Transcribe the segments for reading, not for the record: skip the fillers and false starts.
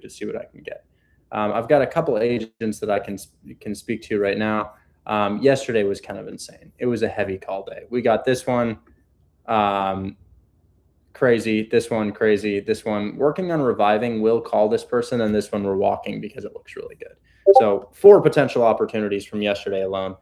to see what I can get. I've got a couple agents that I can speak to right now. Yesterday was kind of insane. It was a heavy call day. We got this one crazy, this one crazy, this one working on reviving. We'll call this person, and this one we're walking because it looks really good. So 4 potential opportunities from yesterday alone.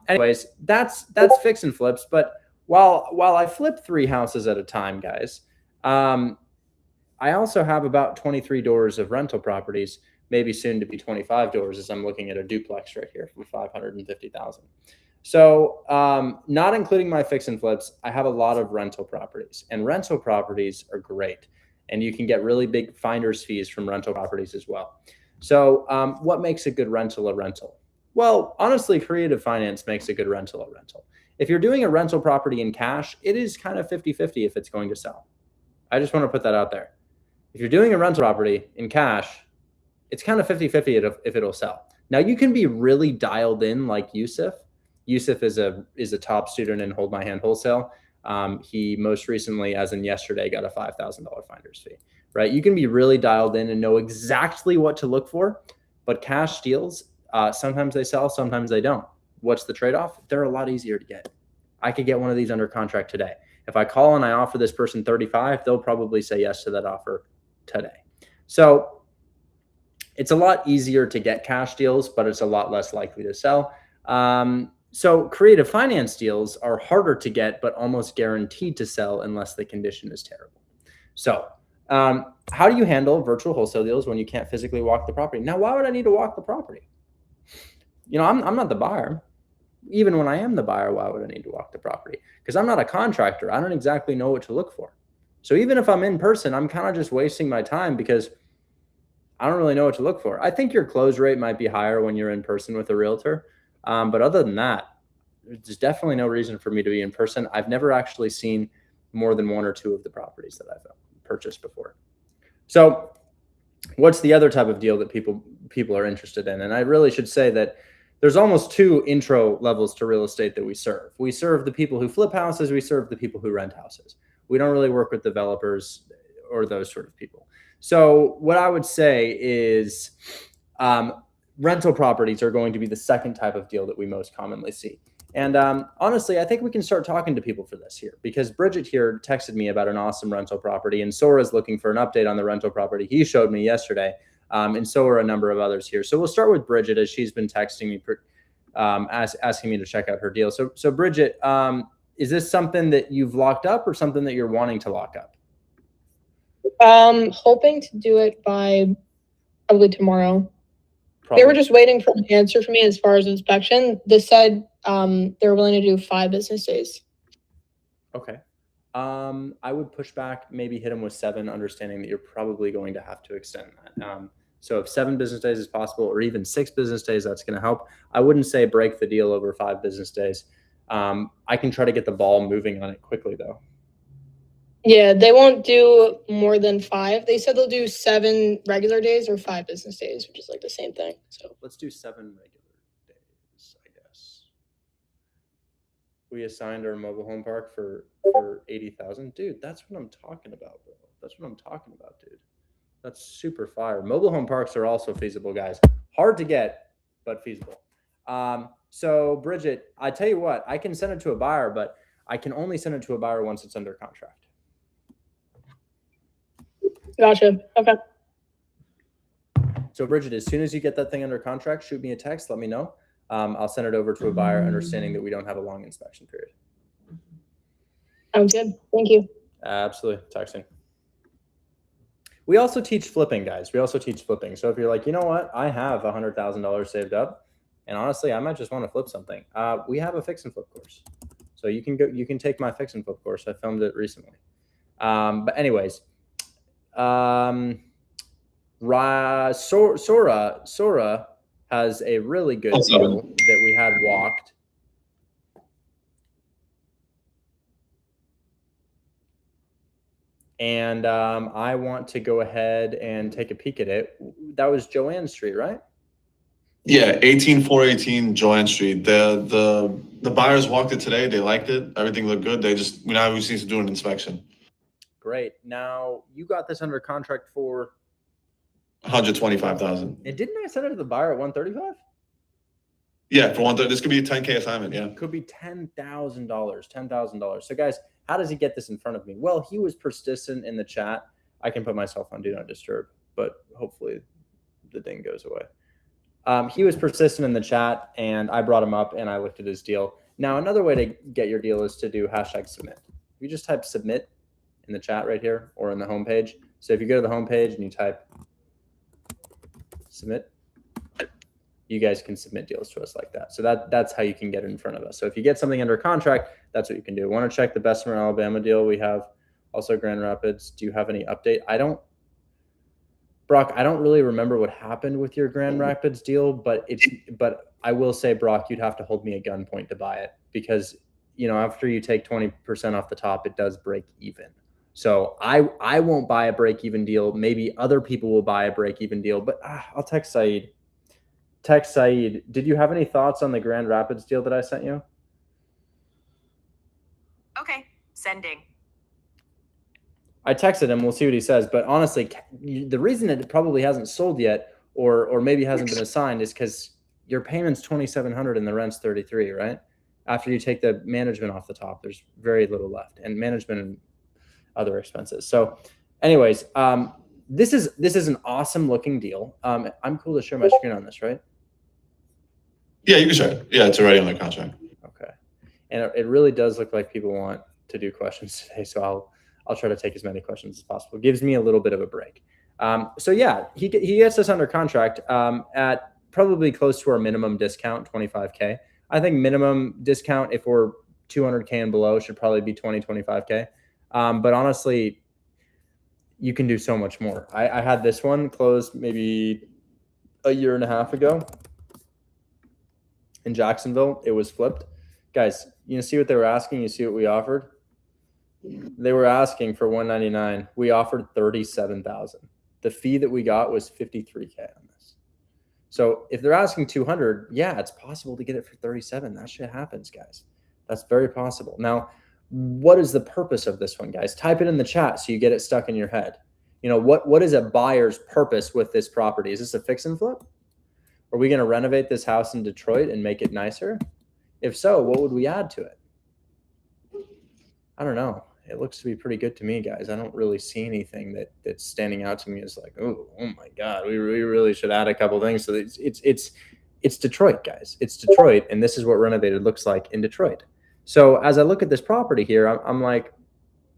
Anyways, that's fix and flips. But while I flip 3 houses at a time, guys, I also have about 23 doors of rental properties, maybe soon to be 25 doors, as I'm looking at a duplex right here for $550,000. So not including my fix and flips, I have a lot of rental properties, and rental properties are great. And you can get really big finder's fees from rental properties as well. So what makes a good rental a rental? Well, honestly, creative finance makes a good rental a rental. If you're doing a rental property in cash, it is kind of 50-50 if it's going to sell. I just want to put that out there. If you're doing a rental property in cash, it's kind of 50-50 if it'll sell. Now, you can be really dialed in like Yusuf. Yusuf is a top student in Hold My Hand Wholesale. He most recently, as in yesterday, got a $5,000 finder's fee, right? You can be really dialed in and know exactly what to look for, but cash deals, sometimes they sell, sometimes they don't. What's the trade-off? They're a lot easier to get. I could get one of these under contract today. If I call and I offer this person 35, they'll probably say yes to that offer today. So it's a lot easier to get cash deals, but it's a lot less likely to sell. So creative finance deals are harder to get, but almost guaranteed to sell unless the condition is terrible. So how do you handle virtual wholesale deals when you can't physically walk the property? Now, why would I need to walk the property? I'm not the buyer. Even when I am the buyer, why would I need to walk the property? Because I'm not a contractor. I don't exactly know what to look for. So even if I'm in person, I'm kind of just wasting my time because I don't really know what to look for. I think your close rate might be higher when you're in person with a realtor. But other than that, there's definitely no reason for me to be in person. I've never actually seen more than 1 or 2 of the properties that I've purchased before. So what's the other type of deal that people are interested in? And I really should say that there's almost 2 intro levels to real estate that we serve. We serve the people who flip houses. We serve the people who rent houses. We don't really work with developers or those sort of people. So what I would say is rental properties are going to be the second type of deal that we most commonly see. And honestly, I think we can start talking to people for this here, because Bridget here texted me about an awesome rental property, and Sora's looking for an update on the rental property he showed me yesterday. And so are a number of others here. So we'll start with Bridget, as she's been texting me, asking me to check out her deal. So Bridget, is this something that you've locked up or something that you're wanting to lock up? Hoping to do it by probably tomorrow. They were just waiting for an answer from me as far as inspection. They said they're willing to do 5 business days. Okay. I would push back, maybe hit them with 7, understanding that you're probably going to have to extend that. So if 7 business days is possible, or even 6 business days, that's going to help. I wouldn't say break the deal over 5 business days. I can try to get the ball moving on it quickly, though. Yeah, they won't do more than 5. They said they'll do 7 regular days or 5 business days, which is like the same thing. So let's do 7 regular days, I guess. We assigned our mobile home park for 80,000. Dude, that's what I'm talking about, bro. That's what I'm talking about, dude. That's super fire. Mobile home parks are also feasible, guys. Hard to get, but feasible. So Bridget, I tell you what, I can send it to a buyer, but I can only send it to a buyer once it's under contract. Gotcha. Okay. So Bridget, as soon as you get that thing under contract, shoot me a text. Let me know. I'll send it over to a buyer, understanding that we don't have a long inspection period. Sounds good. Thank you. Absolutely. Texting. We also teach flipping, guys. We also teach flipping. So if you're like, you know what, I have $100,000 saved up, and honestly, I might just want to flip something. We have a fix and flip course. So you can take my fix and flip course. I filmed it recently. But anyways, Sora has a really good deal that we had walked. And I want to go ahead and take a peek at it. That was Joanne Street, right? Yeah, 18418 Joanne Street. The buyers walked it today. They liked it. Everything looked good. We just need to do an inspection. Great. Now, you got this under contract for 125,000. And didn't I send it to the buyer at 135? Yeah, for 130. This could be a 10K assignment. Yeah. Could be $10,000. So guys, how does he get this in front of me? Well, he was persistent in the chat. I can put myself on do not disturb, but hopefully the ding goes away. He was persistent in the chat, and I brought him up and I looked at his deal. Now, another way to get your deal is to do #submit. You just type submit in the chat right here or in the homepage. So if you go to the homepage and you type submit, you guys can submit deals to us like that. So that's how you can get it in front of us. So if you get something under contract, that's what you can do. Want to check the Bessemer, Alabama deal we have? Also Grand Rapids. Do you have any update? Brock, I don't really remember what happened with your Grand Rapids deal, but I will say, Brock, you'd have to hold me at gunpoint to buy it because, after you take 20% off the top, it does break even. So I won't buy a break even deal. Maybe other people will buy a break even deal, but I'll text Saeed. Did you have any thoughts on the Grand Rapids deal that I sent you? Okay, sending. I texted him. We'll see what he says. But honestly, the reason it probably hasn't sold yet, or maybe hasn't been assigned, is because your payment's $2,700 and the rent's $33,000, right? After you take the management off the top, there's very little left, and management and other expenses. So, anyways, this is an awesome looking deal. I'm cool to share my screen on this, right? Yeah, you can share it. Yeah, it's already on the contract. Okay, and it really does look like people want to do questions today, so I'll try to take as many questions as possible. It gives me a little bit of a break. So yeah, he gets us under contract at probably close to our minimum discount, 25K. I think minimum discount, if we're 200K and below, should probably be 25K. But honestly, you can do so much more. I had this one closed maybe a year and a half ago in Jacksonville. It was flipped. Guys, you see what they were asking? You see what we offered? They were asking for $199. We offered $37,000. The fee that we got was $53K on this. So if they're asking $200, yeah, it's possible to get it for $37. That shit happens, guys. That's very possible. Now, what is the purpose of this one, guys? Type it in the chat so you get it stuck in your head. What is a buyer's purpose with this property? Is this a fix and flip? Are we going to renovate this house in Detroit and make it nicer? If so, what would we add to it? I don't know. It looks to be pretty good to me, guys. I don't really see anything that's standing out to me as like, oh my God, we really should add a couple things. So it's Detroit, guys. It's Detroit, and this is what renovated looks like in Detroit. So as I look at this property here, I'm like,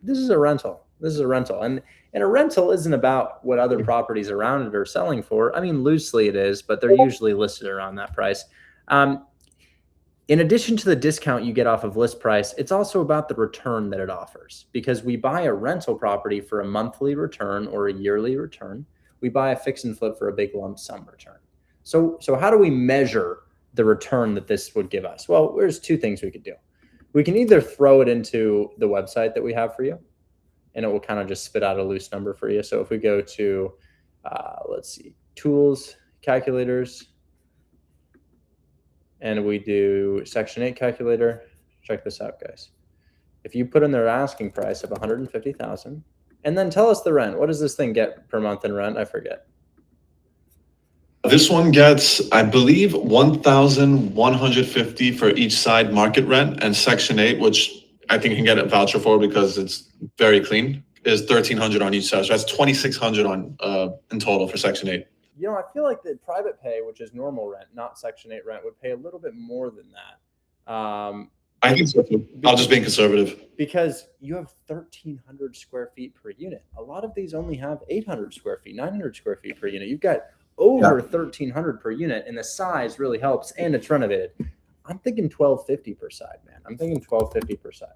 this is a rental. This is a rental, and a rental isn't about what other properties around it are selling for. I mean, loosely it is, but they're usually listed around that price. In addition to the discount you get off of list price, it's also about the return that it offers, because we buy a rental property for a monthly return or a yearly return. We buy a fix and flip for a big lump sum return. So how do we measure the return that this would give us? Well, there's two things we could do. We can either throw it into the website that we have for you, and it will kind of just spit out a loose number for you. So if we go to, let's see, tools, calculators, and we do Section 8 calculator, check this out, guys. If you put in their asking price of $150,000, and then tell us the rent. What does this thing get per month in rent? I forget. This one gets, I believe, $1,150 for each side market rent, and Section 8, which I think you can get a voucher for because it's very clean, is $1,300 on each side. So that's $2,600 on in total for Section 8. I feel like the private pay, which is normal rent, not Section 8 rent, would pay a little bit more than that. I think so too. I'm just being conservative. Because you have 1,300 square feet per unit. A lot of these only have 800 square feet, 900 square feet per unit. You've got over 1,300 per unit, and the size really helps, and it's renovated. I'm thinking $1,250 per side, man. I'm thinking $1,250 per side.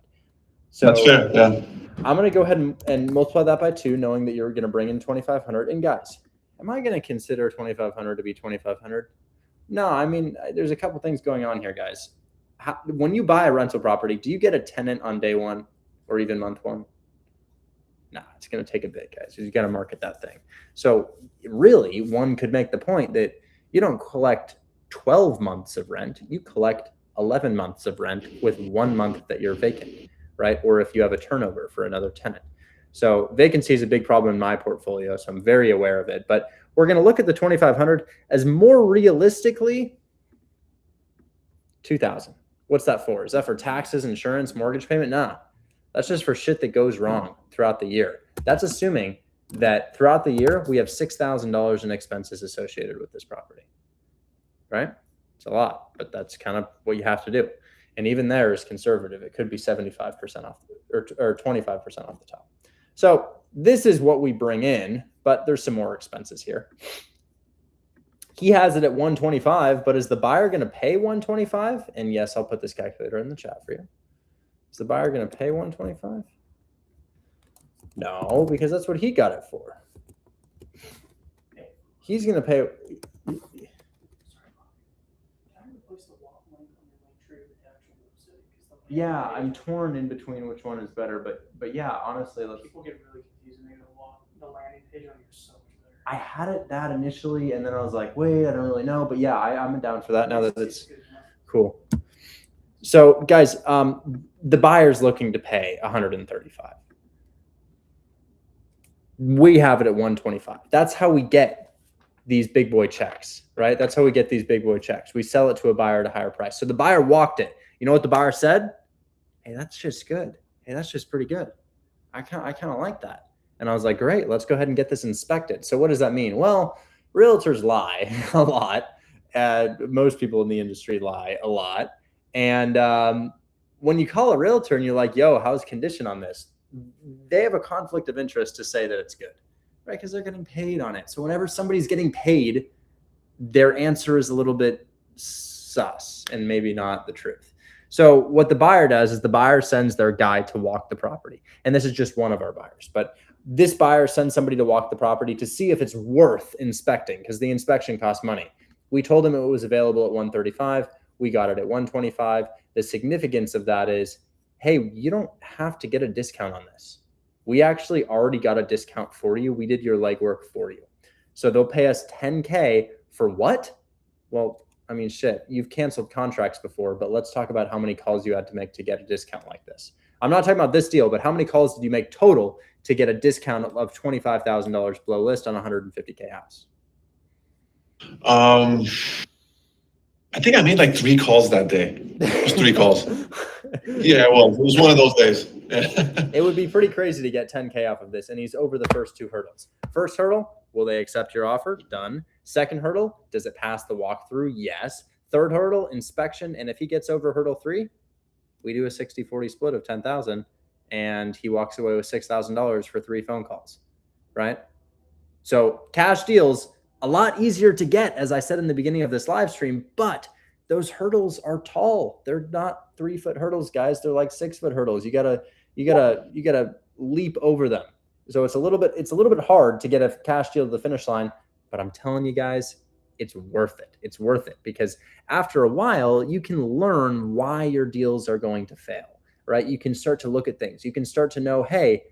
So that's fair. Yeah. I'm going to go ahead and multiply that by 2, knowing that you're going to bring in $2,500. And guys, am I going to consider $2,500 to be $2,500? No, I mean, there's a couple things going on here, guys. When you buy a rental property, do you get a tenant on day one or even month one? Nah, it's going to take a bit, guys. You got to market that thing. So really, one could make the point that you don't collect 12 months of rent. You collect 11 months of rent with 1 month that you're vacant, right? Or if you have a turnover for another tenant. So vacancy is a big problem in my portfolio, so I'm very aware of it. But we're going to look at the 2,500 as more realistically 2,000. What's that for? Is that for taxes, insurance, mortgage payment? Nah, that's just for shit that goes wrong throughout the year. That's assuming that throughout the year, we have $6,000 in expenses associated with this property, right? It's a lot, but that's kind of what you have to do. And even there is conservative. It could be 75% off or 25% off the top. So this is what we bring in, but there's some more expenses here. He has it at 125, but is the buyer going to pay 125? And yes, I'll put this calculator in the chat for you. Is the buyer going to pay 125? No, because that's what he got it for. He's going to pay. Yeah, I'm torn in between which one is better, but yeah, honestly, People get really confused and they go, the landing page on your so much better. I had it that initially, and then I was like, wait, I don't really know, but yeah, I'm down for that now that it's cool. So guys, the buyer's looking to pay 135. We have it at 125. That's how we get these big boy checks, right? That's how we get these big boy checks. We sell it to a buyer at a higher price. So the buyer walked it. You know what the buyer said? Hey, that's just good. Hey, that's just pretty good. I kind of like that. And I was like, great, let's go ahead and get this inspected. So what does that mean? Well, realtors lie a lot. Most people in the industry lie a lot. And when you call a realtor and you're like, yo, how's condition on this? They have a conflict of interest to say that it's good, right? Because they're getting paid on it. So whenever somebody's getting paid, their answer is a little bit sus and maybe not the truth. So what the buyer does is the buyer sends their guy to walk the property. And this is just one of our buyers. But this buyer sends somebody to walk the property to see if it's worth inspecting because the inspection costs money. We told him it was available at 135. We got it at 125. The significance of that is, hey, you don't have to get a discount on this. We actually already got a discount for you. We did your legwork for you. So they'll pay us $10K for what? Well, I mean, shit, you've canceled contracts before, but let's talk about how many calls you had to make to get a discount like this. I'm not talking about this deal, but how many calls did you make total to get a discount of $25,000 below list on a 150K house? I think I made like 3 calls that day. Just 3 calls. Yeah, well, it was one of those days. It would be pretty crazy to get 10K off of this, and he's over the first 2 hurdles. First hurdle, will they accept your offer? Done. Second hurdle, does it pass the walkthrough? Yes. Third hurdle, inspection, and if he gets over hurdle 3, we do a 60-40 split of 10,000, and he walks away with $6,000 for 3 phone calls, right? So cash deals, a lot easier to get, as I said in the beginning of this live stream, but those hurdles are tall. They're not 3-foot hurdles, guys. They're like 6-foot hurdles. You gotta leap over them. So it's a little bit hard to get a cash deal to the finish line, but I'm telling you guys, it's worth it. It's worth it because after a while, you can learn why your deals are going to fail, right? You can start to look at things. You can start to know, hey,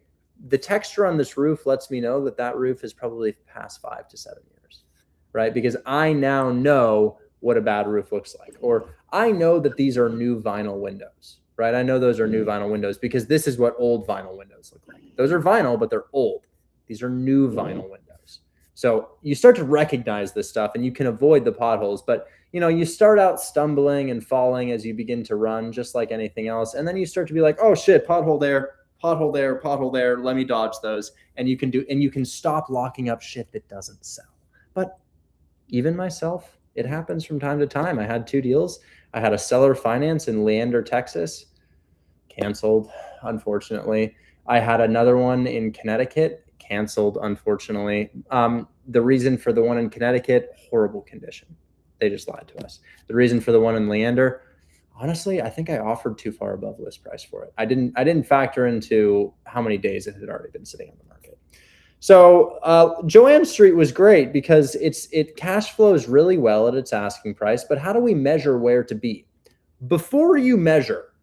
the texture on this roof lets me know that roof is probably past 5 to 7 years, right? Because I now know what a bad roof looks like, or I know that these are new vinyl windows, right? I know those are new vinyl windows because this is what old vinyl windows look like. Those are vinyl, but they're old. These are new vinyl windows. So you start to recognize this stuff and you can avoid the potholes, but you start out stumbling and falling as you begin to run, just like anything else. And then you start to be like, oh shit, pothole there, pothole there, pothole there. Let me dodge those. And you can stop locking up shit that doesn't sell. But even myself, it happens from time to time. I had 2 deals. I had a seller finance in Leander, Texas, canceled, unfortunately. I had another one in Connecticut, canceled, unfortunately. The reason for the one in Connecticut, horrible condition. They just lied to us. The reason for the one in Leander, honestly, I think I offered too far above list price for it. I didn't factor into how many days it had already been sitting on the market. So Joanne Street was great because it cash flows really well at its asking price. But how do we measure where to be? Before you measure,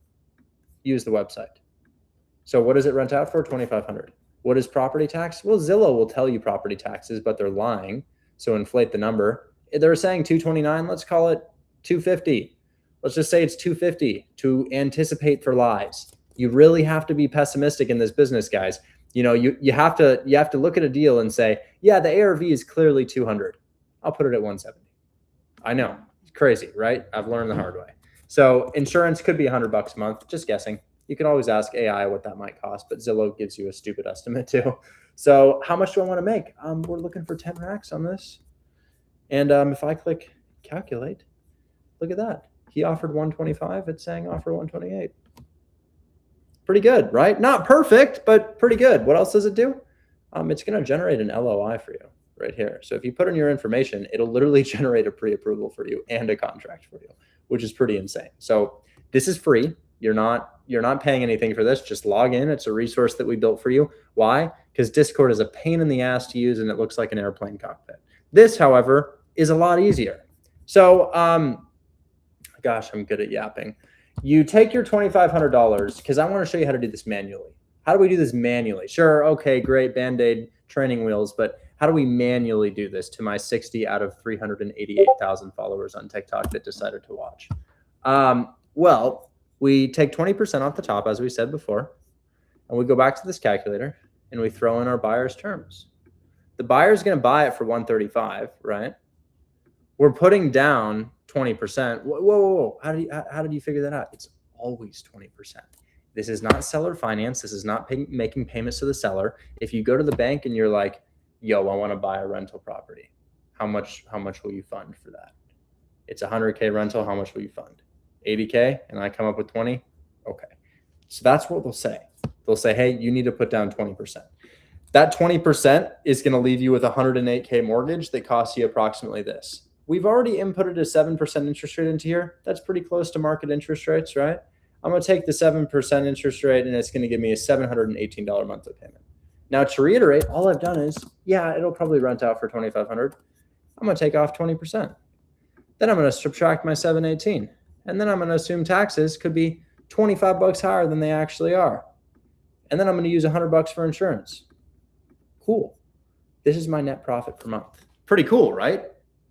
use the website. So what does it rent out for? $2,500. What is property tax? Well, Zillow will tell you property taxes, but they're lying. So inflate the number. They're saying $229. Let's call it $250. Let's just say it's $250 to anticipate for lies. You really have to be pessimistic in this business, guys. you have to look at a deal and say, yeah, the ARV is clearly 200. I'll put it at 170. I know, it's crazy, right? I've learned the hard way. So insurance could be $100 a month, just guessing. You can always ask AI what that might cost, but Zillow gives you a stupid estimate too. So how much do I want to make? We're looking for 10 racks on this. And if I click calculate, look at that. He offered 125. It's saying offer 128. Pretty good, right? Not perfect, but pretty good. What else does it do? It's going to generate an LOI for you right here. So if you put in your information, it'll literally generate a pre-approval for you and a contract for you, which is pretty insane. So this is free. You're not paying anything for this. Just log in. It's a resource that we built for you. Why? Because Discord is a pain in the ass to use and it looks like an airplane cockpit. This, however, is a lot easier. So, gosh, I'm good at yapping. You take your $2,500 because I want to show you how to do this manually. How do we do this manually? Sure, okay, great, Band-Aid training wheels, but how do we manually do this to my 60 out of 388,000 followers on TikTok that decided to watch? Well, we take 20% off the top, as we said before, and we go back to this calculator and we throw in our buyer's terms. The buyer's going to buy it for 135, right? We're putting down 20%. Whoa. How did you figure that out? It's always 20%. This is not seller finance. This is not making payments to the seller. If you go to the bank and you're like, yo, I want to buy a rental property. How much will you fund for that? It's a 100K rental. How much will you fund? 80K, and I come up with 20. Okay. So that's what they'll say. They'll say, hey, you need to put down 20%. That 20% is going to leave you with a 108K mortgage that costs you approximately this. We've already inputted a 7% interest rate into here. That's pretty close to market interest rates, right? I'm going to take the 7% interest rate and it's going to give me a $718 monthly payment. Now, to reiterate, all I've done is, yeah, it'll probably rent out for $2,500. I'm going to take off 20%. Then I'm going to subtract my 718. And then I'm going to assume taxes could be $25 higher than they actually are. And then I'm going to use $100 for insurance. Cool. This is my net profit per month. Pretty cool, right?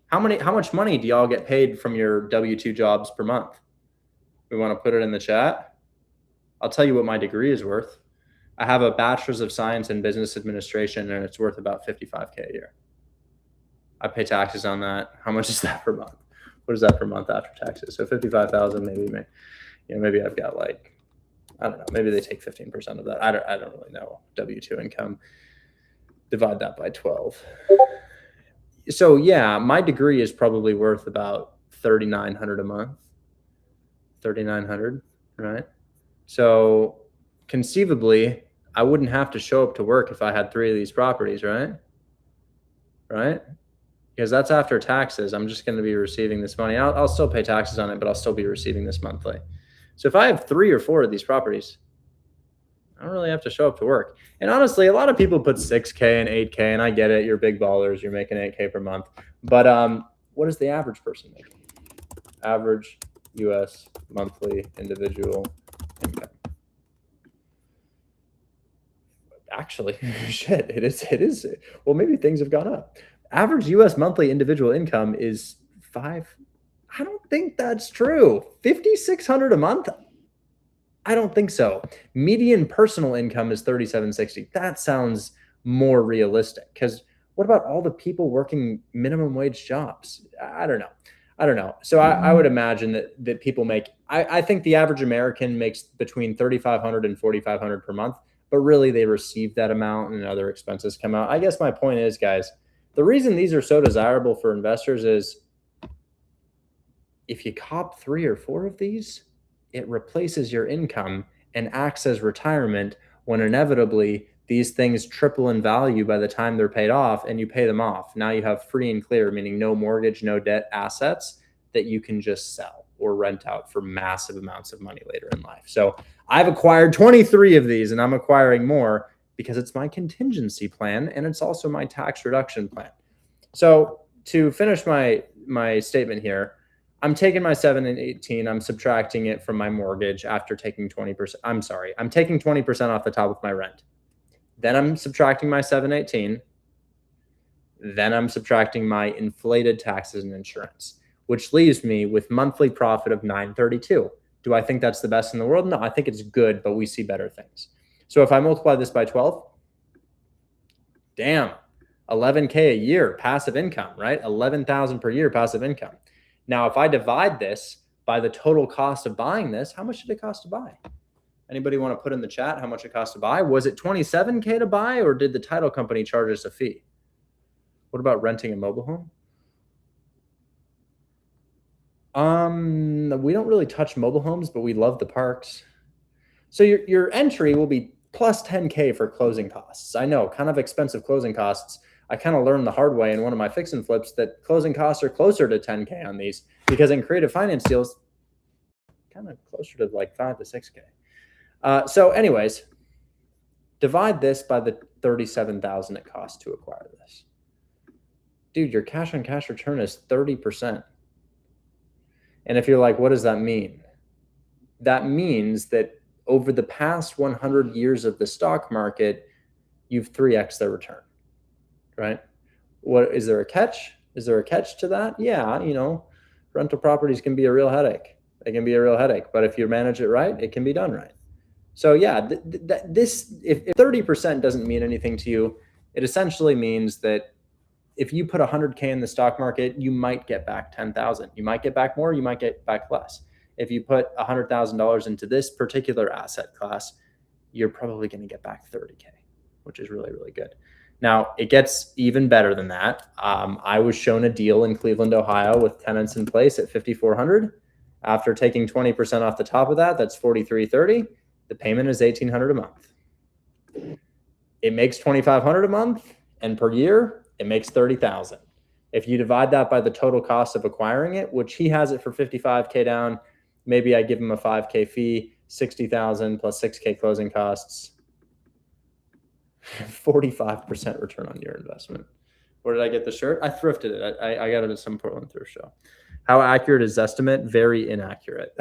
How much money do y'all get paid from your W-2 jobs per month? We want to put it in the chat. I'll tell you what my degree is worth. I have a bachelor's of science in business administration and it's worth about $55K a year. I pay taxes on that. How much is that per month? What is that per month after taxes? So 55,000, maybe I've got like, I don't know, maybe they take 15% of that. I don't really know. W-2 income, divide that by 12. So yeah, my degree is probably worth about $3,900 a month. $3,900, right? So conceivably, I wouldn't have to show up to work if I had 3 of these properties, right? Right? Because that's after taxes. I'm just going to be receiving this money. I'll still pay taxes on it, but I'll still be receiving this monthly. So if I have 3 or 4 of these properties, I don't really have to show up to work. And honestly, a lot of people put 6K and 8K, and I get it. You're big ballers. You're making 8K per month. But what is the average person making? Average U.S. monthly individual income. Actually, shit, it is. Well, maybe things have gone up. Average U.S. monthly individual income is 5. I don't think that's true. $5,600 a month? I don't think so. Median personal income is $3,760. That sounds more realistic. Because what about all the people working minimum wage jobs? I don't know. So I would imagine that people make. I think the average American makes between $3,500 and $4,500 per month. But really, they receive that amount and other expenses come out. I guess my point is, guys, the reason these are so desirable for investors is if you cop 3 or 4 of these, it replaces your income and acts as retirement when inevitably these things triple in value by the time they're paid off and you pay them off. Now you have free and clear, meaning no mortgage, no debt assets that you can just sell or rent out for massive amounts of money later in life. So I've acquired 23 of these and I'm acquiring more because it's my contingency plan and it's also my tax reduction plan. So to finish my statement here, I'm taking my 718, I'm subtracting it from my mortgage after taking 20%. I'm taking 20% off the top of my rent. Then I'm subtracting my 718. Then I'm subtracting my inflated taxes and insurance, which leaves me with monthly profit of $932. Do I think that's the best in the world? No, I think it's good, but we see better things. So if I multiply this by 12, damn, 11K a year passive income, right? 11,000 per year passive income. Now, if I divide this by the total cost of buying this, how much did it cost to buy? Anybody want to put in the chat how much it cost to buy? Was it 27K to buy, or did the title company charge us a fee? What about renting a mobile home? We don't really touch mobile homes, but we love the parks. So your entry will be plus 10K for closing costs. I know, kind of expensive closing costs. I kind of learned the hard way in one of my fix and flips that closing costs are closer to 10K on these, because in creative finance deals, kind of closer to like 5 to 6K. So anyways, divide this by the 37,000 it costs to acquire this. Dude, your cash on cash return is 30%. And if you're like, what does that mean? That means that over the past 100 years of the stock market, you've 3x their return, right? What is there a catch? Is there a catch to that? Yeah, you know, rental properties can be a real headache. They can be a real headache, but if you manage it right, it can be done right. So yeah, if 30% doesn't mean anything to you, it essentially means that if you put 100K in the stock market, you might get back 10,000. You might get back more, you might get back less. If you put $100,000 into this particular asset class, you're probably going to get back 30K, which is really, really good. Now, it gets even better than that. I was shown a deal in Cleveland, Ohio with tenants in place at $5,400. After taking 20% off the top of that, that's $4,330. The payment is $1,800 a month. It makes $2,500 a month, and per year, it makes $30,000. If you divide that by the total cost of acquiring it, which he has it for 55K down, maybe I give him a 5K fee, 60,000 plus 6K closing costs, 45% return on your investment. Where did I get the shirt? I thrifted it. I got it at some Portland thrift show. How accurate is estimate? Very inaccurate.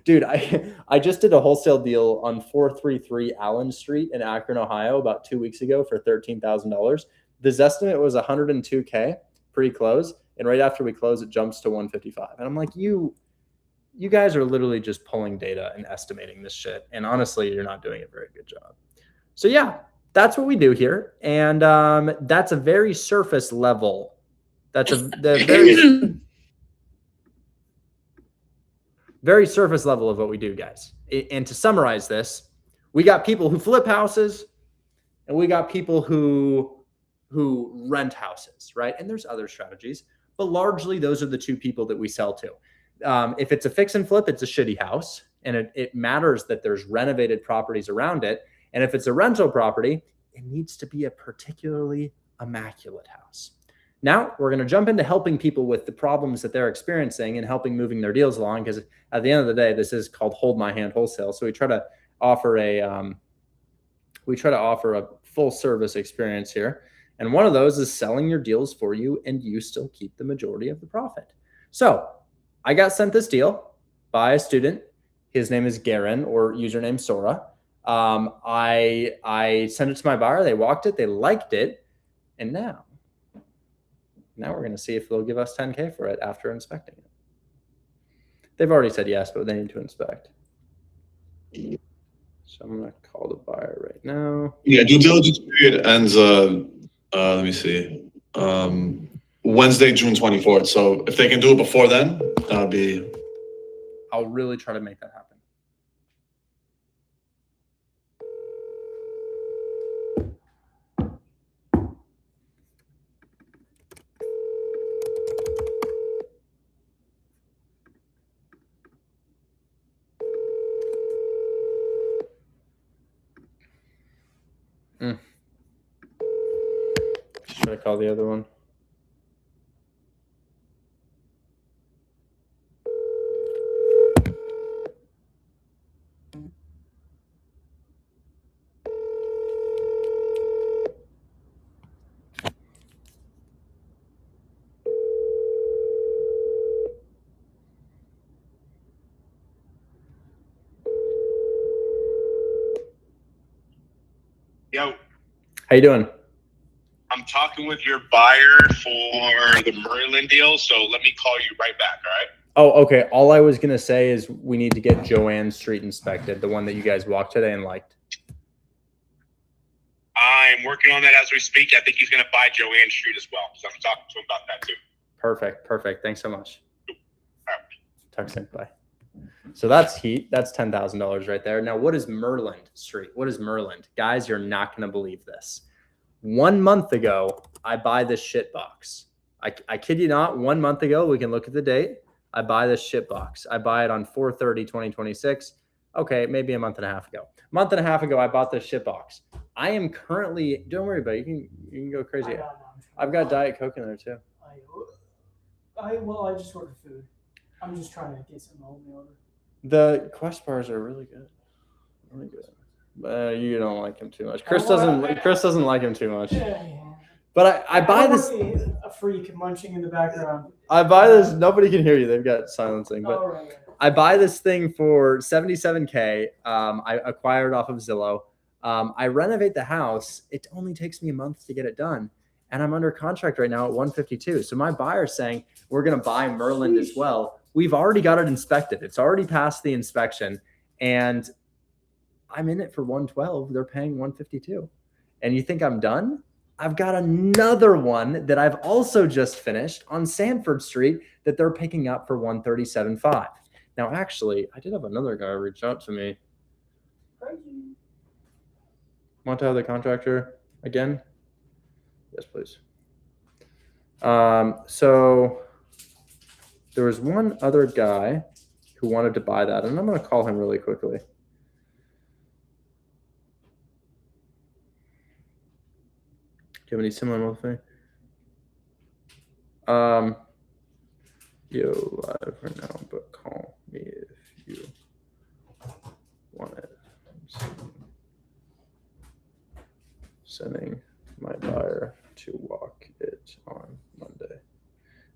Dude, I just did a wholesale deal on 433 Allen Street in Akron, Ohio about 2 weeks ago for $13,000. This estimate was 102K pre-close, and right after we close, it jumps to 155. And I'm like, you guys are literally just pulling data and estimating this shit. And honestly, you're not doing a very good job. So yeah, that's what we do here. And that's a very surface level. That's the very surface level of what we do, guys. And to summarize this, we got people who flip houses, and we got people who rent houses, right? And there's other strategies, but largely those are the two people that we sell to. If it's a fix and flip, it's a shitty house, and it matters that there's renovated properties around it. And if it's a rental property, it needs to be a particularly immaculate house. Now we're going to jump into helping people with the problems that they're experiencing and helping moving their deals along, because at the end of the day, this is called Hold My Hand Wholesale. So we try to offer a full service experience here. And one of those is selling your deals for you, and you still keep the majority of the profit. So I got sent this deal by a student. His name is Garen, or username Sora. I sent it to my buyer. They walked it. They liked it. And now we're going to see if they'll give us 10K for it after inspecting it. They've already said yes, but they need to inspect. So I'm going to call the buyer right now. Yeah, due diligence period ends, let me see, Wednesday, June 24th. So if they can do it before then, that'll be. I'll really try to make that happen. Should I call the other one? Yo, How you doing? I'm talking with your buyer for the Merlin deal, so let me call you right back, all right? Oh, okay. All I was going to say is we need to get Joanne Street inspected, the one that you guys walked today and liked. I'm working on that as we speak. I think he's going to buy Joanne Street as well. So I'm talking to him about that too. Perfect. Thanks so much. All right. Talk soon. Bye. So that's heat. That's $10,000 right there. Now, what is Merland Street? What is Merland? Guys, you're not going to believe this. 1 month ago, I buy this shit box. I kid you not. 1 month ago, we can look at the date. I buy this shit box. I buy it on 4/30/2026. Okay, maybe a month and a half ago. A month and a half ago, I bought this shit box. I am currently. Don't worry about it. You can go crazy. I've got Diet Coke in there too. I just ordered food. I'm just trying to get some home order. The Quest bars are really good. Really good. You don't like him too much. Chris doesn't like him too much. Yeah. But I buy this. A freak munching in the background. I buy this. Nobody can hear you. They've got silencing. But Right. I buy this thing for $77K. I acquired off of Zillow. I renovate the house. It only takes me a month to get it done. And I'm under contract right now at 152. So my buyer's saying we're going to buy Merland as well. We've already got it inspected. It's already passed the inspection. And I'm in it for 112. They're paying 152. And you think I'm done? I've got another one that I've also just finished on Sanford Street that they're picking up for 137.5. Now, actually, I did have another guy reach out to me. Want to have the contractor again? Yes, please. So there was one other guy who wanted to buy that, and I'm going to call him really quickly. Do you have any similar with me? Yo, live right now, but call me if you want it. Sending my buyer to walk it on Monday.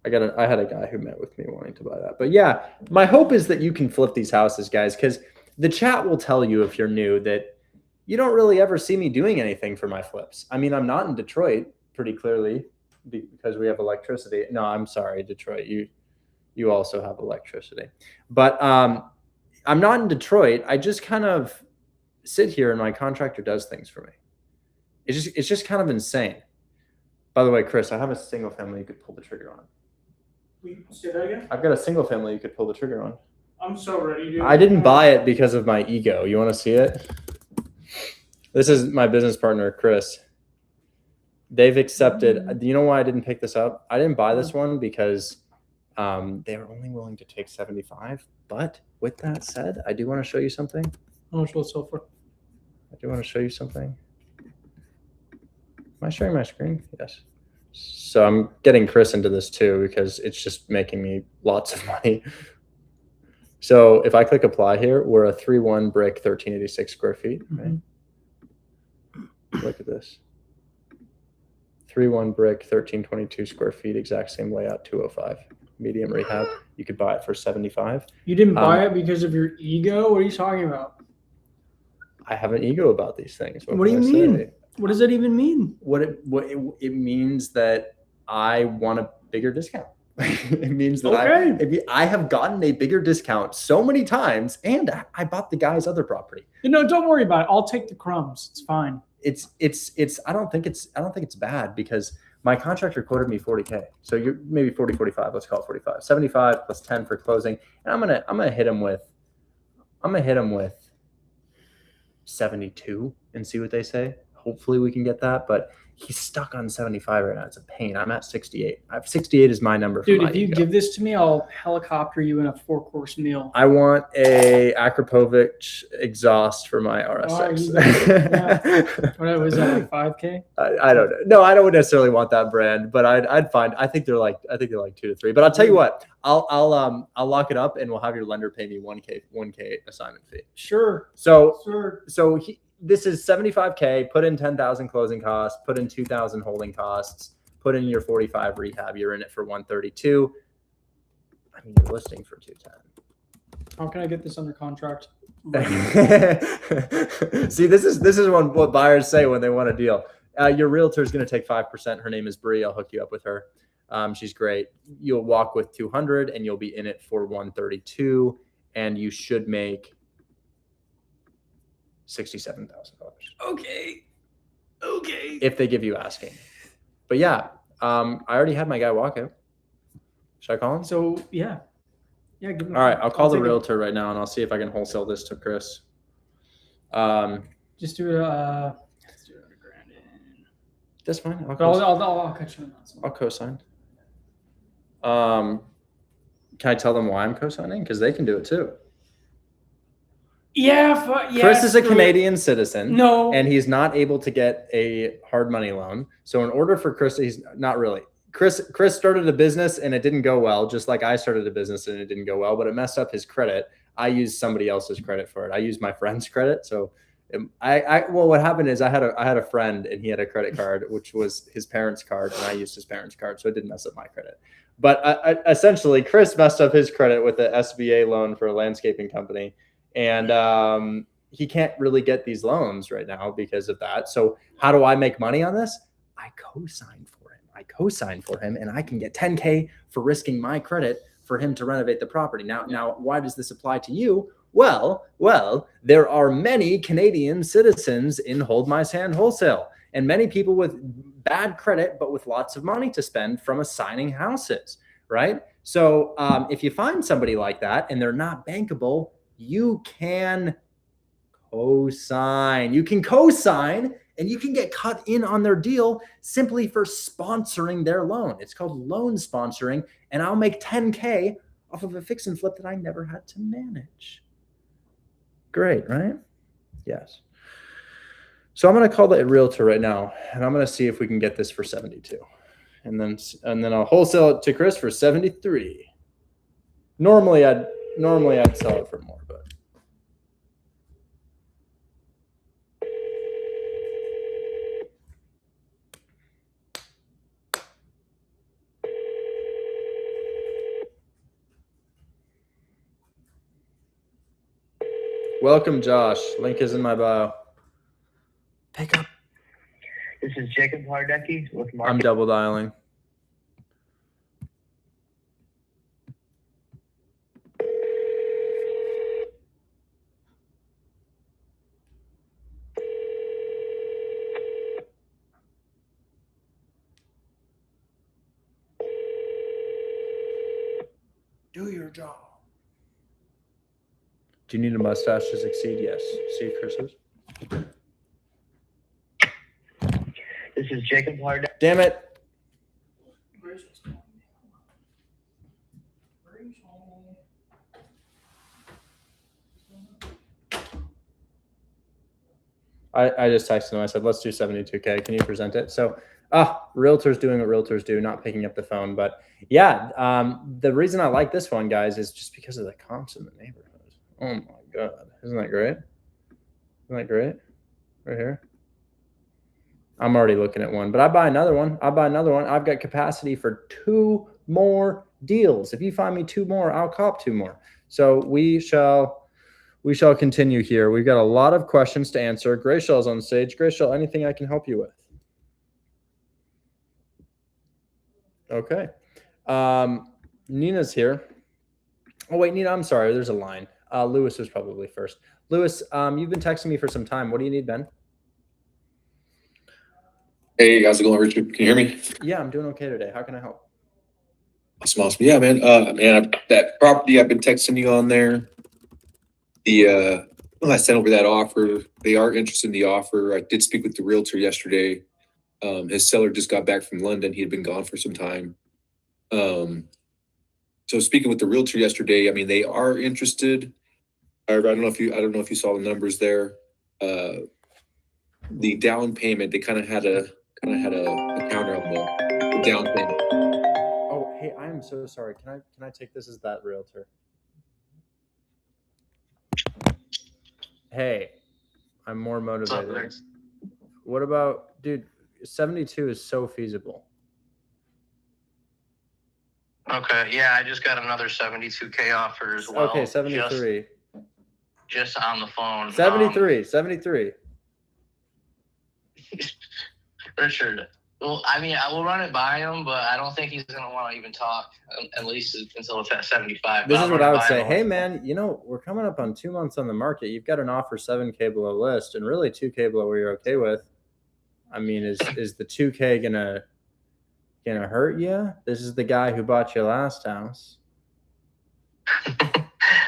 I had a guy who met with me wanting to buy that. But yeah, my hope is that you can flip these houses, guys, because the chat will tell you if you're new that you don't really ever see me doing anything for my flips. I mean, I'm not in Detroit pretty clearly because we have electricity. No, I'm sorry, Detroit. You also have electricity. But I'm not in Detroit. I just kind of sit here and my contractor does things for me. It's just kind of insane. By the way, Chris, I have a single family you could pull the trigger on. Say that again? I've got a single family you could pull the trigger on. I'm so ready, dude. I didn't buy it because of my ego. You want to see it? This is my business partner, Chris. They've accepted. Do you know why I didn't pick this up? I didn't buy this one because they were only willing to take 75. But with that said, I do want to show you something. How much will it sell for? I do want to show you something. Am I sharing my screen? Yes. So I'm getting Chris into this too because it's just making me lots of money. So if I click apply here, we're a 3-1 brick, 1386 square feet. Right? Look at this. 3-1 brick, 1322 square feet, exact same layout, 205. Medium rehab. You could buy it for 75. You didn't buy it because of your ego? What are you talking about? I have an ego about these things. What do you mean? What does that even mean? It means that I want a bigger discount. It means that I have gotten a bigger discount so many times, and I bought the guy's other property. No, don't worry about it. I'll take the crumbs. It's fine. It's I don't think it's bad because my contractor quoted me 40K. So you're maybe 40, 45, let's call it 45. 75 plus 10 for closing. And I'm gonna hit him with 72 and see what they say. Hopefully we can get that, but he's stuck on 75 right now. It's a pain. I'm at 68. 68 is my number. Dude, if you give this to me, I'll helicopter you in a 4-course meal. I want a Akrapovich exhaust for my RS6. What was that, like 5K? I don't know. No, I don't necessarily want that brand, but I'd find. I think they're like 2 to 3. But I'll tell you what. I'll lock it up and we'll have your lender pay me 1K assignment fee. Sure. So this is 75K, put in 10,000 closing costs, put in 2,000 holding costs, put in your 45 rehab. You're in it for 132. I mean, you're listing for 210. How can I get this under contract? See, this is what buyers say when they want a deal. Your realtor is going to take 5%. Her name is Bree. I'll hook you up with her. She's great. You'll walk with 200 and you'll be in it for 132 and you should make $67,000. Okay. Okay. if they give you asking. But yeah, I already had my guy walk out. Should I call him? So yeah. Yeah, give him a All right, I'll call the take it. realtor right now and I'll see if I can wholesale this to Chris. Just do it. Let's do it $100,000 in. That's fine. But I'll cut you in on some. I'll co-sign. Can I tell them why I'm co-signing? Because they can do it too. Yeah, Chris is a screw it. Canadian citizen. No. And he's not able to get a hard money loan. So in order for Chris, he's not really. Chris started a business and it didn't go well, just like I started a business and it didn't go well, but it messed up his credit. I used somebody else's credit for it. I used my friend's credit. So well, what happened is I had a friend and he had a credit card, which was his parents' card, and I used his parents' card. So it didn't mess up my credit. But essentially, Chris messed up his credit with the SBA loan for a landscaping company. And he can't really get these loans right now because of that. So how do I make money on this? I co-sign for him and I can get $10K for risking my credit for him to renovate the property. Now, why does this apply to you? Well, there are many Canadian citizens in Hold My Sand Wholesale and many people with bad credit, but with lots of money to spend from assigning houses, right? So if you find somebody like that and they're not bankable, you can co-sign. You can co-sign and you can get cut in on their deal simply for sponsoring their loan. It's called loan sponsoring, and I'll make $10K off of a fix and flip that I never had to manage. Great, right? Yes. So I'm going to call the realtor right now, and I'm going to see if we can get this for 72, and then I'll wholesale it to Chris for 73. Normally I'd sell it for more, but. Welcome, Josh. Link is in my bio. Pick up. This is Jacob Hardecki with Market. I'm double dialing. Do your job. Do you need a mustache to succeed? Yes. See Chris's? This is Jacob Hardecki. Damn it. I just texted him. I said, let's do 72K. Can you present it? So, realtors doing what realtors do, not picking up the phone. But yeah, the reason I like this one, guys, is just because of the comps in the neighborhood. Oh my God. Isn't that great? Isn't that great? Right here. I'm already looking at one, but I buy another one. I've got capacity for 2 more deals. If you find me 2 more, I'll cop 2 more. So we shall continue here. We've got a lot of questions to answer. Grayshell's on stage. Grayshell, anything I can help you with? Okay. Nina's here. Oh, wait, Nina, I'm sorry. There's a line. Lewis was probably first. Lewis, you've been texting me for some time. What do you need, Ben? Hey, how's it going, Richard? Can you hear me? Yeah, I'm doing okay today. How can I help? Awesome. Yeah, man. That property I've been texting you on there. I sent over that offer. They are interested in the offer. I did speak with the realtor yesterday. His seller just got back from London. He had been gone for some time. So speaking with the realtor yesterday, I mean, they are interested. I don't know if you saw the numbers there. The down payment, they kind of had a counter on the down payment. Oh, hey, I am so sorry. Can I take this as that realtor? Hey, I'm more motivated. What about, dude, 72 is so feasible. Okay, yeah, I just got another 72K offer as well. Okay, 73. Just on the phone. 73. Richard, well, I mean, I will run it by him, but I don't think he's going to want to even talk, at least until it's at 75. This is what I would say. Hey, man, we're coming up on 2 months on the market. You've got an offer 7K below list and really 2K below where you're okay with. I mean, is the 2K gonna hurt you? This is the guy who bought your last house.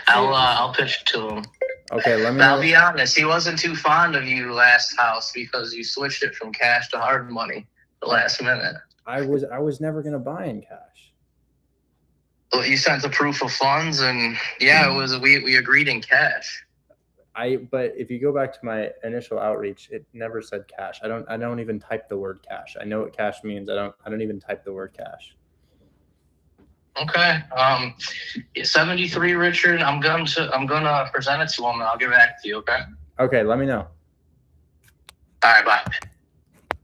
I'll pitch it to him. Okay, let me But know. I'll be honest, he wasn't too fond of you last house because you switched it from cash to hard money the last minute. I was never gonna buy in cash. Well, you sent the proof of funds, and yeah, it was we agreed in cash. But if you go back to my initial outreach, it never said cash. I don't even type the word cash. I know what cash means. I don't even type the word cash. Okay. 73, Richard. I'm gonna present it to him, and I'll get back to you. Okay. Okay, let me know. All right. Bye.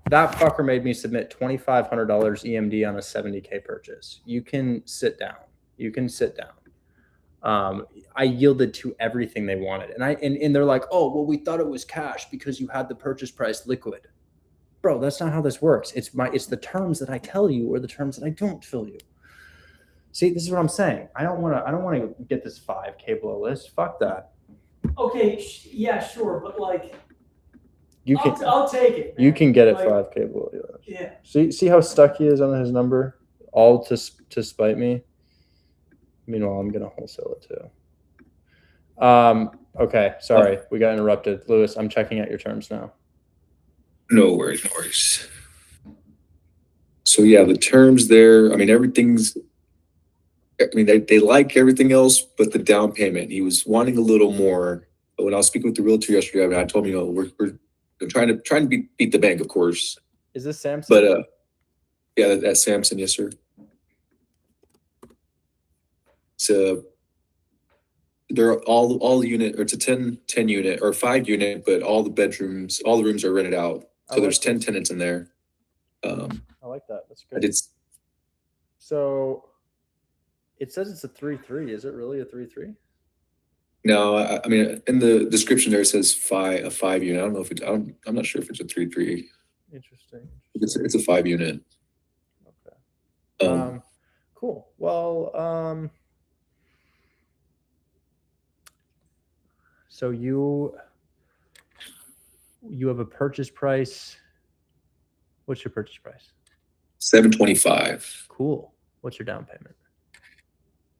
That fucker made me submit $2,500 EMD on a 70K purchase. You can sit down. I yielded to everything they wanted. And they're like, oh, well, we thought it was cash because you had the purchase price liquid. Bro, that's not how this works. It's the terms that I tell you or the terms that I don't tell you. See, this is what I'm saying. I don't want to get this 5K below list. Fuck that. Okay, yeah, sure, but like, You can I'll take it. you man. can get it Like, 5K below list. Yeah. See how stuck he is on his number, all to spite me. Meanwhile, I'm gonna wholesale it too. Okay, sorry, we got interrupted. Lewis, I'm checking out your terms now. No worries, no worries. So yeah, the terms there, I mean, everything's, I mean, they like everything else, but the down payment, he was wanting a little more. But when I was speaking with the realtor yesterday, I mean, I told him, you know, we're trying to beat the bank, of course. Is this Samson? But yeah, that's Samson, yes, sir. So they're all unit, or it's a 10 unit or 5 unit, but all the rooms are rented out. So there's 10 tenants in there. I like that. That's I good. did. So it says it's a 3-3. Is it really a 3-3? No, I mean, in the description there it says a 5 unit. I don't know if it's, I'm not sure if it's a 3-3. Interesting. It's a 5 unit. Okay. Cool. Well, so you have a purchase price. What's your purchase price? $725. Cool. What's your down payment?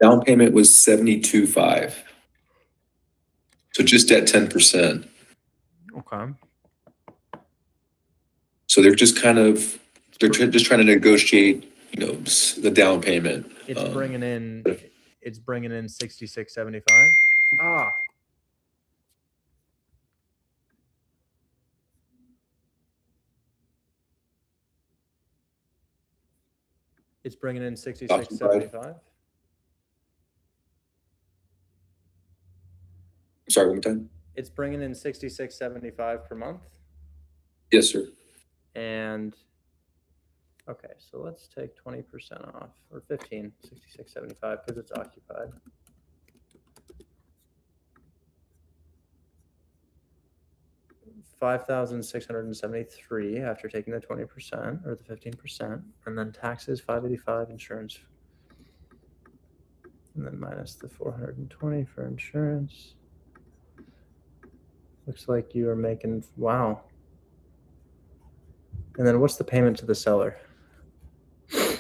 Down payment was $72,500. So just at 10%. Okay. So they're just kind of just trying to negotiate, you know, the down payment. It's bringing in 66.75. Ah. It's bringing in 66.75. Sorry, one more time. It's bringing in 66.75 per month. Yes, sir. And okay, so let's take 20% off, or 15, 66.75 because it's occupied. $5,673 after taking the 20% or the 15%, and then taxes $585, insurance, and then minus the $420 for insurance. Looks like you are making, wow. And then what's the payment to the seller? The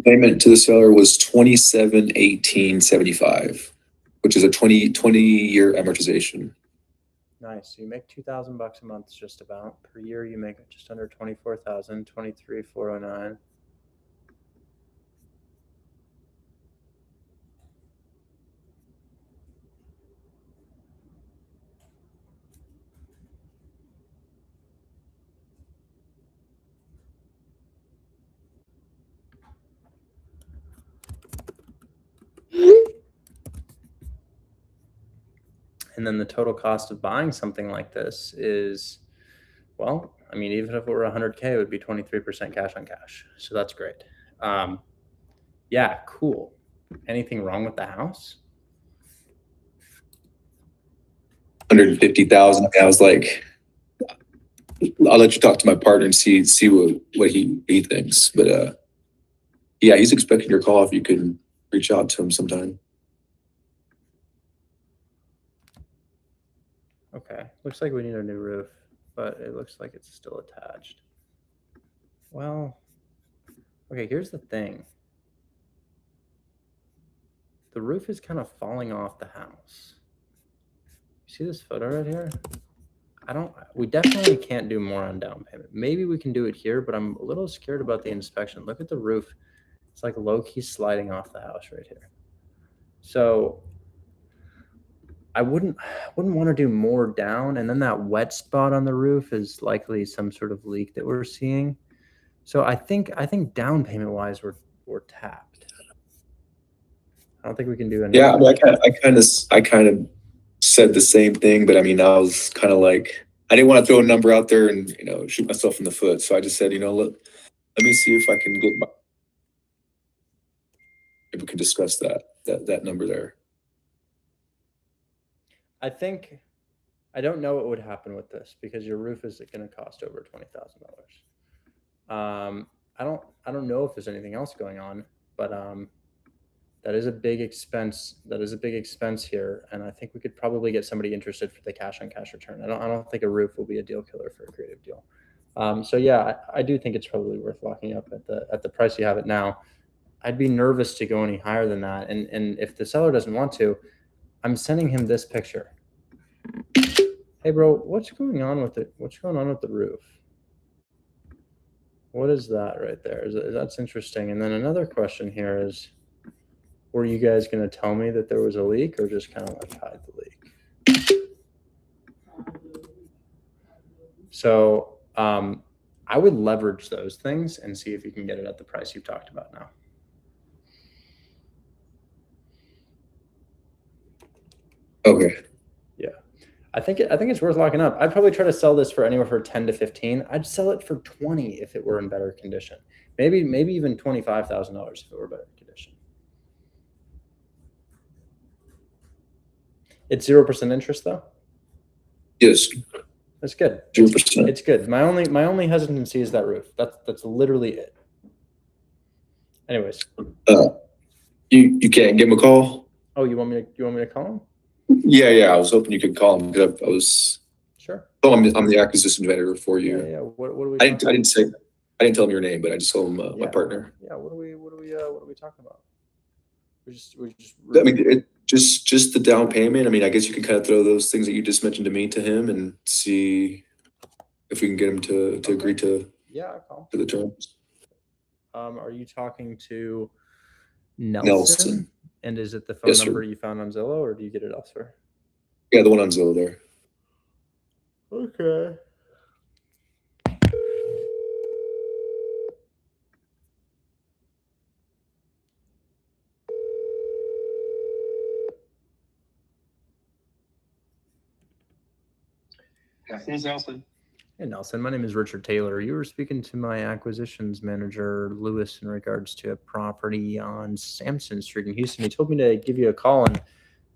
payment to the seller was $27,1875, which is a 20-year amortization. Nice. So you make $2,000 a month, just about. Per year, you make just under 24,000, 23,409. And then the total cost of buying something like this is, well, I mean, even if it were 100K, it would be 23% cash on cash. So that's great. Yeah, cool. Anything wrong with the house? 150,000. I was like, I'll let you talk to my partner and see what he thinks. But yeah, he's expecting your call if you can reach out to him sometime. Okay. Looks like we need a new roof, but it looks like it's still attached. Well, okay, here's the thing. The roof is kind of falling off the house. You see this photo right here? We definitely can't do more on down payment. Maybe we can do it here, but I'm a little scared about the inspection. Look at the roof. It's like low-key sliding off the house right here. So I wouldn't want to do more down. And then that wet spot on the roof is likely some sort of leak that we're seeing. So I think down payment wise, we're tapped. I don't think we can do anything. Yeah, I mean, I kind of said the same thing, but I mean, I was kind of like, I didn't want to throw a number out there and, you know, shoot myself in the foot. So I just said, you know, let me see if I can get my, if we can discuss that number there. I don't know what would happen with this because your roof is going to cost over $20,000. I don't know if there's anything else going on, but that is a big expense. That is a big expense here, and I think we could probably get somebody interested for the cash on cash return. I don't think a roof will be a deal killer for a creative deal. So yeah, I do think it's probably worth locking up at the price you have it now. I'd be nervous to go any higher than that, and if the seller doesn't want to, I'm sending him this picture. Hey bro, what's going on with it? What's going on with the roof? What is that right there? That's interesting. And then another question here is, were you guys going to tell me that there was a leak or just kind of like hide the leak? So I would leverage those things and see if you can get it at the price you've talked about now. Okay. Yeah. I think it's worth locking up. I'd probably try to sell this for anywhere from 10 to 15. I'd sell it for 20 if it were in better condition. Maybe even $25,000 if it were better condition. It's 0% interest though? Yes. That's good. 0%. It's good. My only hesitancy is that roof. That's literally it. Anyways. You can't give him a call? Oh, you want me to call him? Yeah. I was hoping you could call him because I was. Sure. Oh, I'm the acquisition manager for you. Yeah. What do we? I didn't tell him your name, but I just told him my partner. Yeah. What are we talking about? We just. I mean, just the down payment. I mean, I guess you can kind of throw those things that you just mentioned to me to him and see if we can get him to agree to. Yeah, I'll call. To the terms. Are you talking to Nelson? And is it the phone number you found on Zillow, or do you get it elsewhere? Yeah, the one on Zillow there. Okay. Who's Nelson? Hey, Nelson. My name is Richard Taylor. You were speaking to my acquisitions manager, Lewis, in regards to a property on Sampson Street in Houston. He told me to give you a call and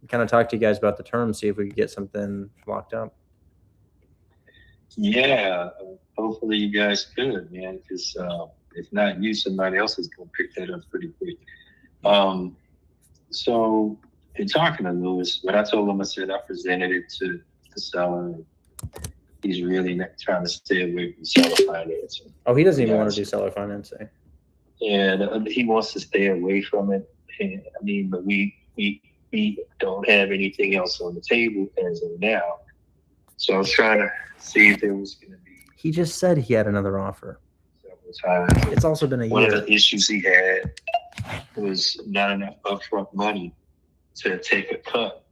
kind of talk to you guys about the terms, see if we could get something locked up. Yeah, hopefully you guys could, man, because if not you, somebody else is going to pick that up pretty quick. So in talking to Lewis, what I told him, I said I presented it to the seller. He's really not trying to stay away from seller financing. Oh, he doesn't even want to do seller financing. And he wants to stay away from it. And, I mean, but we don't have anything else on the table as of now. So I was trying to see if there was going to be. He just said he had another offer. Several times. It's also been a year. One of the issues he had was not enough upfront money to take a cut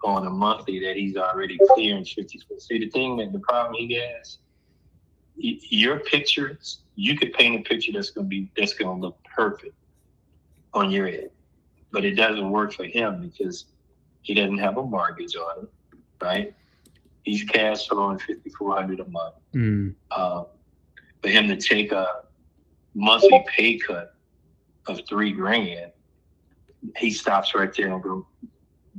on a monthly that he's already clearing 50. See, the problem he has, your pictures, you could paint a picture that's going to look perfect on your end, but it doesn't work for him because he doesn't have a mortgage on it, right? He's cash flowing $5,400 a month. For him to take a monthly pay cut of $3,000, he stops right there and goes,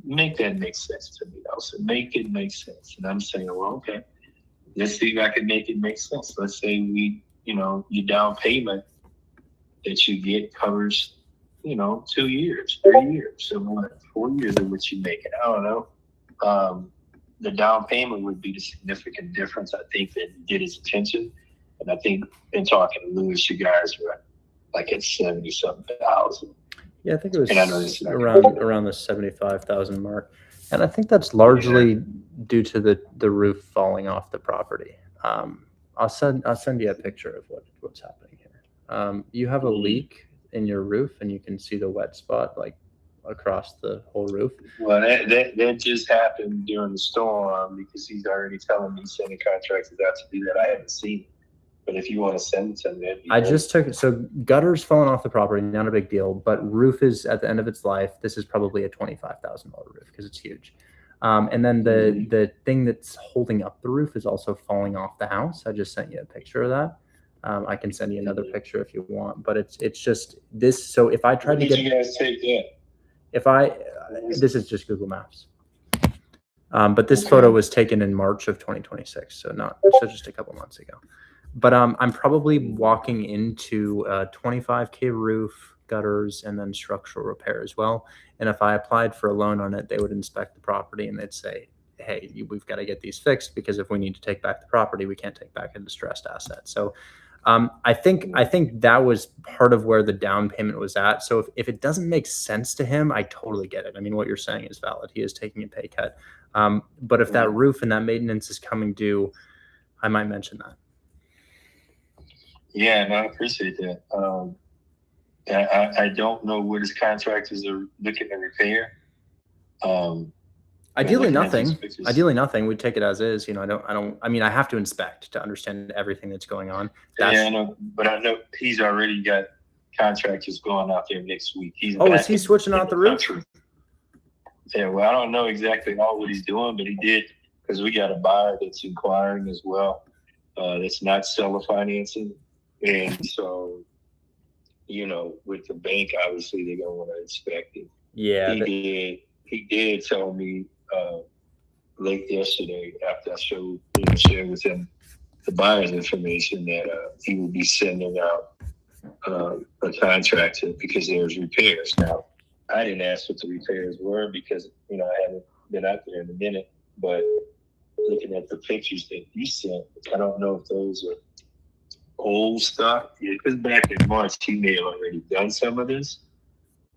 make that make sense to me, Nelson. Make it make sense. And I'm saying, well, okay, let's see if I can make it make sense. Let's say your down payment that you get covers, 2 years, 3 years, so 4 years of what you make. I don't know. The down payment would be the significant difference, I think, that get his attention. And I think in talking to Lewis, you guys were like at 70-something thousand. Yeah, I think it was And I know this is around the 75,000 mark, and I think that's largely due to the roof falling off the property. I'll send you a picture of what's happening here. You have a leak in your roof, and you can see the wet spot like across the whole roof. Well, that just happened during the storm because he's already telling me sending contractors out to do that. I haven't seen it. But if you want to send it to me, I just took it. So gutters falling off the property, not a big deal, but roof is at the end of its life. This is probably a $25,000 roof because it's huge. And then the thing that's holding up the roof is also falling off the house. I just sent you a picture of that. I can send you another picture if you want, but it's just this. So if I try to get, you guys take that? This is just Google Maps. But this photo was taken in March of 2026, so just a couple months ago. But I'm probably walking into a 25K roof, gutters, and then structural repair as well. And if I applied for a loan on it, they would inspect the property and they'd say, hey, we've got to get these fixed because if we need to take back the property, we can't take back a distressed asset. So I think that was part of where the down payment was at. So if it doesn't make sense to him, I totally get it. I mean, what you're saying is valid. He is taking a pay cut. But if that roof and that maintenance is coming due, I might mention that. Yeah, and I appreciate that. I don't know what his contractors are looking to repair. Ideally nothing. We'd take it as is. You know, I mean, I have to inspect to understand everything that's going on. Yeah, I know, but I know he's already got contractors going out there next week. Is he switching out the roof? Yeah, well, I don't know exactly all what he's doing, but he did because we got a buyer that's inquiring as well. That's not seller financing. And so, you know, with the bank, obviously they're gonna want to inspect it. Yeah, he did tell me late yesterday after I shared with him the buyer's information that he will be sending out a contractor because there's repairs. Now, I didn't ask what the repairs were because I haven't been out there in a minute. But looking at the pictures that you sent, I don't know if those are old stuff. Yeah, because back in March, he may have already done some of this.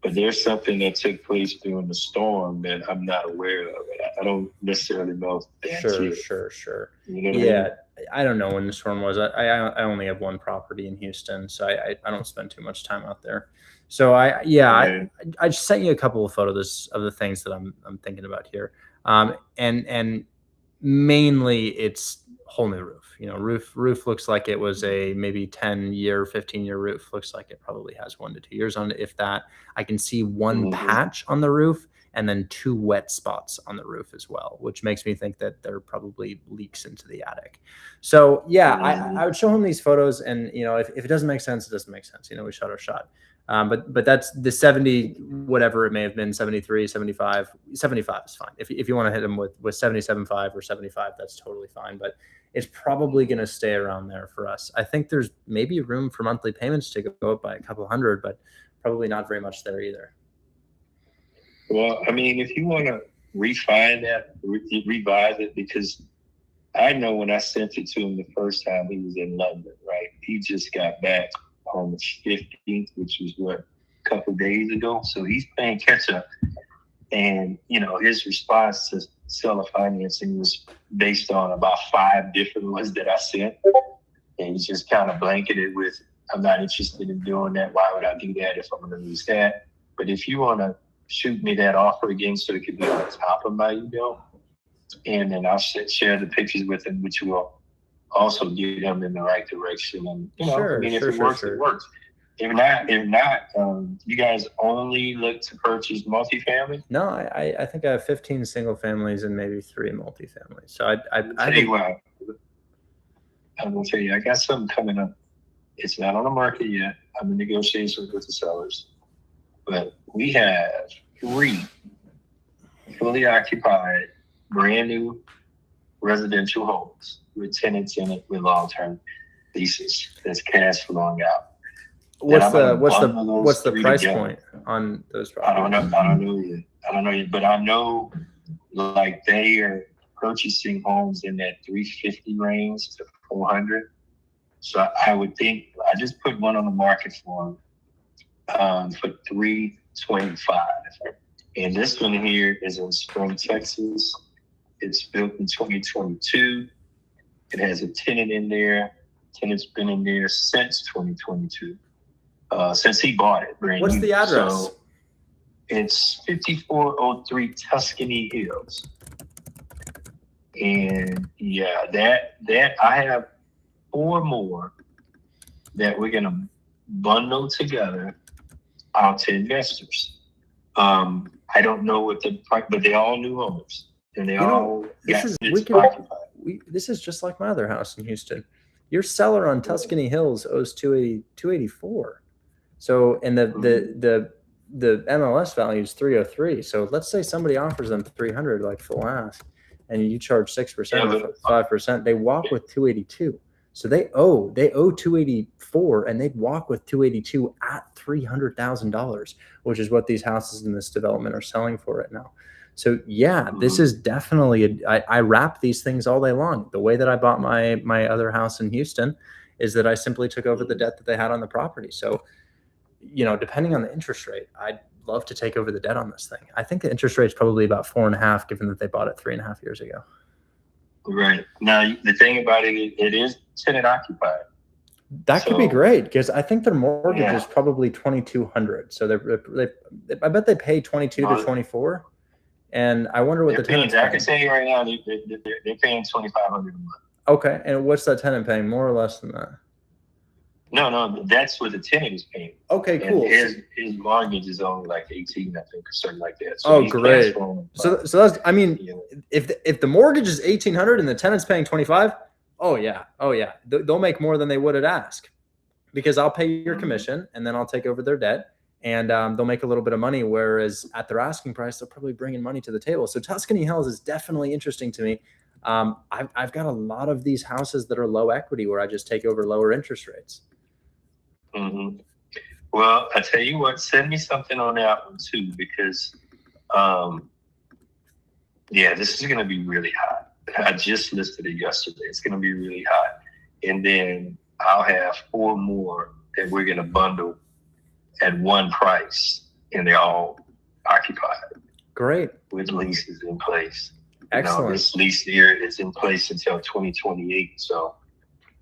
But there's something that took place during the storm that I'm not aware of. I don't necessarily know if that's it. Sure. You know what I mean? I don't know when the storm was. I only have one property in Houston, so I don't spend too much time out there. So I just sent you a couple of photos of the things that I'm thinking about here. And mainly it's whole new roof. You know, roof looks like it was a maybe 10-year, 15-year roof. Looks like it probably has 1 to 2 years on it, if that. I can see one patch on the roof and then 2 wet spots on the roof as well, which makes me think that there are probably leaks into the attic. So yeah, I would show him these photos, and if it doesn't make sense, it doesn't make sense. We shot our shot. But that's the 70, whatever it may have been, 73, 75 is fine. If you want to hit them with 77.5 or 75, that's totally fine. But it's probably going to stay around there for us. I think there's maybe room for monthly payments to go up by a couple hundred, but probably not very much there either. Well, I mean, if you want to refine that, revise it, because I know when I sent it to him the first time, he was in London, right? He just got back on the 15th, which was a couple of days ago. So he's playing catch up. And, his response to seller financing was based on about 5 different ones that I sent. And he's just kind of blanketed with, I'm not interested in doing that. Why would I do that if I'm going to lose that? But if you want to shoot me that offer again so it could be on top of my email, and then I'll share the pictures with him, which will also get him in the right direction. And if it works, it works. If not, you guys only look to purchase multifamily? No, I think I have 15 single families and maybe 3 multifamilies. So I'm gonna tell you, I got something coming up. It's not on the market yet. I'm in negotiations with the sellers, but we have 3 fully occupied, brand new residential homes with tenants in it with long-term leases that's cash flowing out. What's the price point on those properties? I don't know yet, but I know like they are purchasing homes in that 350 range to 400. So I would think I just put one on the market for $325. And this one here is in Spring, Texas. It's built in 2022. It has a tenant in there. Tenant's been in there since 2022. Since he bought it. What's the address? So it's 5403 Tuscany Hills. And yeah, that I have 4 more that we're gonna bundle together out to investors. I don't know what the price, but they all new homes, and they all this is just like my other house in Houston. Your seller on Tuscany Hills owes 284. So, and the MLS value is 303. So let's say somebody offers them 300, like full ask, and you charge 6% or 5%, they walk with 282. So they owe 284, and they'd walk with 282 at $300,000, which is what these houses in this development are selling for right now. So yeah, this is definitely I wrap these things all day long. The way that I bought my other house in Houston is that I simply took over the debt that they had on the property. So, you know, depending on the interest rate, I'd love to take over the debt on this thing. I think the interest rate is probably about 4.5, given that they bought it 3.5 years ago. Right. Now, the thing about it is tenant occupied. That could be great, because I think their mortgage is probably $2,200. So I bet they pay 22 to 24. And I wonder what the tenant's paying. I can tell you right now, they're paying $2,500 a month. Okay. And what's that tenant paying? More or less than that? No, that's what the tenant is paying. Okay, cool. And his mortgage is only like 18, I think, or something like that. So great. So that's, I mean, if the mortgage is 1,800 and the tenant's paying 25, oh yeah, they'll make more than they would at ask, because I'll pay your commission and then I'll take over their debt, and they'll make a little bit of money. Whereas at their asking price, they're probably bringing money to the table. So Tuscany Hills is definitely interesting to me. I've got a lot of these houses that are low equity where I just take over lower interest rates. Mm-hmm. Well, I tell you what, send me something on that one too, because this is going to be really hot. I just listed it yesterday. It's going to be really hot. And then I'll have 4 more that we're going to bundle at one price, and they're all occupied. Great. With leases in place. Excellent. This lease here is in place until 2028. So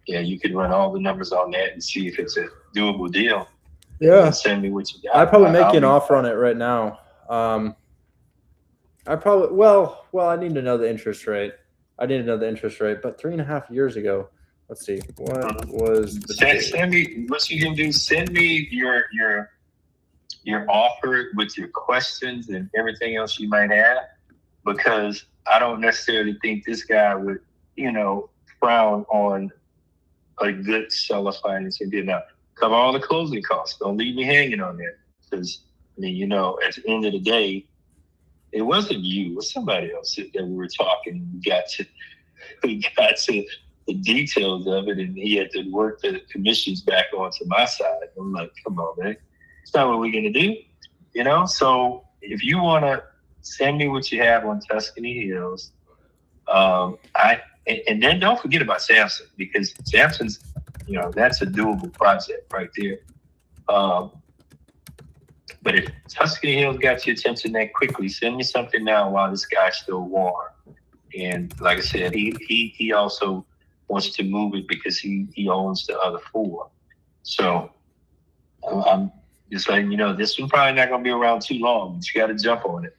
yeah, you could run all the numbers on that and see if it's a doable deal. Yeah. Send me what you got. I'd probably make you an offer on it right now. I probably, well, I need to know the interest rate. But 3.5 years ago, let's see, what was the send me what you can do. Send me your offer with your questions and everything else you might have, because I don't necessarily think this guy would, frown on a good seller financing deal. Now, cover all the closing costs. Don't leave me hanging on that, because at the end of the day, it wasn't you, it was somebody else that we were talking. We got to the details of it, and he had to work the commissions back onto my side. I'm like, come on, man, it's not what we're gonna do, So if you want to send me what you have on Tuscany Hills, and then don't forget about Samson, because Samson's, that's a doable project right there. But if Tuscany Hills got your attention that quickly, send me something now while this guy's still warm. And like I said, he also wants to move it because he owns the other 4. So I'm just letting you know, this one's probably not going to be around too long, but you got to jump on it.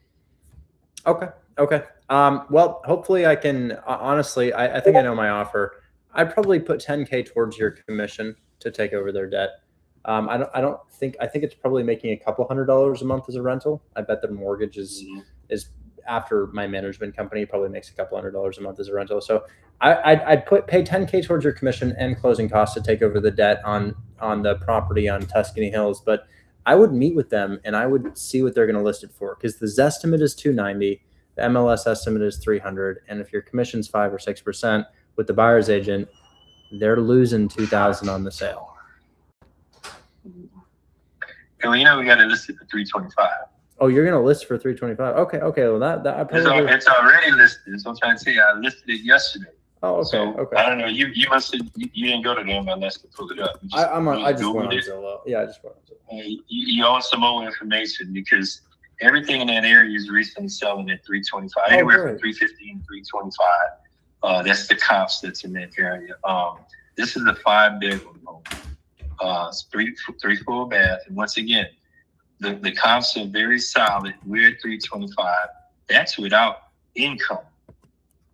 Okay. Well, hopefully I can, honestly, I think I know my offer. I'd probably put $10K towards your commission to take over their debt. I think it's probably making a couple $100 a month as a rental. I bet their mortgage is after my management company probably makes a couple $100 a month as a rental. So I'd pay $10K towards your commission and closing costs to take over the debt on the property on Tuscany Hills. But I would meet with them and I would see what they're going to list it for, because the Zestimate is 290, the MLS estimate is 300, and if your commission's 5 or 6% with the buyer's agent, they're losing $2,000 on the sale. And we got to list it for 325. Oh, you're gonna list for 325? Okay. Well, that I probably it's already listed. That's what I'm trying to say. I listed it yesterday. Oh, okay. So Okay. I don't know. You must have you didn't go to them unless to pull it up. You just, I just went on Googled it. Zillow. Yeah, I just went on Zillow. You own some more information because everything in that area is recently selling at 325, Oh, anywhere great. from 315, 325. That's the comps that's in that area. This is a 5-bedroom home. It's three full bath, and once again, the comps are very solid. We're at 325. That's without income.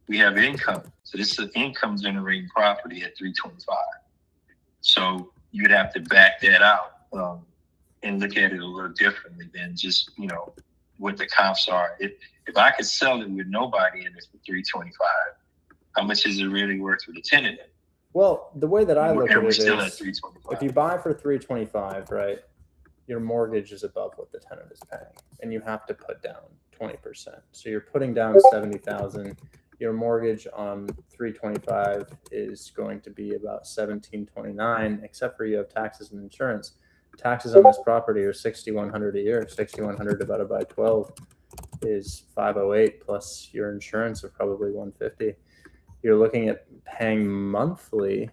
We have income, so this is an income generating property at 325. So you'd have to back that out and look at it a little differently than just what the comps are. If I could sell it with nobody in it for 325, how much is it really worth with a tenant in it? Well, the way that I look at We're it still at is, 325. if you buy for 325, right, your mortgage is above what the tenant is paying, and you have to put down 20%. So you're putting down 70,000. Your mortgage on 325 is going to be about 1729, except for you have taxes and insurance. Taxes on this property are 6,100 a year. 6,100 divided by 12 is 508, plus your insurance of probably 150. You're looking at paying monthly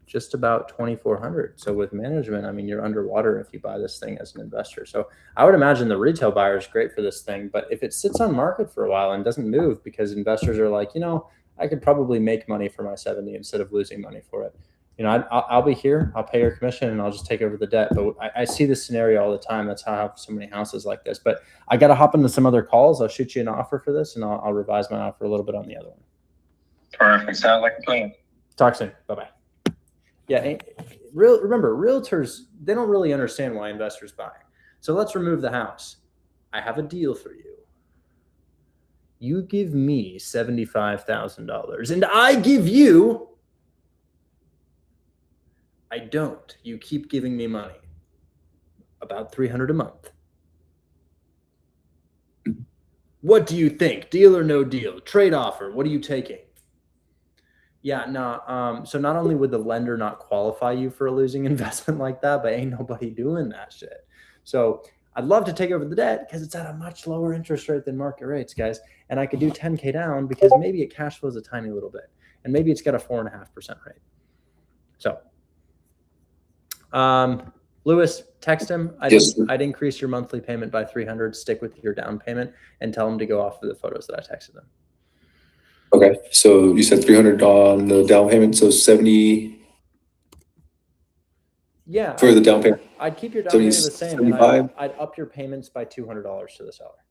just about 2,400. So with management, I mean, you're underwater if you buy this thing as an investor. So I would imagine the retail buyer is great for this thing, but if it sits on market for a while and doesn't move because investors are like, I could probably make money for my 70 instead of losing money for it. I'll be here, I'll pay your commission, and I'll just take over the debt. But I see this scenario all the time. That's how I have so many houses like this. But I got to hop into some other calls. I'll shoot you an offer for this, and I'll revise my offer a little bit on the other one. Perfect. Sounds like a plan. Talk soon. Bye-bye. Yeah, remember, realtors, they don't really understand why investors buy. So let's remove the house. I have a deal for you. You give me $75,000, and I give you... I don't. You keep giving me money. About $300 a month. What do you think? Deal or no deal? Trade offer. What are you taking? Yeah, no. So not only would the lender not qualify you for a losing investment like that, but ain't nobody doing that shit. So I'd love to take over the debt because it's at a much lower interest rate than market rates, guys. And I could do 10K down because maybe it cash flows a tiny little bit. And maybe it's got a 4.5% rate. So, Lewis, text him. I'd increase your monthly payment by 300. Stick with your down payment and tell him to go off of the photos that I texted them. Okay, so you said 300 on the down payment, so 70. Yeah, for the down payment. I'd keep your down payment the same, and I'd up your payments by $200 to the seller.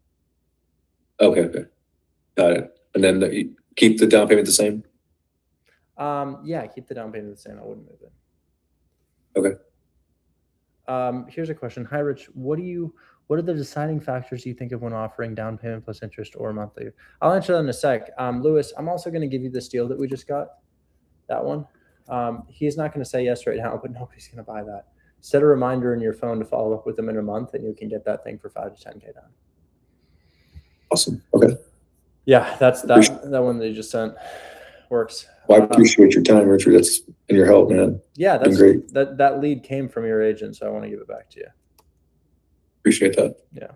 Okay, got it. And then you keep the down payment the same. Yeah, keep the down payment the same. I wouldn't move it. Okay. Here's a question. Hi, Rich. What are the deciding factors you think of when offering down payment plus interest or monthly? I'll answer that in a sec. Lewis, I'm also going to give you this deal that we just got. That one. He's not going to say yes right now, but nobody's going to buy that. Set a reminder in your phone to follow up with him in a month, and you can get that thing for 5 to 10K down. Awesome. Okay. Yeah, that's that one that you just sent works. Well, I appreciate your time, Richard. That's and your help, man. Yeah, that's great. That lead came from your agent, so I want to give it back to you. Appreciate that. Yeah.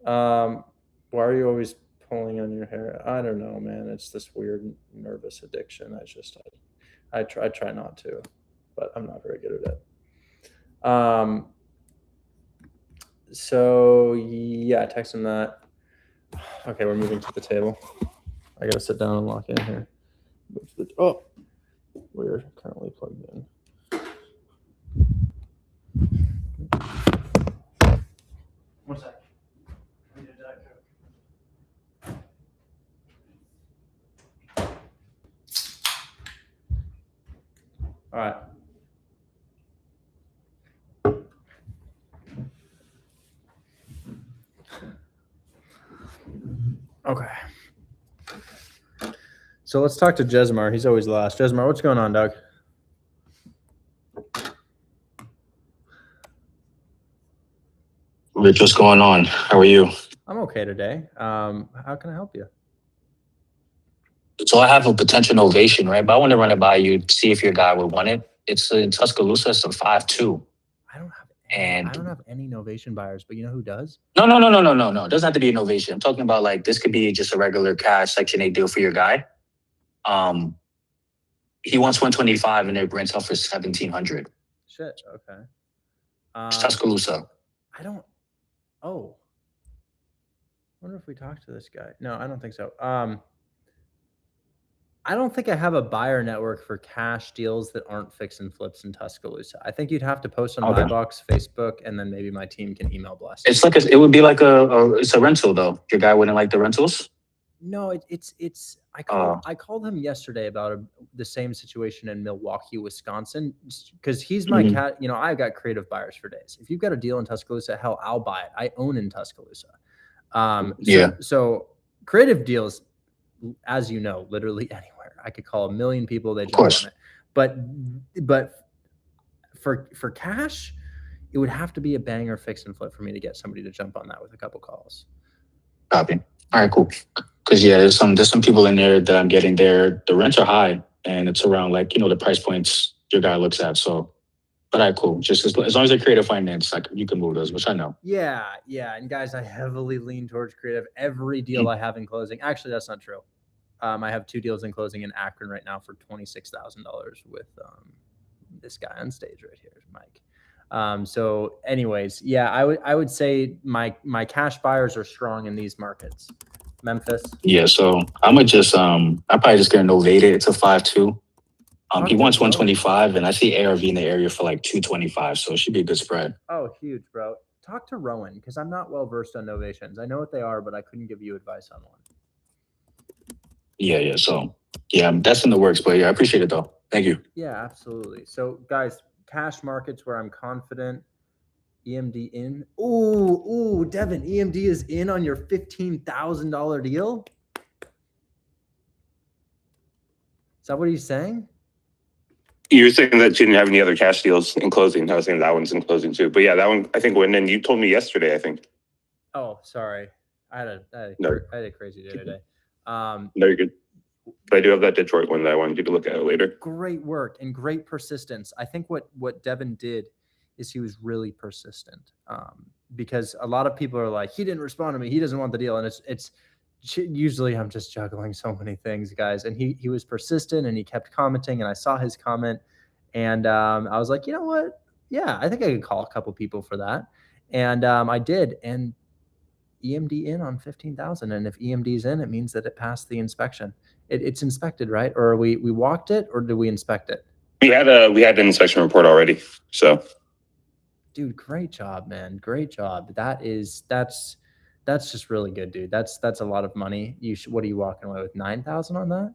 Why are you always pulling on your hair? I don't know, man. It's this weird nervous addiction. I try not to, but I'm not very good at it. So yeah, text him that. Okay, we're moving to the table. I gotta sit down and lock in here. Oh, we're currently plugged in. One sec. I need a Diet Coke. All right. Okay. So let's talk to Jesmar. He's always last. Jesmar, what's going on, Doug? Rich, what's going on? How are you? I'm okay today. How can I help you? So I have a potential novation, right? But I want to run it by you, see if your guy would want it. It's in Tuscaloosa. It's a 5.2. I don't have any novation buyers, but you know who does? No. It doesn't have to be a novation. I'm talking about like this could be just a regular cash Section 8 deal for your guy. He wants 125 and it rents out for 1,700. Shit. Okay. It's Tuscaloosa. I don't. Oh. I wonder if we talked to this guy. No, I don't think so. I don't think I have a buyer network for cash deals that aren't fix and flips in Tuscaloosa. I think you'd have to post on Okay. Buybox, Facebook, and then maybe my team can email blast. It's like it would be like it's a rental though. Your guy wouldn't like the rentals. No, it's. I called him yesterday about the same situation in Milwaukee, Wisconsin, because he's my cat. You know, I've got creative buyers for days. If you've got a deal in Tuscaloosa, hell, I'll buy it. I own in Tuscaloosa. So creative deals, as you know, literally anywhere. I could call a million people, they jump on it. But for cash, it would have to be a banger fix and flip for me to get somebody to jump on that with a couple calls. Copy. All right, cool. Because there's some people in there that I'm getting there. The rents are high, and it's around like the price points your guy looks at. So, but all right, cool. Just as long as they creative finance, like you can move those, which I know. Yeah. And guys, I heavily lean towards creative. Every deal I have in closing, actually, that's not true. I have 2 deals in closing in Akron right now for $26,000 with this guy on stage right here, Mike. So anyways, yeah, I would say my cash buyers are strong in these markets. Memphis. Yeah, so I'm gonna just I'm probably just gonna novate it. It's a 5-2. He wants 125, and I see ARV in the area for like 225, so it should be a good spread. Oh, huge, bro. Talk to Rowan because I'm not well versed on novations. I know what they are, but I couldn't give you advice on one. Yeah. So that's in the works, but I appreciate it though. Thank you. Yeah, absolutely. So guys, cash markets where I'm confident. EMD in. Ooh, Devin, EMD is in on your $15,000 deal. Is that what he's saying? You're saying that you didn't have any other cash deals in closing. I was saying that one's in closing too. But yeah, that one I think went in. You told me yesterday, I think. Oh, sorry. I had a crazy day today. No, you're good. But I do have that Detroit one that I wanted you to look at later. Great work and great persistence. I think what Devin did is he was really persistent, because a lot of people are like, he didn't respond to me, he doesn't want the deal, and it's usually I'm just juggling so many things, guys. And he was persistent and he kept commenting, and I saw his comment, and I was like, you know what? Yeah, I think I could call a couple people for that, and I did, and EMD in on 15,000, and if EMD is in, it means that it passed the inspection. It's inspected, right? Or we walked it, or did we inspect it? We had an inspection report already, so. Dude, great job, man. Great job. That's just really good, dude. That's a lot of money. What are you walking away with? 9,000 on that?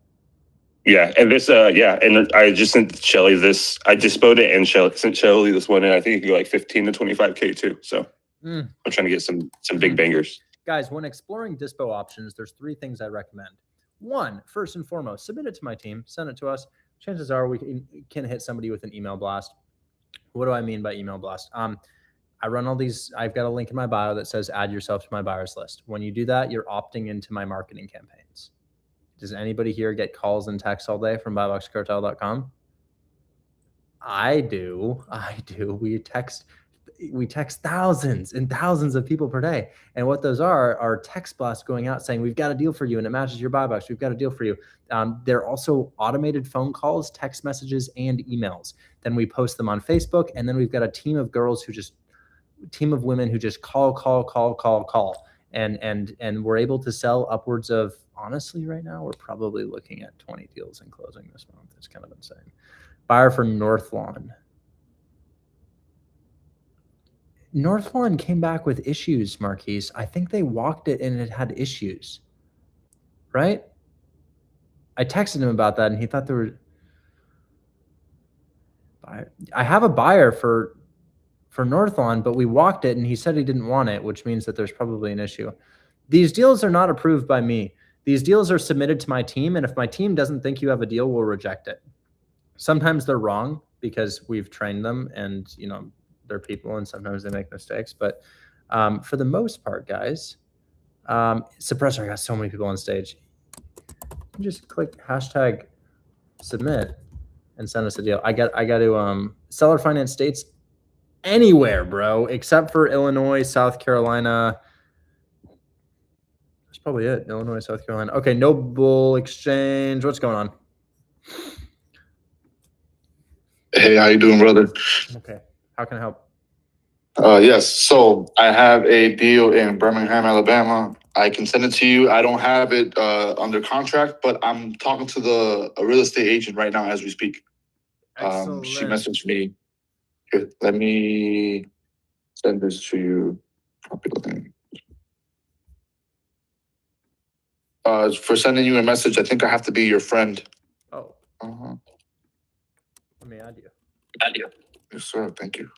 Yeah, and this and I just sent Shelly this. I disposed it and sent Shelly this one, and I think it could go like 15 to 25K too. So I'm trying to get some big bangers. Guys, when exploring dispo options, there's 3 things I recommend. 1, first and foremost, submit it to my team, send it to us. Chances are we can hit somebody with an email blast. What do I mean by email blast? I run all these. I've got a link in my bio that says add yourself to my buyers list. When you do that, you're opting into my marketing campaigns. Does anybody here get calls and texts all day from buyboxcartel.com? I do. We text thousands and thousands of people per day. And what those are text blasts going out saying, we've got a deal for you, and it matches your buy box. We've got a deal for you. They're also automated phone calls, text messages, and emails. Then we post them on Facebook. And then we've got a team of women who just call. And we're able to sell upwards of, honestly, right now, we're probably looking at 20 deals in closing this month. It's kind of insane. Buyer for North Lawn. North Lawn came back with issues, Marquise. I think they walked it and it had issues, right? I texted him about that and he thought there were. I have a buyer for North Lawn, but we walked it and he said he didn't want it, which means that there's probably an issue. These deals are not approved by me. These deals are submitted to my team, and if my team doesn't think you have a deal, we'll reject it. Sometimes they're wrong because we've trained them and, they're people and sometimes they make mistakes. But for the most part, guys, Suppressor, I got so many people on stage. Just click hashtag submit and send us a deal. I got to seller finance states anywhere, bro, except for Illinois, South Carolina. That's probably it. Illinois, South Carolina. Okay, no bull exchange. What's going on? Hey, how you doing, brother? Okay. How can I help? Yes. So I have a deal in Birmingham, Alabama. I can send it to you. I don't have it under contract, but I'm talking to a real estate agent right now as we speak. She Excellent. messaged me. Here, let me send this to you. Copy the link. For sending you a message, I think I have to be your friend. Oh, Uh-huh. let me add you. Yes, sir. Thank you.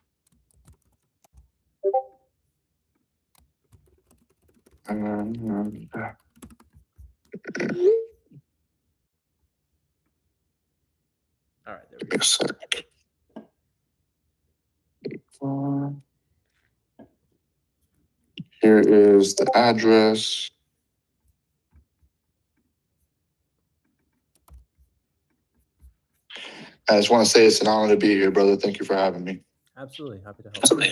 All right, there we go. Yes, sir. Here is the address. I just want to say it's an honor to be here, brother. Thank you for having me. Absolutely. Happy to help.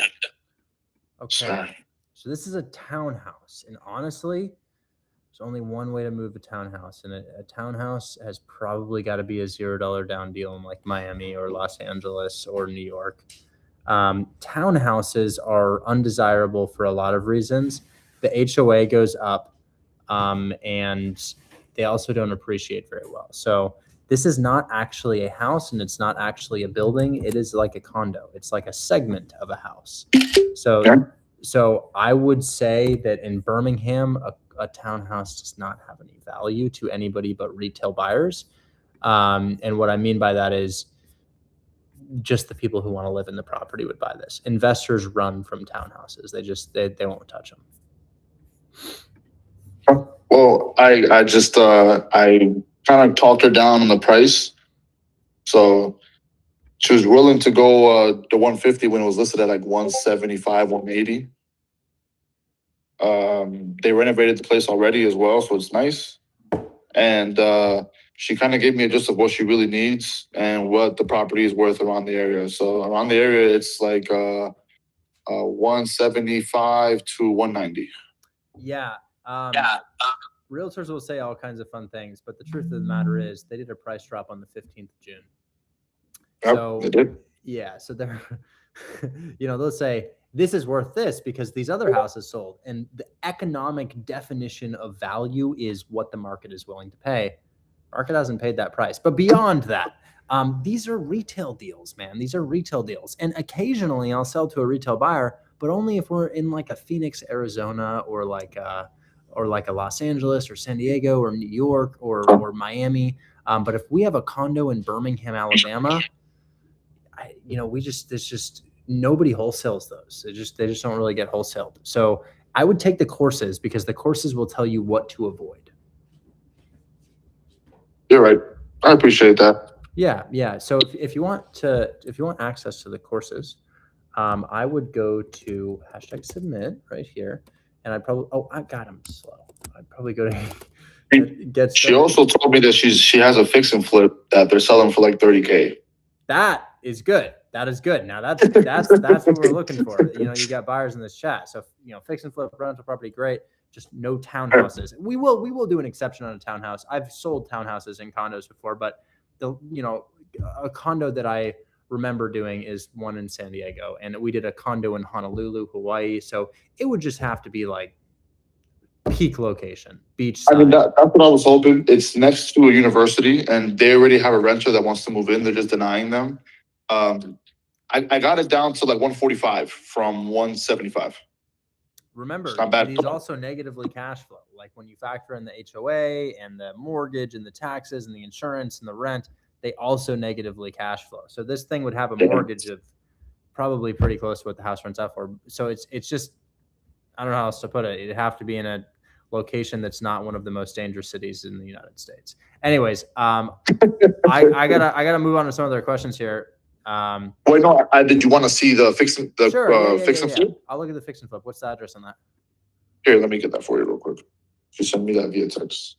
Okay. Sure. So this is a townhouse. And honestly, there's only one way to move a townhouse. And a townhouse has probably got to be a $0 down deal in like Miami or Los Angeles or New York. Townhouses are undesirable for a lot of reasons. The HOA goes up, and they also don't appreciate very well. So this is not actually a house, and it's not actually a building. It is like a condo. It's like a segment of a house. So I would say that in Birmingham, a townhouse does not have any value to anybody but retail buyers. And what I mean by that is just the people who want to live in the property would buy this. Investors run from townhouses. They won't touch them. Well, I just I kind of talked her down on the price. So she was willing to go to 150 when it was listed at like 175, 180. They renovated the place already as well, so it's nice. And she kind of gave me a gist of what she really needs and what the property is worth around the area. So around the area, it's like 175 to 190. Yeah. Realtors will say all kinds of fun things, but the truth of the matter is they did a price drop on the 15th of June. Yep, So they did. yeah, so they're, they'll say this is worth this because these other houses sold, and the economic definition of value is what the market is willing to pay. Market hasn't paid that price, but beyond that, these are retail deals, man. These are retail deals, and occasionally I'll sell to a retail buyer, but only if we're in like a Phoenix, Arizona, or like a Los Angeles or San Diego or New York or Miami. But if we have a condo in Birmingham, Alabama, there's just nobody wholesales those. They just don't really get wholesaled. So I would take the courses because the courses will tell you what to avoid. You're right. I appreciate that. Yeah. So if you want access to the courses, I would go to #submit right here, and I'd probably I got him slow. I'd probably go to get. She also told me that she has a fix and flip that they're selling for like 30K. That is good. That is good. Now that's what we're looking for. You got buyers in this chat. So fix and flip rental property, great. Just no townhouses. We will do an exception on a townhouse. I've sold townhouses and condos before, but a condo that I remember doing is one in San Diego, and we did a condo in Honolulu, Hawaii. So it would just have to be like peak location, beach side. I mean, that's what I was hoping. It's next to a university, and they already have a renter that wants to move in. They're just denying them. I got it down to like 145 from 175. Remember, not bad. These also negatively cash flow. Like when you factor in the HOA and the mortgage and the taxes and the insurance and the rent, they also negatively cash flow. So this thing would have a mortgage of probably pretty close to what the house rents out for. So it's just, I don't know how else to put it. It'd have to be in a location that's not one of the most dangerous cities in the United States. Anyways, I gotta move on to some other questions here. Wait, no. Did you want to see the fix and flip? I'll look at the fix and flip. What's the address on that? Here, let me get that for you real quick. Just send me that via text.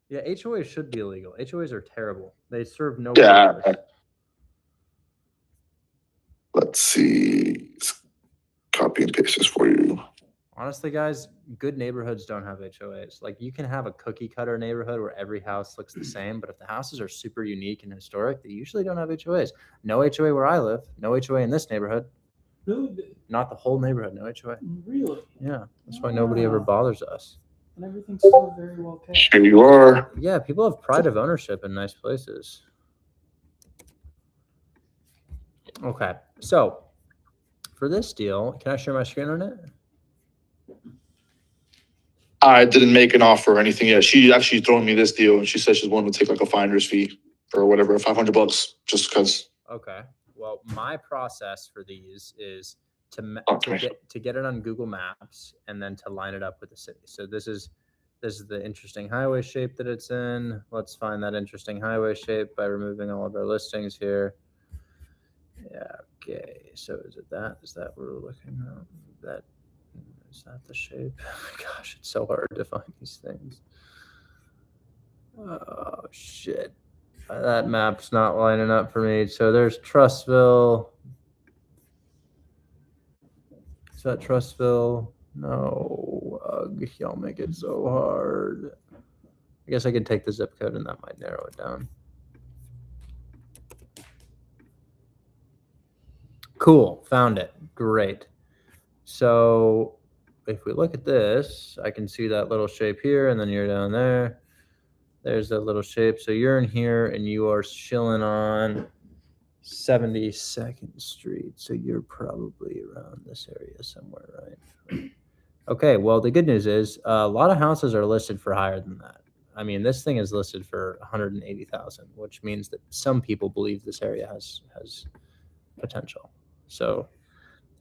Yeah, HOAs should be illegal. HOAs are terrible. They serve no purpose. purpose. Let's see. Let's copy and paste this for you. Honestly, guys, good neighborhoods don't have HOAs. Like you can have a cookie cutter neighborhood where every house looks the same, but if the houses are super unique and historic, they usually don't have HOAs. No HOA where I live. No HOA in this neighborhood. Really? Not the whole neighborhood. No HOA. Really? Yeah, that's why nobody ever bothers us. And everything's still very well kept. Here you are. Yeah, people have pride of ownership in nice places. Okay, so for this deal, can I share my screen on it? I didn't make an offer or anything yet. She actually thrown me this deal, and she said she's willing to take like a finder's fee or whatever, $500, just because. Okay. Well, my process for these is to Okay. get it on Google Maps and then to line it up with the city. So this is the interesting highway shape that it's in. Let's find that interesting highway shape by removing all of our listings here. Yeah. Okay. So is it that? Is that what we're looking at? That is that the shape? Gosh, it's so hard to find these things. Oh shit. That map's not lining up for me. So there's Trustville. Is that Trustville? No. Ugh, y'all make it so hard. I guess I could take the zip code and that might narrow it down. Cool. Found it. Great. So if we look at this, I can see that little shape here, and then you're down there. There's that little shape. So you're in here and you are chilling on 72nd Street. So you're probably around this area somewhere, right? Okay. Well, the good news is a lot of houses are listed for higher than that. I mean, this thing is listed for 180,000, which means that some people believe this area has potential. So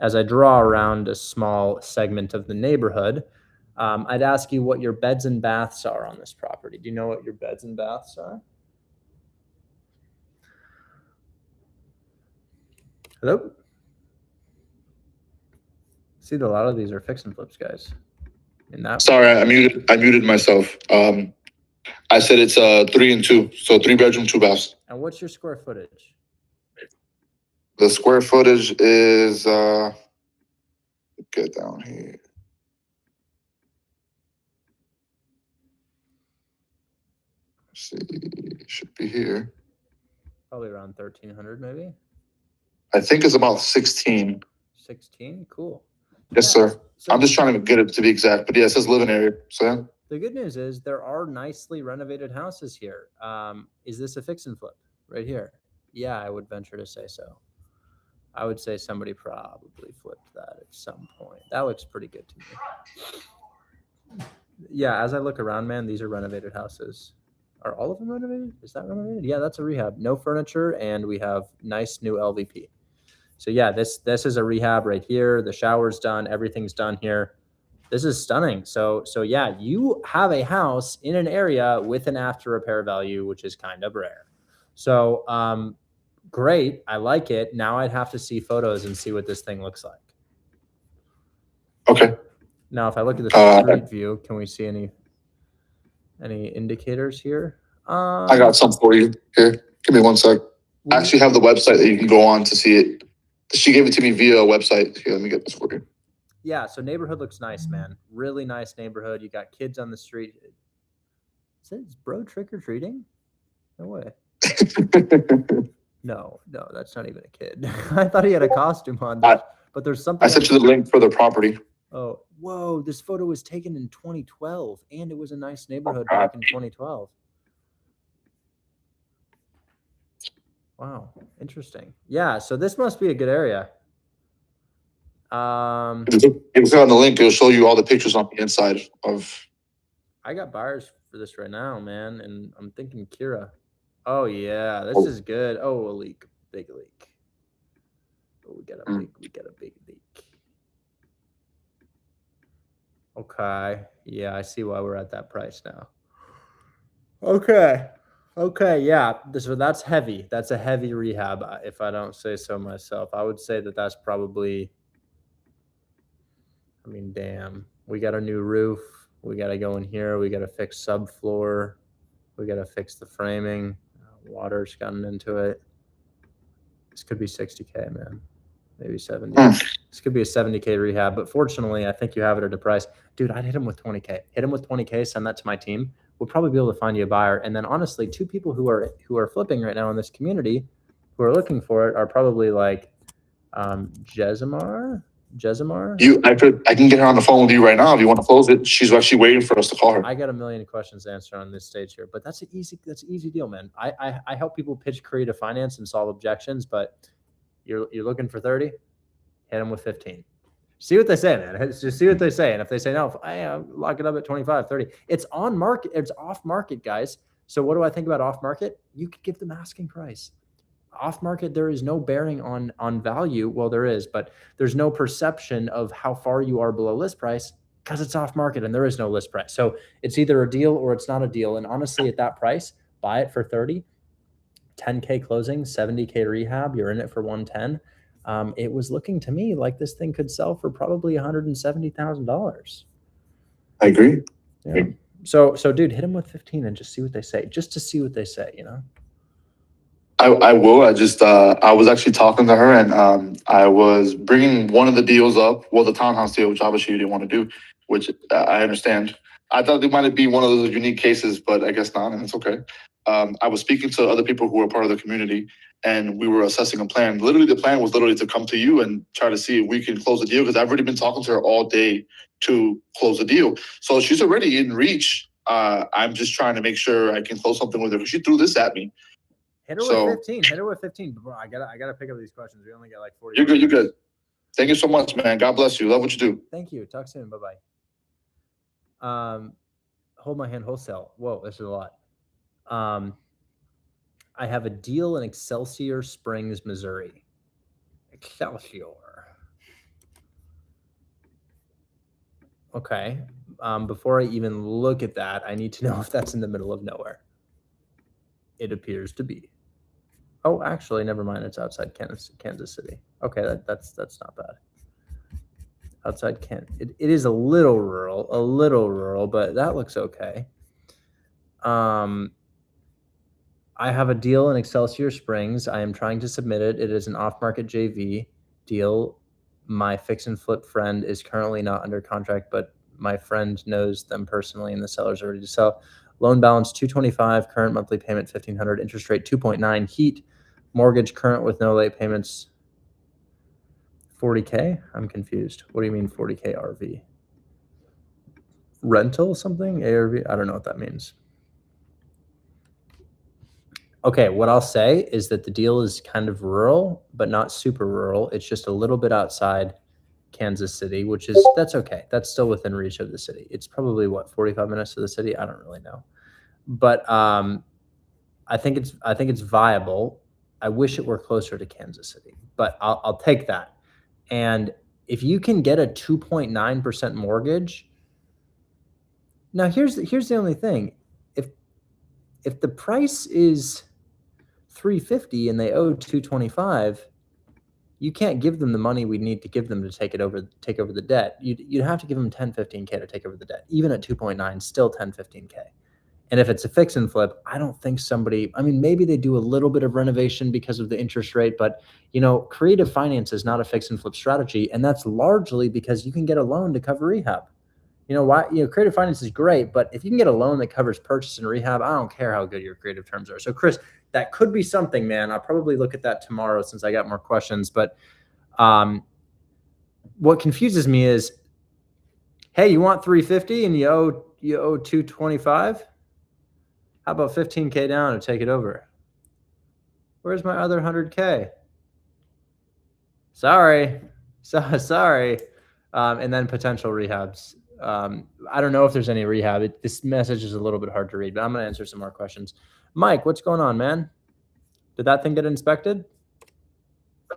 as I draw around a small segment of the neighborhood, I'd ask you what your beds and baths are on this property. Do you know what your beds and baths are? Hello? See, a lot of these are fix and flips, guys. In that Sorry, I muted myself. I said it's 3 and 2, so 3 bedroom, 2 baths. And what's your square footage? The square footage is get down here. Let's see, it should be here. Probably around 1,300, maybe. I think it's about 16. 16, cool. Yes, Yeah, sir. so I'm just trying to get it to be exact, but yeah, it says living area. So yeah. the good news is there are nicely renovated houses here. Is this a fix and flip right here? Yeah, I would venture to say so. I would say somebody probably flipped that at some point. That looks pretty good to me. Yeah, as I look around, man, these are renovated houses. Are all of them renovated? Is that renovated? Yeah, that's a rehab. No furniture, and we have nice new LVP. So yeah, this is a rehab right here. The shower's done. Everything's done here. This is stunning. So yeah, you have a house in an area with an after repair value, which is kind of rare. So great. I like it. Now I'd have to see photos and see what this thing looks like. Okay. Now, if I look at the street view, can we see any indicators here? I got some for you. Here, give me one sec. I actually have the website that you can go on to see it. She gave it to me via a website. Here, let me get this for you. Yeah, so neighborhood looks nice, man. Really nice neighborhood. You got kids on the street. Is bro trick-or-treating? No way. No, that's not even a kid. I thought he had a costume on, but there's something. I sent you the link for the property. Oh, whoa, this photo was taken in 2012, and it was a nice neighborhood back in 2012. Wow, interesting. Yeah, so this must be a good area. If you click on the link, it'll show you all the pictures on the inside of. I got buyers for this right now, man, and I'm thinking Kira. Oh yeah, this is good. Oh, a leak, big leak. Oh, we got a big leak. Okay, yeah, I see why we're at that price now. Okay, yeah. So that's heavy. That's a heavy rehab, if I don't say so myself. I would say that that's probably. I mean, damn. We got a new roof. We got to go in here. We got to fix subfloor. We got to fix the framing. Water's gotten into it. This could be 60K, man. Maybe 70. This could be a 70K rehab, but fortunately, I think you have it at a price. Dude, I'd hit him with 20K. Hit him with 20K, send that to my team. We'll probably be able to find you a buyer. And then honestly, two people who are flipping right now in this community who are looking for it are probably like Jesimar. I can get her on the phone with you right now if you want to close it. She's actually waiting for us to call her. I got a million questions to answer on this stage here, but that's an easy deal, man. I help people pitch creative finance and solve objections, but you're looking for 30, hit them with 15. See what they say, man. Just see what they say. And if they say no, lock it up at 25, 30. It's on market. It's off market, guys. So what do I think about off market? You could give them asking price. Off market, there is no bearing on value. Well, there is, but there's no perception of how far you are below list price because it's off market and there is no list price. So it's either a deal or it's not a deal. And honestly, at that price, buy it for 30, 10K closing, 70K rehab. You're in it for 110. It was looking to me like this thing could sell for probably $170,000. I agree. Yeah. So dude, hit them with 15 and just see what they say. Just to see what they say, you know. I will. I was actually talking to her, and I was bringing one of the deals up. Well, the townhouse deal, which obviously you didn't want to do, which I understand. I thought it might be one of those unique cases, but I guess not, and it's okay. I was speaking to other people who were part of the community, and we were assessing a plan. Literally, the plan was literally to come to you and try to see if we can close the deal, because I've already been talking to her all day to close the deal. So she's already in reach. I'm just trying to make sure I can close something with her, because she threw this at me. Hit her with 15. Hit her with 15. Bro, I gotta pick up these questions. We only got like 40. You're good. Thank you so much, man. God bless you. Love what you do. Thank you. Talk soon. Bye-bye. Hold my hand wholesale. Whoa, this is a lot. I have a deal in Excelsior Springs, Missouri. Excelsior. Okay. Before I even look at that, I need to know if that's in the middle of nowhere. It appears to be. Oh, actually, never mind. It's outside Kansas City. Okay, that's not bad. Outside it is a little rural, but that looks okay. I have a deal in Excelsior Springs. I am trying to submit it. It is an off-market JV deal. My fix and flip friend is currently not under contract, but my friend knows them personally, and the seller's ready to sell. Loan balance $225, current monthly payment $1,500, interest rate 2.9, heat, mortgage current with no late payments. 40K? I'm confused. What do you mean 40K RV? Rental something? ARV? I don't know what that means. Okay, what I'll say is that the deal is kind of rural, but not super rural. It's just a little bit outside Kansas City, that's okay. That's still within reach of the city. It's probably 45 minutes to the city. I don't really know, but I think it's viable. I wish it were closer to Kansas City, but I'll take that. And if you can get a 2.9% mortgage, now here's the only thing. If the price is $350 and they owe $225, you can't give them the money we need to give them to take over the debt. You'd have to give them 10, 15K to take over the debt. Even at 2.9, still 10, 15K. And if it's a fix and flip, I don't think maybe they do a little bit of renovation because of the interest rate, but creative finance is not a fix and flip strategy. And that's largely because you can get a loan to cover rehab. Creative finance is great, but if you can get a loan that covers purchase and rehab, I don't care how good your creative terms are. So Chris, that could be something, man. I'll probably look at that tomorrow since I got more questions. But what confuses me is, hey, you want 350 and you owe 225? How about 15K down to take it over? Where's my other 100K? Sorry. And then potential rehabs. I don't know if there's any rehab. This message is a little bit hard to read, but I'm going to answer some more questions. Mike, what's going on, man? Did that thing get inspected?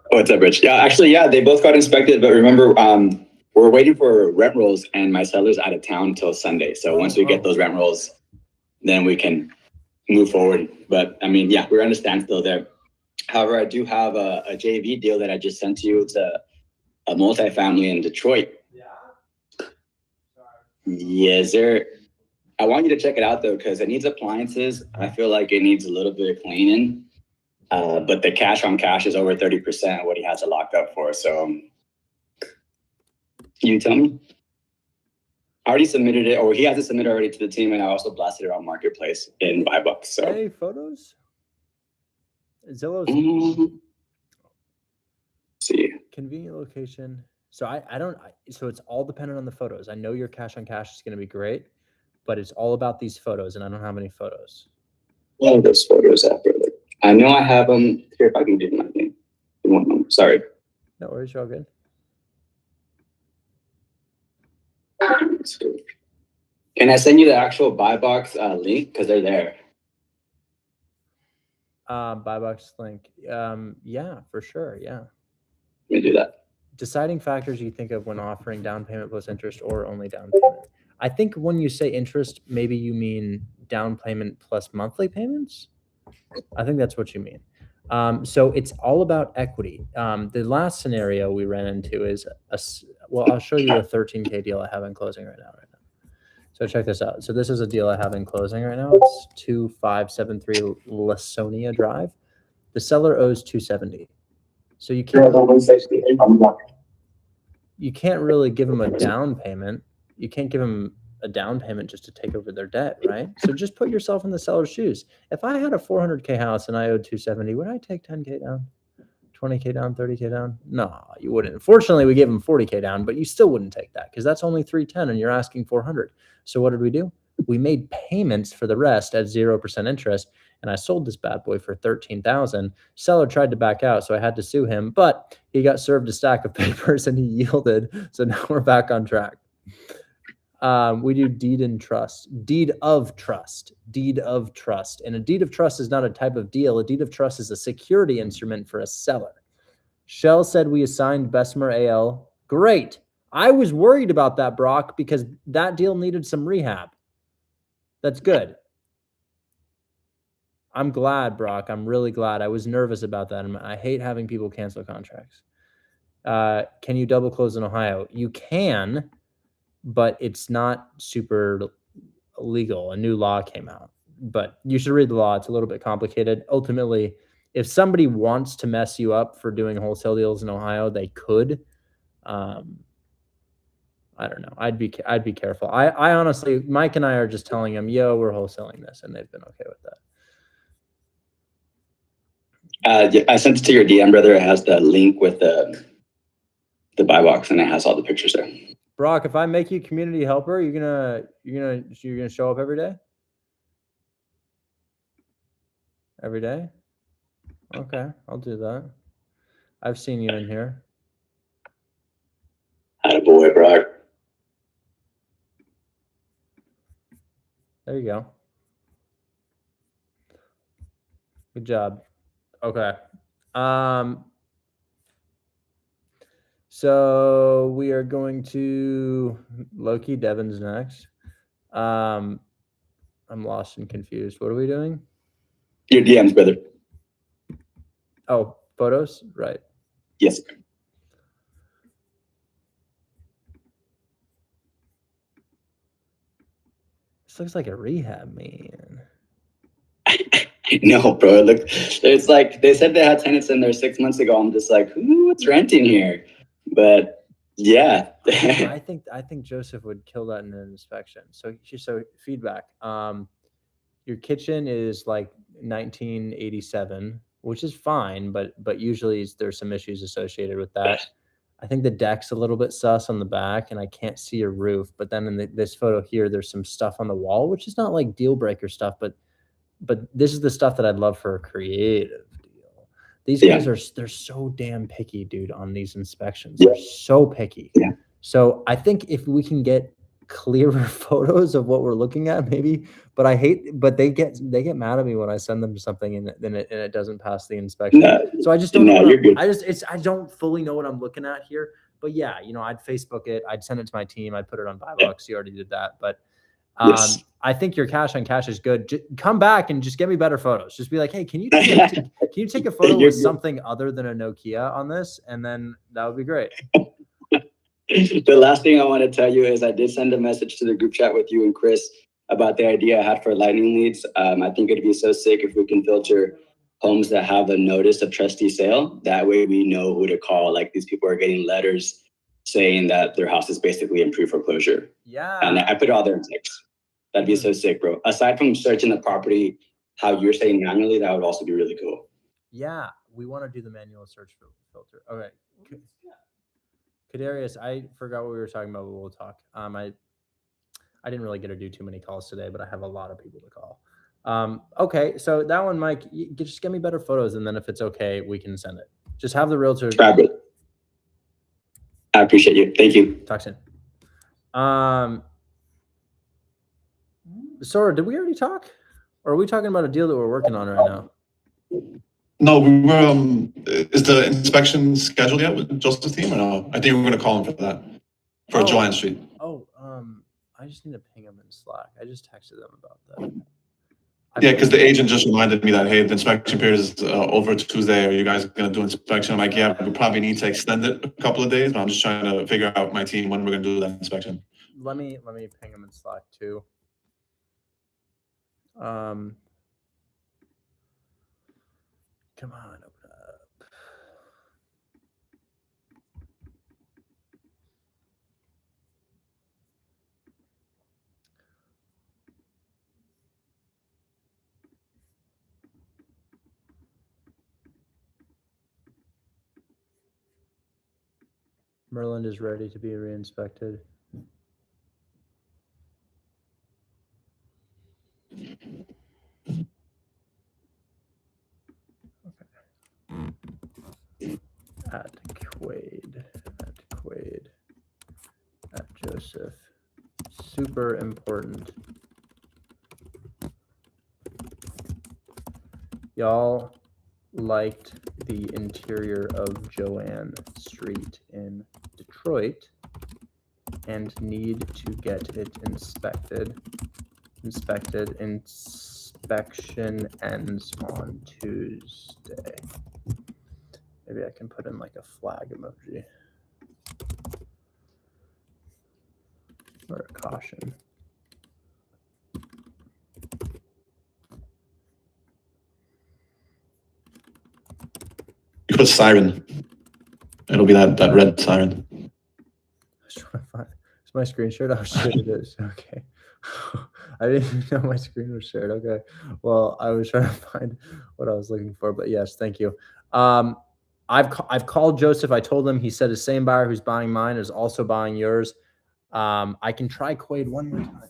What's up, Rich? Yeah, actually, they both got inspected, but remember, we're waiting for rent rolls, and my seller's out of town until Sunday. So once we get those rent rolls, then we can move forward. But we're on a standstill there. However, I do have a JV deal that I just sent to you. It's a multifamily in Detroit. Yes, sir. I want you to check it out though, because it needs appliances. I feel like it needs a little bit of cleaning. But the cash on cash is over 30% of what he has it locked up for. So You tell me. I already submitted it, or he has it submitted already to the team, and I also blasted it on Marketplace in $5. So. Hey, photos. Zillow's See. convenient location. So I don't. So it's all dependent on the photos. I know your cash on cash is going to be great, but it's all about these photos, and I don't have any photos. One of those photos after. I know I have them. Here, if I can do my thing. Sorry. No worries, you're all good. Can I send you the actual buy box link? Because they're there. Buy box link. Yeah, for sure. Yeah. Let me do that. Deciding factors you think of when offering down payment plus interest or only down payment. I think when you say interest, maybe you mean down payment plus monthly payments. I think that's what you mean. So it's all about equity. The last scenario we ran into is well, I'll show you a 13K deal I have in closing right now. So check this out. So this is a deal I have in closing right now. It's 2573 Lasonia Drive. The seller owes 270. So you can't really give them a down payment. You can't give them a down payment just to take over their debt, right? So just put yourself in the seller's shoes. If I had a 400K house and I owed 270, would I take 10K down, 20K down, 30K down? No, you wouldn't. Fortunately, we gave them 40K down, but you still wouldn't take that because that's only 310 and you're asking 400. So what did we do? We made payments for the rest at 0% interest, and I sold this bad boy for $13,000. Seller tried to back out, so I had to sue him, but he got served a stack of papers and he yielded. So now we're back on track. We do deed of trust. And a deed of trust is not a type of deal. A deed of trust is a security instrument for a seller. Shell said we assigned Bessemer AL. Great. I was worried about that, Brock, because that deal needed some rehab. That's good. I'm glad, Brock. I'm really glad. I was nervous about that. I hate having people cancel contracts. Can you double close in Ohio? You can, but it's not super legal. A new law came out, but you should read the law. It's a little bit complicated. Ultimately, if somebody wants to mess you up for doing wholesale deals in Ohio, they could. I don't know. I'd be careful. I honestly, Mike and I are just telling him, yo, we're wholesaling this, and they've been okay with that. I sent it to your DM, brother. It has the link with the buy box, and it has all the pictures there. Brock, if I make you community helper, you're gonna show up every day? Every day? Okay, I'll do that. I've seen you in here. Attaboy, Brock. There you go. Good job. Okay. So we are going to Loki. Devin's next. I'm lost and confused. What are we doing? Your DMs, brother. Oh, photos? Right. Yes. This looks like a rehab, man. No, bro. Look, it's like they said they had tenants in there 6 months ago. I'm just like, who's renting here? But yeah. I think Joseph would kill that in an inspection. So feedback. Your kitchen is like 1987, which is fine, but usually there's some issues associated with that. I think the deck's a little bit sus on the back, and I can't see a roof. But then in this photo here, there's some stuff on the wall, which is not like deal breaker stuff, but this is the stuff that I'd love for a creative deal. These guys they're so damn picky, dude, on these inspections. They're so picky. Yeah. So I think if we can get clearer photos of what we're looking at, maybe. But they get mad at me when I send them something and then it doesn't pass the inspection. So I just don't know. I don't fully know what I'm looking at here. But yeah, I'd Facebook it. I'd send it to my team. I'd put it on buy box. You already did that, but. I think your cash on cash is good. Come back and just get me better photos. Just be like, hey, can you take a photo with something other than a Nokia on this? And then that would be great. The last thing I want to tell you is I did send a message to the group chat with you and Chris about the idea I had for lightning leads. I think it'd be so sick if we can filter homes that have a notice of trustee sale. That way we know who to call. Like these people are getting letters saying that their house is basically in pre-foreclosure. Yeah. And I put it all there in text. That'd be so sick, bro. Aside from searching the property, how you're saying manually, that would also be really cool. Yeah, we want to do the manual search filter. Okay. Kadarius, I forgot what we were talking about, but we'll talk. I didn't really get to do too many calls today, but I have a lot of people to call. Okay, so that one, Mike, just get me better photos, and then if it's okay, we can send it. Just have the realtor. I appreciate you. Thank you. Talk soon. Sora, did we already talk? Or are we talking about a deal that we're working on right now? No, we were, is the inspection scheduled yet with Joseph's team or no? I think we're gonna call him for that, for Joanne Street. Oh, I just need to ping them in Slack. I just texted them about that. Yeah, because the agent just reminded me that, hey, the inspection period is over Tuesday. Are you guys gonna do inspection? I'm like, yeah, we probably need to extend it a couple of days, but I'm just trying to figure out my team when we're gonna do that inspection. Let me ping them in Slack too. Come on, open up. Merlin is ready to be reinspected. At Quaid, at Joseph. Super important. Y'all liked the interior of Joanne Street in Detroit and need to get it inspected. Inspection ends on Tuesday. Maybe I can put in like a flag emoji. Or a caution. You put siren. It'll be that red siren. I was trying to find. Is my screen shared? Oh shit, it is. Okay. I didn't even know my screen was shared. Okay. Well, I was trying to find what I was looking for, but yes, thank you. I've called Joseph. I told him, he said the same buyer who's buying mine is also buying yours. I can try Quaid one more time.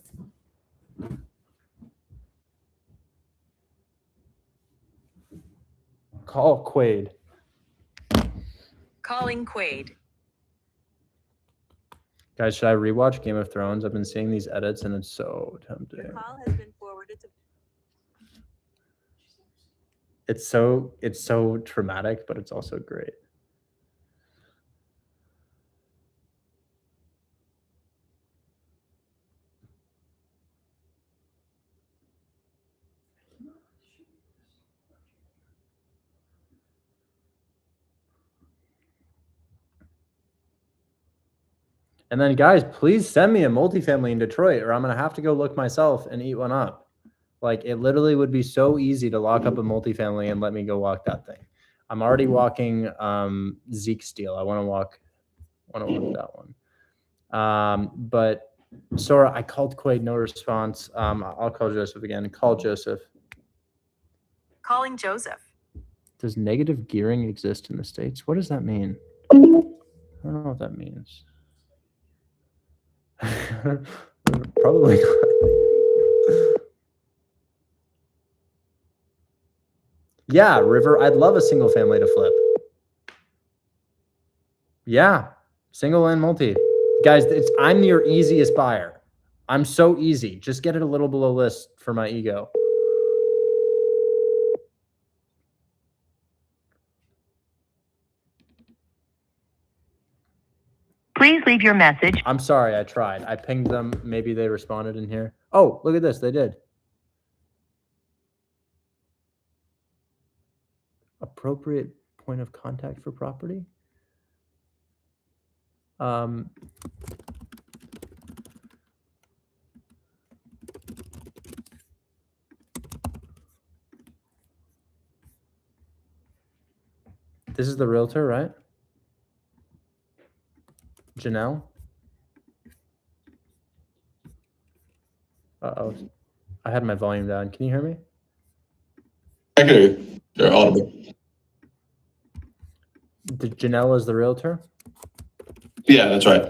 Call Quaid. Calling Quaid. Guys, should I rewatch Game of Thrones? I've been seeing these edits and it's so tempting. Your call has been forwarded to. It's so traumatic, but it's also great. And then, guys, please send me a multifamily in Detroit, or I'm going to have to go look myself and eat one up. Like, it literally would be so easy to lock up a multifamily and let me go walk that thing. I'm already walking Zeke's deal. I want to walk that one. But Sora, I called Quaid, no response. I'll call Joseph again. Call Joseph. Calling Joseph. Does negative gearing exist in the States? What does that mean? I don't know what that means. Probably not. Yeah, River, I'd love a single family to flip. Yeah, single and multi. Guys, I'm your easiest buyer. I'm so easy. Just get it a little below list for my ego. Please leave your message. I'm sorry, I tried. I pinged them. Maybe they responded in here. Oh, look at this. They did. Appropriate point of contact for property. This is the realtor, right? Janelle? Uh-oh. I had my volume down. Can you hear me? I can hear you. You're audible. Janelle is the realtor? Yeah, that's right.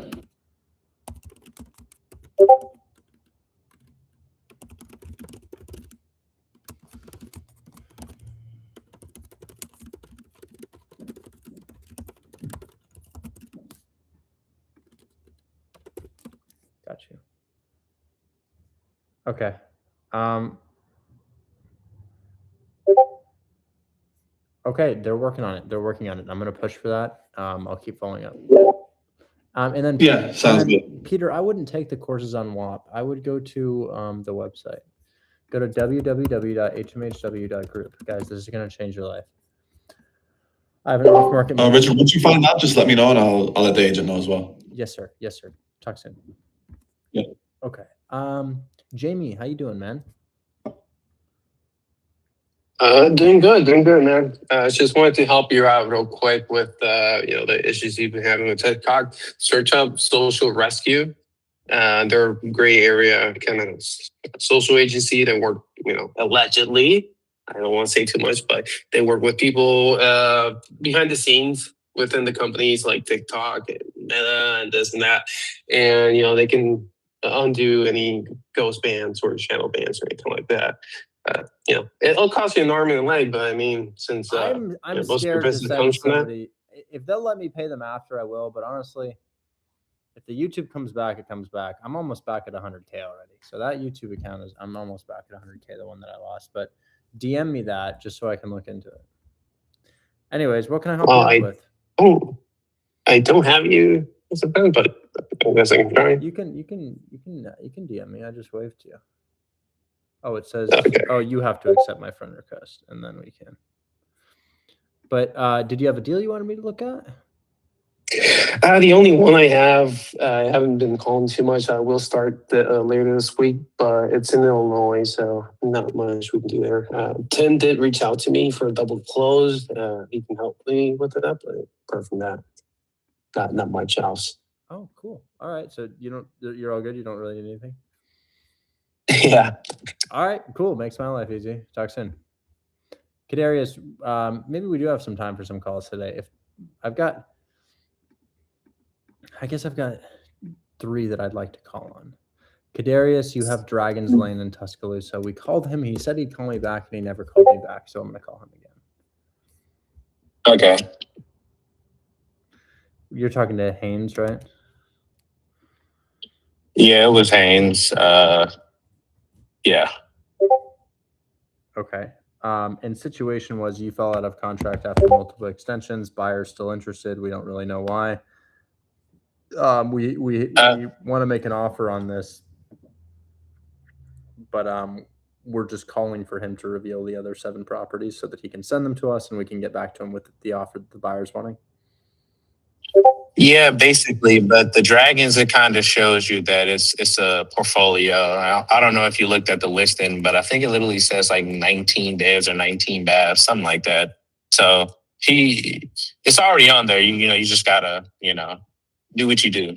Got you. Okay. Okay, they're working on it. They're working on it. I'm going to push for that. I'll keep following up. And then Yeah, sounds good. Peter, I wouldn't take the courses on WAP. I would go to the website. Go to www.hmhw.group. Guys, this is going to change your life. I have an off-market. Richard, once you find out, just let me know, and I'll let the agent know as well. Yes, sir. Yes, sir. Talk soon. Yeah. Okay. Jamie, how you doing, man? Doing good, man. Just wanted to help you out real quick with the issues you've been having with TikTok. Search up Social Rescue. They're a gray area kind of social agency that work, allegedly. I don't want to say too much, but they work with people behind the scenes within the companies like TikTok and Meta and this and that, and they can undo any ghost bans or channel bans or anything like that. It'll cost you an arm and a leg, but I mean, since I'm most of your scared to business send comes from that. somebody. If they'll let me pay them after, I will. But honestly, if the YouTube comes back, it comes back. I'm almost back at 100K already. So that YouTube account I'm almost back at 100K, the one that I lost. But DM me that just so I can look into it. Anyways, what can I help you out with? Oh, I don't have you as a friend, but I guess I can try. You can DM me. I just waved to you. Oh, it says, oh, you have to accept my friend request, and then we can. But did you have a deal you wanted me to look at? The only one I have, I haven't been calling too much. I will start later this week, but it's in Illinois, so not much we can do there. Tim did reach out to me for a double close. He can help me with it, but apart from that, not much else. Oh, cool. All right, so you're all good. You don't really need anything. Yeah. All right, cool. Makes my life easy. Talk soon. Kadarius, maybe we do have some time for some calls today. If I've got 3 that I'd like to call on. Kadarius, you have Dragon's Lane in Tuscaloosa. We called him. He said he'd call me back, and he never called me back. So I'm going to call him again. Okay. You're talking to Haynes, right? Yeah, it was Haynes. Yeah. Okay. And situation was you fell out of contract after multiple extensions. Buyer's still interested. We don't really know why. We want to make an offer on this, but we're just calling for him to reveal the other 7 properties so that he can send them to us and we can get back to him with the offer that the buyer's wanting. Yeah, basically, but the Dragons, it kind of shows you that it's a portfolio. I don't know if you looked at the listing, but I think it literally says like 19 devs or 19 baths, something like that. So it's already on there. You just gotta, do what you do.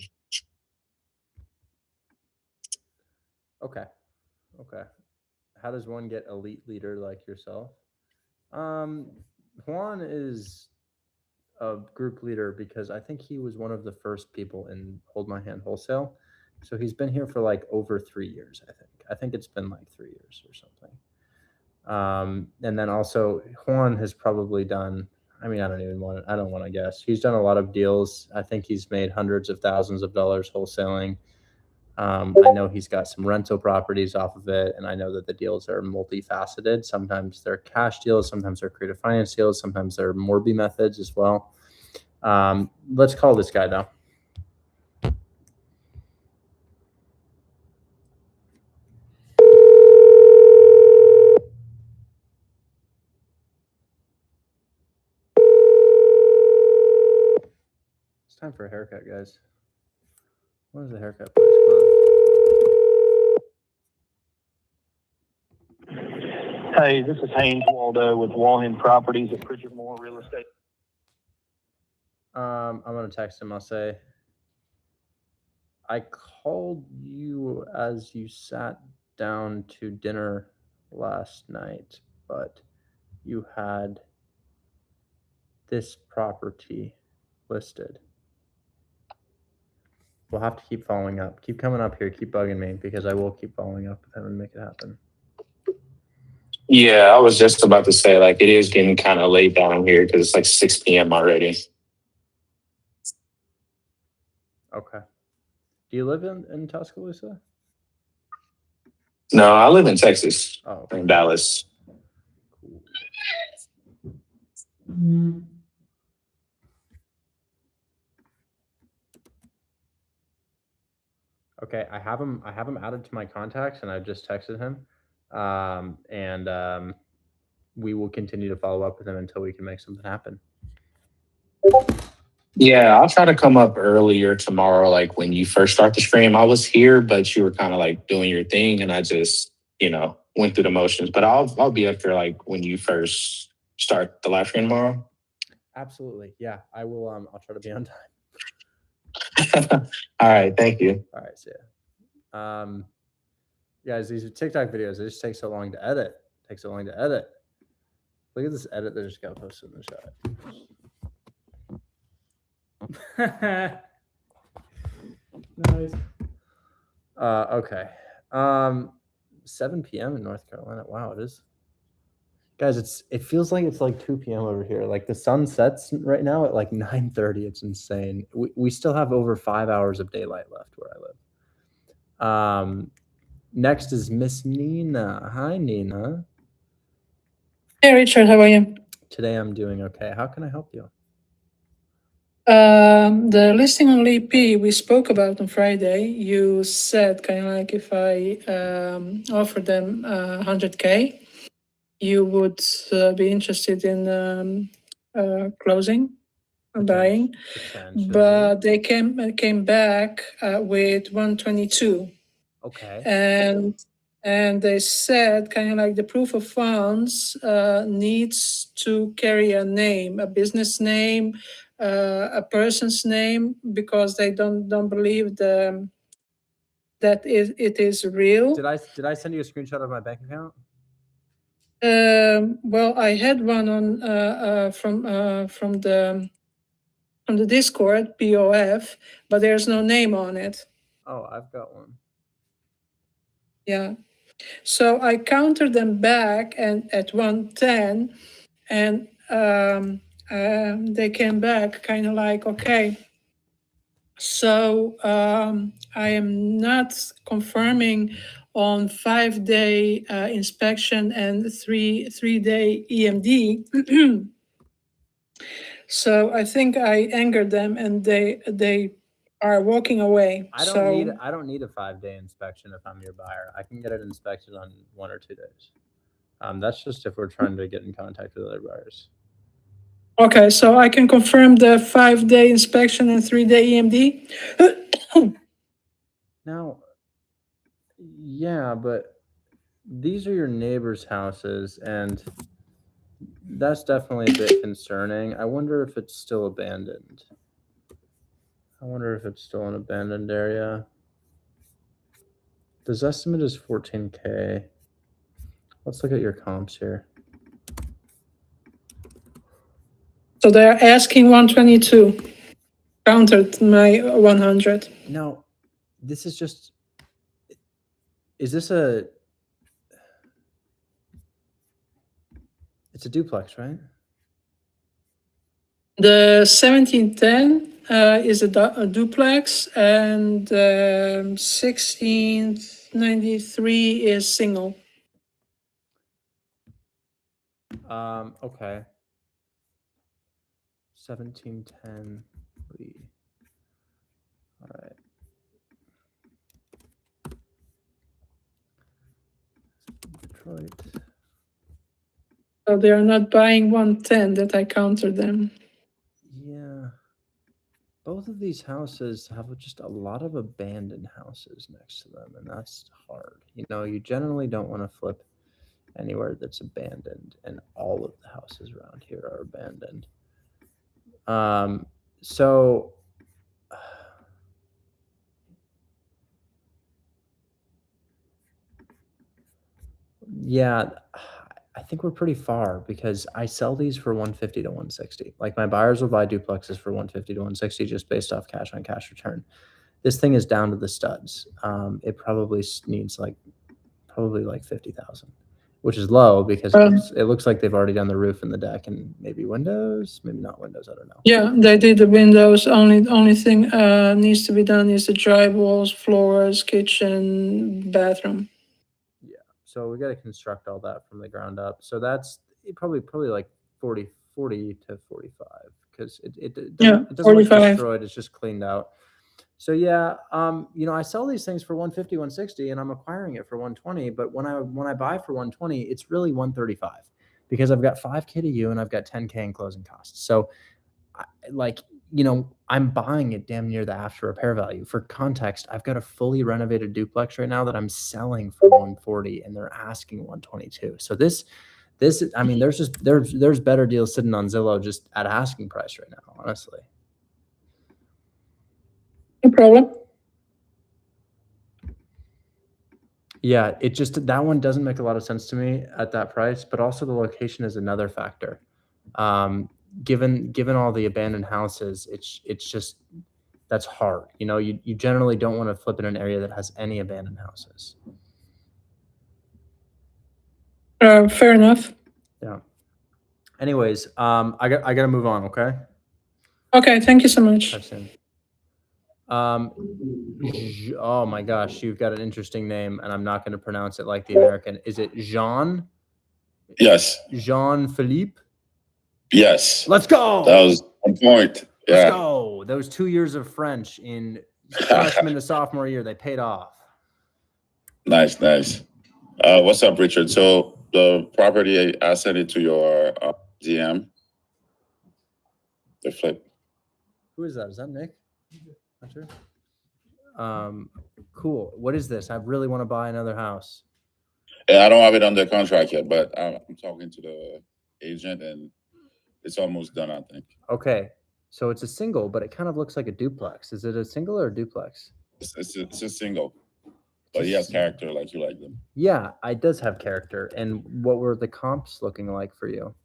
Okay. How does one get elite leader like yourself? Juan is a group leader because I think he was one of the first people in Hold My Hand Wholesale. So he's been here for like over 3 years, I think. I think it's been like 3 years or something. And then also Juan has probably done, I don't want to guess. He's done a lot of deals. I think he's made hundreds of thousands of dollars wholesaling. I know he's got some rental properties off of it, and I know that the deals are multifaceted. Sometimes they're cash deals, sometimes they're creative finance deals, sometimes they're Morby methods as well. Let's call this guy though. It's time for a haircut, guys. What is the haircut place? Hey, this is Haynes Waldo with Wallen Properties at Pritchard Moore Real Estate. I'm gonna text him. I'll say, I called you as you sat down to dinner last night, but you had this property listed. We'll have to keep following up. Keep coming up here. Keep bugging me because I will keep following up with him and make it happen. Yeah, I was just about to say, like, it is getting kind of late down here because it's like 6 p.m. already. Okay. Do you live in Tuscaloosa? No, I live in Texas, Oh, in Dallas. Okay, I have him added to my contacts, and I just texted him. We will continue to follow up with him until we can make something happen. Yeah, I'll try to come up earlier tomorrow, like when you first start the stream. I was here, but you were kind of like doing your thing, and I just, went through the motions. But I'll be up there like when you first start the live stream tomorrow. Absolutely. Yeah, I will. I'll try to be on time. All right, thank you. All right, see ya. Guys, these are TikTok videos. They just take so long to edit. Takes so long to edit. Look at this edit that just got posted in the chat. Nice. Okay. 7 p.m. in North Carolina. Wow, it is. Guys, it feels like it's like 2 p.m. over here. Like the sun sets right now at like 9:30. It's insane. We still have over 5 hours of daylight left where I live. Next is Miss Nina. Hi, Nina. Hey, Richard, how are you? Today I'm doing okay. How can I help you? The listing on LP we spoke about on Friday, you said kind of like if I offer them 100K, you would be interested in closing and buying. But they came back with 122. Okay. And they said kind of like the proof of funds needs to carry a name, a business name, a person's name, because they don't believe that it is real. Did I send you a screenshot of my bank account? Well, I had one on from the Discord POF, but there's no name on it. Oh, I've got one. Yeah. So I countered them back and at 110, and they came back kind of like, okay. So I am not confirming on 5-day inspection and three-day EMD. So I think I angered them, and they are walking away. I don't need a 5-day inspection if I'm your buyer. I can get it inspected on 1 or 2 days. That's just if we're trying to get in contact with other buyers. Okay, so I can confirm the 5-day inspection and 3-day EMD. Now, yeah, but these are your neighbors' houses, and that's definitely a bit concerning. I wonder if it's still abandoned. I wonder if it's still an abandoned area. This estimate is 14K. Let's look at your comps here. So they're asking 122. Countered my 100. No, this is just. Is this a? It's a duplex, right? The 1710 is a duplex, and 1693 is single. Okay. 1710. All right. Detroit. So they are not buying 110 that I countered them. Yeah. Both of these houses have just a lot of abandoned houses next to them, and that's hard. You generally don't want to flip anywhere that's abandoned, and all of the houses around here are abandoned. So Yeah, I think we're pretty far because I sell these for 150 to 160. Like my buyers will buy duplexes for 150 to 160 just based off cash on cash return. This thing is down to the studs. It probably needs probably like 50,000, which is low because it looks like they've already done the roof and the deck and maybe windows, maybe not windows. I don't know. Yeah, they did the windows. Only thing needs to be done is the drywalls, floors, kitchen, bathroom. Yeah. So we got to construct all that from the ground up. So that's probably like 40 to 45 because it doesn't look 45. destroyed. It's just cleaned out. So yeah, I sell these things for 150, 160, and I'm acquiring it for 120. But when I buy for 120, it's really 135 because I've got 5K to you and I've got 10K in closing costs. So I'm buying it damn near the after repair value. For context, I've got a fully renovated duplex right now that I'm selling for 140 and they're asking 122. So this, I mean, there's better deals sitting on Zillow just at asking price right now, honestly. No problem. Yeah, that one doesn't make a lot of sense to me at that price, but also the location is another factor. Given all the abandoned houses, it's just that's hard. You generally don't want to flip in an area that has any abandoned houses. Fair enough. Yeah. Anyways, I got to move on. Okay. Okay. Thank you so much. Talk soon. Oh my gosh, you've got an interesting name, and I'm not going to pronounce it like the American. Is it Jean? Yes. Jean Philippe. Yes. Let's go. That was on point. Yeah. Let's go. Those 2 years of French in freshman to sophomore year, they paid off. Nice. What's up, Richard? So the property, I sent it to your DM. The flip. Who is that? Is that Nick? Not sure. Cool. What is this? I really want to buy another house. Yeah, I don't have it under contract yet, but I'm talking to the agent and it's almost done, I think. Okay. So it's a single, but it kind of looks like a duplex. Is it a single or a duplex? It's a single, but he has character like you like them. Yeah, it does have character. And what were the comps looking like for you?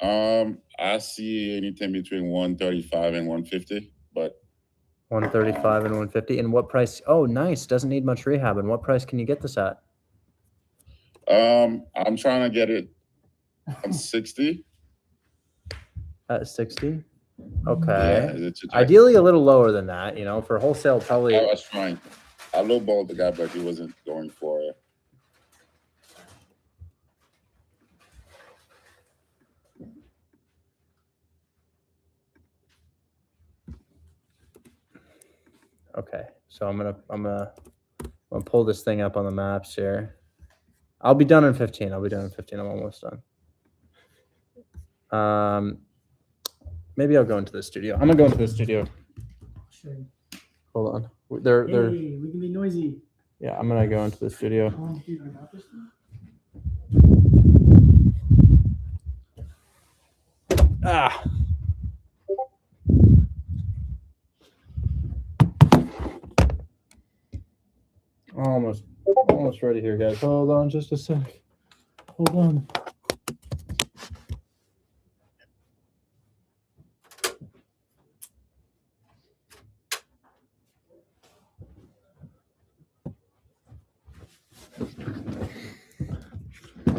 I see anything between 135 and 150, but 135 and 150. And what price? Oh, nice. Doesn't need much rehab. And what price can you get this at? I'm trying to get it at 60. At 60? Okay. Yeah, ideally a little lower than that, for wholesale probably. I was trying. I lowballed the guy, but he wasn't going for it. Okay, so I'm gonna pull this thing up on the maps here. I'll be done in 15. I'm almost done. Maybe I'll go into the studio. I'm gonna go into the studio. Sure. Hold on. We can be noisy. Yeah, I'm gonna go into the studio. Oh, dude, I got this one. Ah. Almost ready here, guys. Hold on just a sec. Hold on.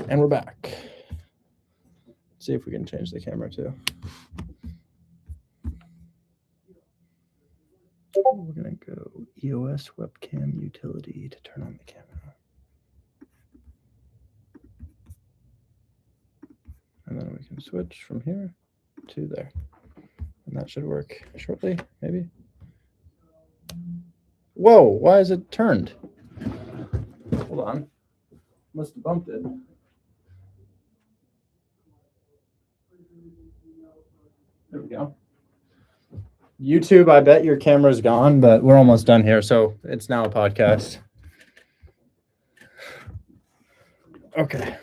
And we're back. Let's see if we can change the camera too. We're gonna go EOS webcam utility to turn on the camera. And then we can switch from here to there. And that should work shortly, maybe. Whoa, why is it turned? Hold on. Must have bumped it. There we go. YouTube, I bet your camera's gone, but we're almost done here, so it's now a podcast. Okay.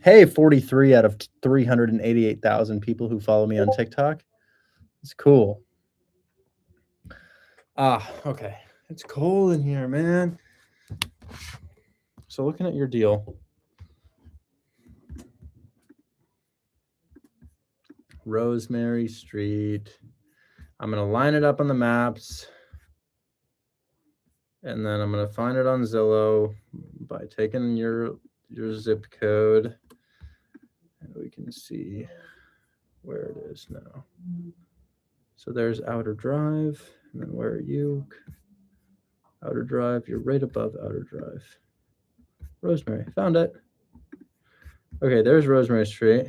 Hey, 43 out of 388,000 people who follow me on TikTok. It's cool. Okay. It's cold in here, man. So looking at your deal. Rosemary Street. I'm going to line it up on the maps. And then I'm going to find it on Zillow by taking your zip code. And we can see where it is now. So there's Outer Drive. And then where are you? Outer Drive. You're right above Outer Drive. Rosemary. Found it. Okay, there's Rosemary Street.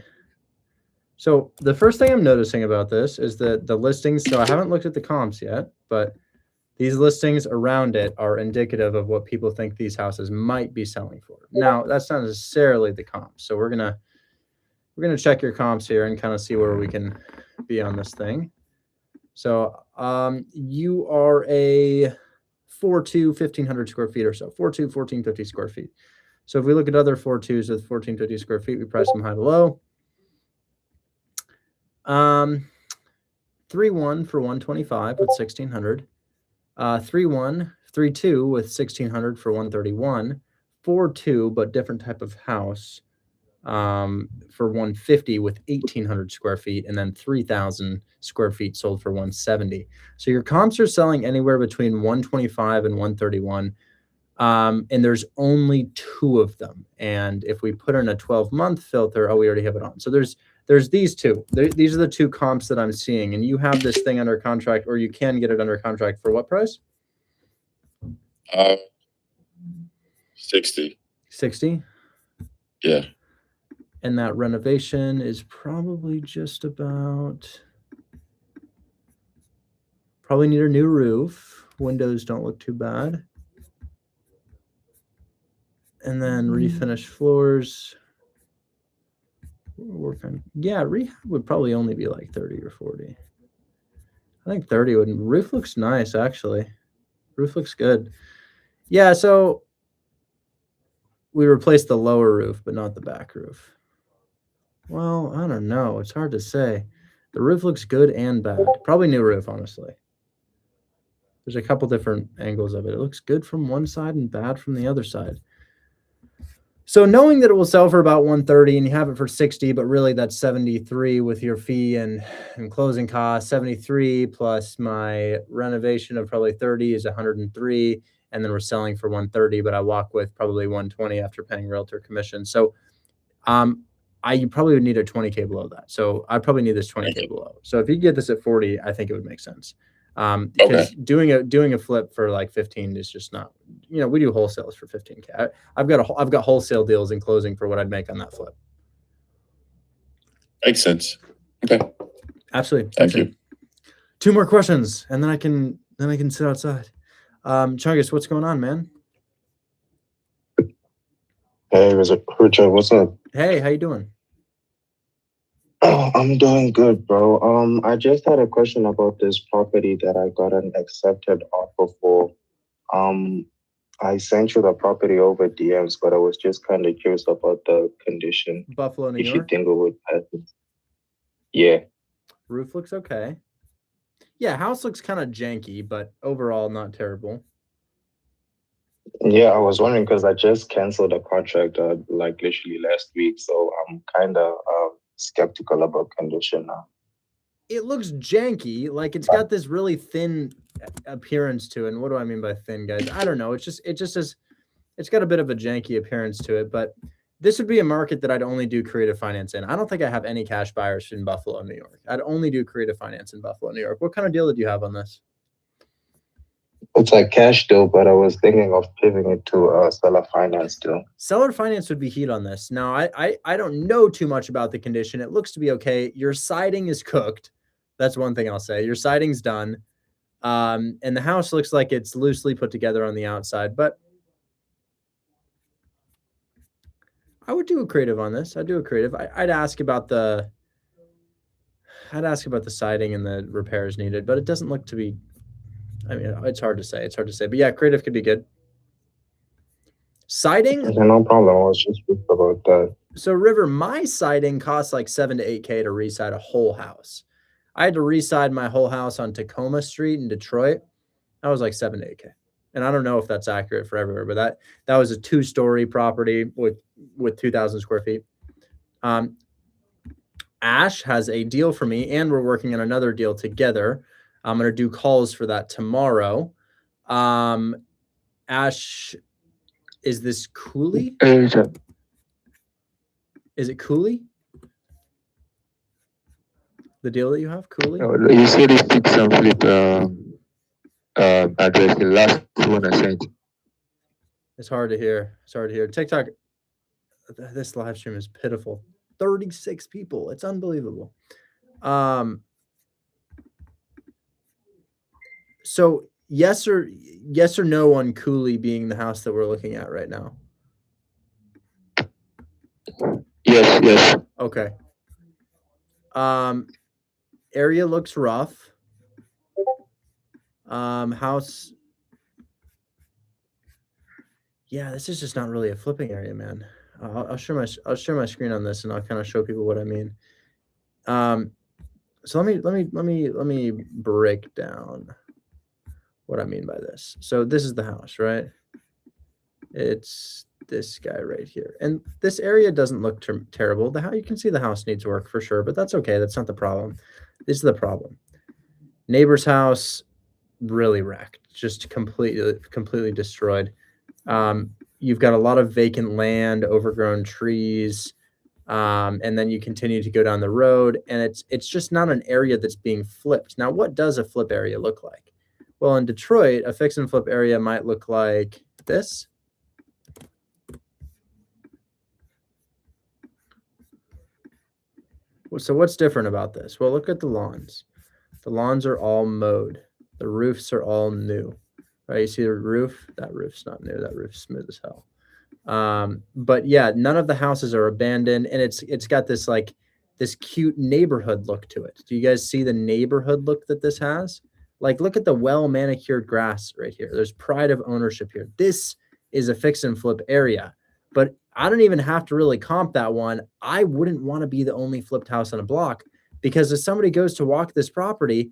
So the first thing I'm noticing about this is that the listings, so I haven't looked at the comps yet, but these listings around it are indicative of what people think these houses might be selling for. Now, that's not necessarily the comps. So we're gonna check your comps here and kind of see where we can be on this thing. So you are a 4.2, 1,500 square feet or so, 4.2, 1,450 square feet. So if we look at other 4.2s with 1,450 square feet, we price them high to low. 3.1 for 125 with 1,600. 3.1, 3.2 with 1,600 for 131. 4.2, but different type of house for 150 with 1,800 square feet, and then 3,000 square feet sold for 170. So your comps are selling anywhere between 125 and 131. And there's only 2 of them. And if we put in a 12-month filter, oh, we already have it on. So there's these 2. These are the 2 comps that I'm seeing. And you have this thing under contract, or you can get it under contract for what price? 60. 60? Yeah. And that renovation is probably just about, probably need a new roof. Windows don't look too bad. And then refinish floors. Work on, yeah, rehab would probably only be like 30 or 40. I think 30 would. Roof looks nice, actually. Roof looks good. Yeah, so we replaced the lower roof, but not the back roof. Well, I don't know. It's hard to say. The roof looks good and bad. Probably new roof, honestly. There's a couple different angles of it. It looks good from one side and bad from the other side. So knowing that it will sell for about 130 and you have it for 60, but really that's 73 with your fee and closing costs, 73 plus my renovation of probably 30 is 103. And then we're selling for 130, but I walk with probably 120 after paying realtor commission. So you probably would need a 20K below that. So I probably need this 20K below. So if you get this at 40, I think it would make sense. Because doing a flip for like 15 is just not, we do wholesales for 15K. I've got wholesale deals in closing for what I'd make on that flip. Makes sense. Okay. Absolutely. Thank you. 2 more questions and then I can sit outside. Chungus, what's going on, man? Hey, Richard, what's up? Hey, how you doing? Oh, I'm doing good, bro. I just had a question about this property that I got an accepted offer for. I sent you the property over DMs, but I was just kind of curious about the condition. Buffalo, New If York? you think it would pass it. Yeah. Roof looks okay. Yeah, house looks kind of janky, but overall not terrible. Yeah, I was wondering because I just canceled a contract like literally last week, so I'm kind of skeptical about condition now. It looks janky, like it's got this really thin appearance to it. And what do I mean by thin, guys? I don't know. It's got a bit of a janky appearance to it, but this would be a market that I'd only do creative finance in. I don't think I have any cash buyers in Buffalo, New York. I'd only do creative finance in Buffalo, New York. What kind of deal did you have on this? It's a cash deal, but I was thinking of pivoting it to a seller finance deal. Seller finance would be heat on this. Now, I don't know too much about the condition. It looks to be okay. Your siding is cooked. That's one thing I'll say. Your siding's done. And the house looks like it's loosely put together on the outside, but I would do a creative on this. I'd do a creative. I'd ask about the siding and the repairs needed, but it doesn't look to be, I mean, it's hard to say. But yeah, creative could be good. Siding? Okay, no problem. I was just curious about that. So River, my siding costs like 7 to 8K to reside a whole house. I had to reside my whole house on Tacoma Street in Detroit. That was like 7 to 8K. And I don't know if that's accurate for everywhere, but that was a 2-story property with 2,000 square feet. Ash has a deal for me, and we're working on another deal together. I'm going to do calls for that tomorrow. Ash, is this Cooley? Is it Cooley? The deal that you have, Cooley? You said it's fix and flip address, the last one I sent. It's hard to hear. It's hard to hear. TikTok, this live stream is pitiful. 36 people. It's unbelievable. So yes or no on Cooley being the house that we're looking at right now? Yes. Okay. Area looks rough. House. Yeah, this is just not really a flipping area, man. I'll share my screen on this, and I'll kind of show people what I mean. So let me break down what I mean by this. So this is the house, right? It's this guy right here, and this area doesn't look terrible. You can see the house needs work for sure, but that's okay. That's not the problem. This is the problem. Neighbor's house, really wrecked, just completely destroyed. You've got a lot of vacant land, overgrown trees, and then you continue to go down the road, and it's just not an area that's being flipped. Now, what does a flip area look like? Well, in Detroit, a fix and flip area might look like this. So what's different about this? Well, look at the lawns. The lawns are all mowed. The roofs are all new. Right? You see the roof? That roof's not new. That roof's smooth as hell. But yeah, none of the houses are abandoned, and it's got this cute neighborhood look to it. Do you guys see the neighborhood look that this has? Like, look at the well manicured grass right here. There's pride of ownership here. This is a fix and flip area, but I don't even have to really comp that one. I wouldn't want to be the only flipped house on a block, because if somebody goes to walk this property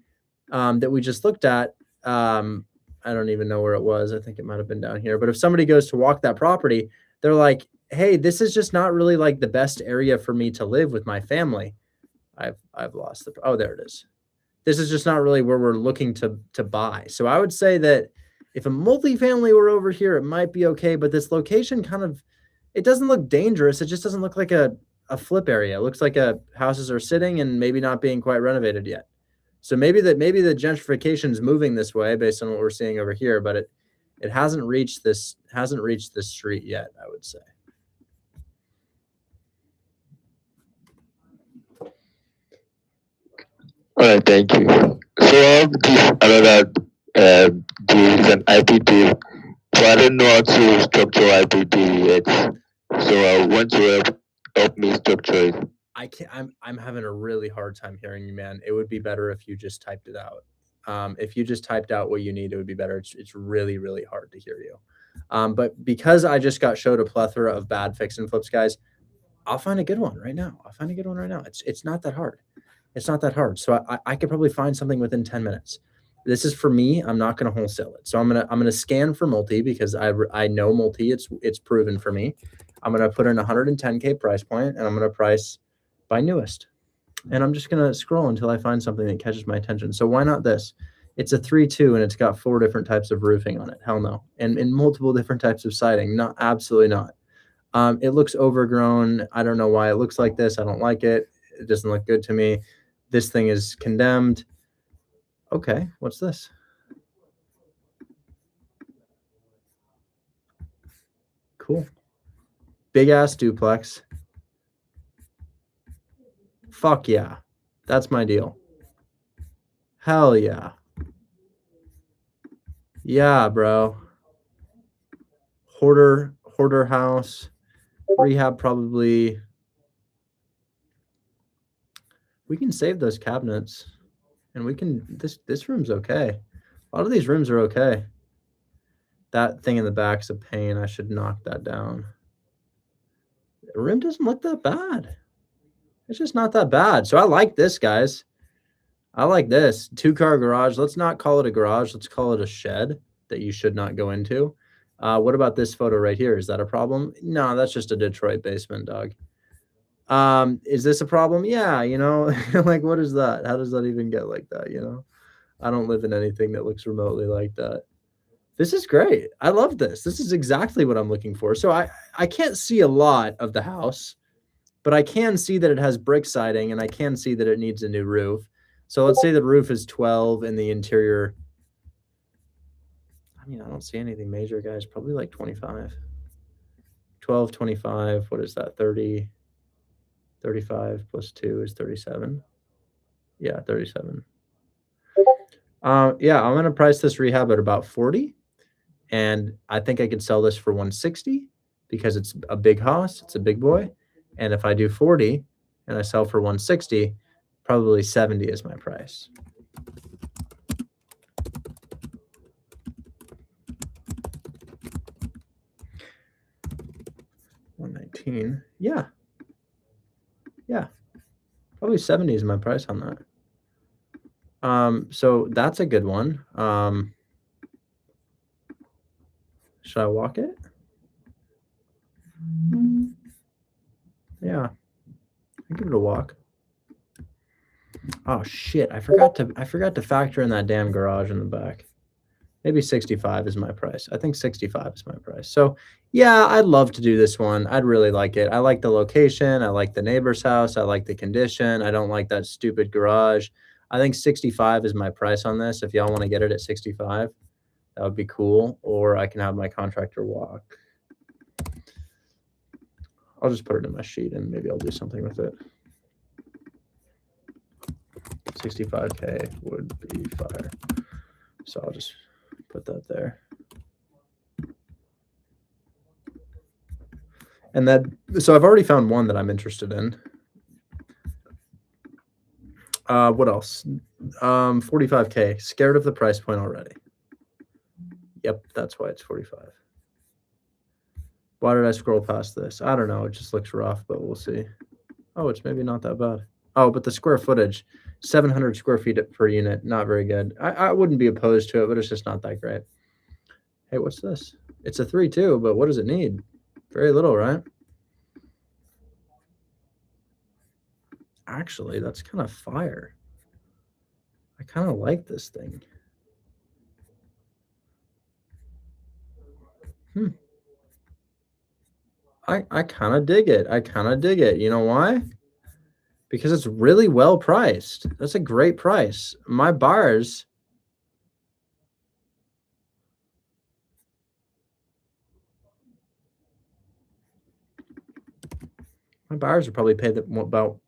that we just looked at, I don't even know where it was. I think it might have been down here. But if somebody goes to walk that property, they're like, hey, this is just not really like the best area for me to live with my family. I've lost the, oh, there it is. This is just not really where we're looking to buy. So I would say that if a multifamily were over here, it might be okay. But this location it doesn't look dangerous. It just doesn't look like a flip area. It looks like houses are sitting and maybe not being quite renovated yet. So maybe the gentrification is moving this way based on what we're seeing over here, but it hasn't reached this street yet, I would say. All right, thank you. So this another deal is an IP deal. So I don't know how to structure IP deal yet. So I want to help me structure it. I'm having a really hard time hearing you, man. It would be better if you just typed it out. If you just typed out what you need, it would be better. It's really, really hard to hear you. But because I just got showed a plethora of bad fix and flips, guys, I'll find a good one right now. It's not that hard. It's not that hard. So I could probably find something within 10 minutes. This is for me. I'm not going to wholesale it. So I'm gonna scan for multi, because I know multi. It's proven for me. I'm gonna put in 110K price point, and I'm gonna price by newest. And I'm just going to scroll until I find something that catches my attention. So why not this? It's a 3-2, and it's got 4 different types of roofing on it. Hell no. And in multiple different types of siding. Not, absolutely not. It looks overgrown. I don't know why it looks like this. I don't like it. It doesn't look good to me. This thing is condemned. Okay, what's this? Cool. Big ass duplex. Fuck yeah. That's my deal. Hell yeah. Yeah, bro. Hoarder house. Rehab probably. We can save those cabinets. And we can, this room's okay. A lot of these rooms are okay. That thing in the back's a pain. I should knock that down. The room doesn't look that bad. It's just not that bad. So I like this, guys. I like this. 2-car garage. Let's not call it a garage. Let's call it a shed. that you should not go into. What about this photo right here? Is that a problem? No, that's just a Detroit basement, dog. Is this a problem? Yeah, you know, like what is that? How does that even get like that, you know? I don't live in anything that looks remotely like that. This is great. I love this. This is exactly what I'm looking for. So I can't see a lot of the house, but I can see that it has brick siding and I can see that it needs a new roof. So let's say the roof is 12 and the interior, I mean, I don't see anything major, guys. Probably like 25. 12, 25. What is that? 30, 35 plus 2 is 37. Yeah, 37. Yeah, I'm going to price this rehab at about 40. And I think I could sell this for 160 because it's a big house. It's a big boy. And if I do 40 and I sell for 160, probably 70 is my price. $119. Yeah. Yeah. Probably 70 is my price on that. So that's a good one. Should I walk it? Yeah. I'll give it a walk. Oh shit, I forgot to factor in that damn garage in the back. Maybe 65 is my price. I think 65 is my price. So yeah, I'd love to do this one. I'd really like it. I like the location. I like the neighbor's house. I like the condition. I don't like that stupid garage. I think 65 is my price on this. If y'all want to get it at 65, that would be cool. Or I can have my contractor walk. I'll just put it in my sheet and maybe I'll do something with it. 65K would be fire. So I'll just put that there. And so I've already found one that I'm interested in. What else? 45K. Scared of the price point already. Yep, that's why it's 45. Why did I scroll past this? I don't know. It just looks rough, but we'll see. Oh, it's maybe not that bad. Oh, but the square footage, 700 square feet per unit, not very good. I wouldn't be opposed to it, but it's just not that great. Hey, what's this? It's a 3-2, but what does it need? Very little, right? Actually, that's kind of fire. I kind of like this thing. I kind of dig it. I kind of dig it. You know why? Because it's really well priced. That's a great price. My buyers would probably pay about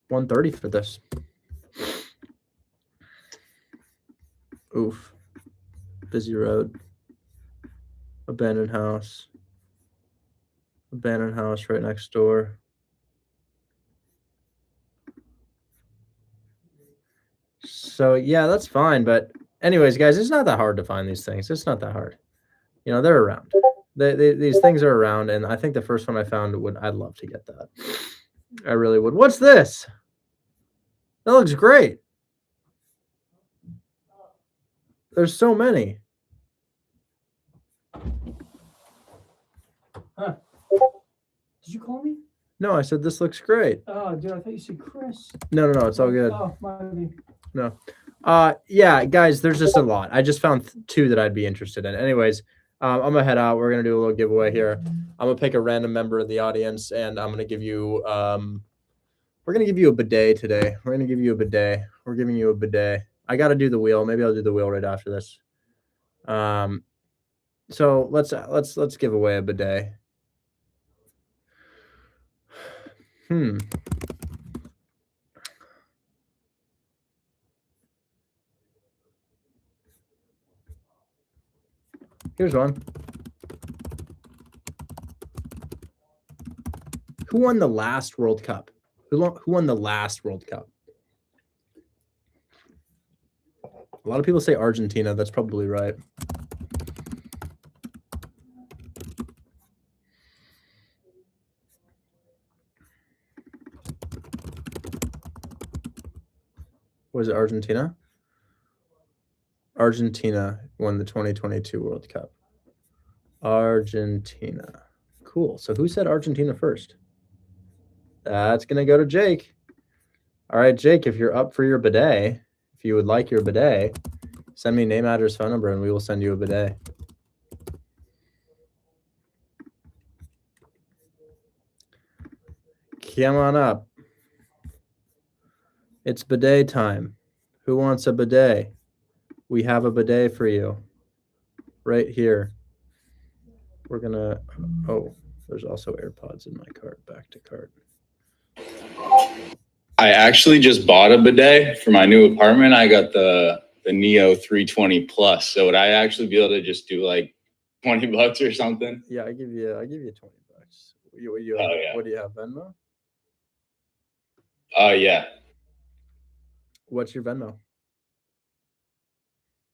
130 for this. Oof. Busy road. Abandoned house. Abandoned house right next door. So yeah, that's fine. But anyways, guys, it's not that hard to find these things. It's not that hard. You know, they're around. These things are around, and I think the first one I found I'd love to get that. I really would. What's this? That looks great. There's so many. Huh. Did you call me? No, I said this looks great. Oh, dude, I thought you said Chris. No, it's all good. Oh, my. No. Yeah, guys, there's just a lot. I just found 2 that I'd be interested in. Anyways, I'm gonna head out. We're gonna do a little giveaway here. I'm gonna pick a random member of the audience, and I'm gonna give you we're gonna give you a bidet today. We're gonna give you a bidet. We're giving you a bidet. I gotta do the wheel. Maybe I'll do the wheel right after this. So let's give away a bidet. Here's one. Who won the last World Cup? Who won the last World Cup? A lot of people say Argentina. That's probably right. Was it Argentina? Argentina won the 2022 World Cup. Argentina. Cool. So who said Argentina first? That's going to go to Jake. All right, Jake, if you're up for your bidet, if you would like your bidet, send me name, address, phone number, and we will send you a bidet. Come on up. It's bidet time. Who wants a bidet? We have a bidet for you right here. We're going to, oh, there's also AirPods in my cart, back to cart. I actually just bought a bidet for my new apartment. I got the Neo 320 Plus. So would I actually be able to just do like $20 or something? Yeah, I give you $20. You yeah. What do you have, Venmo? Yeah. What's your Venmo?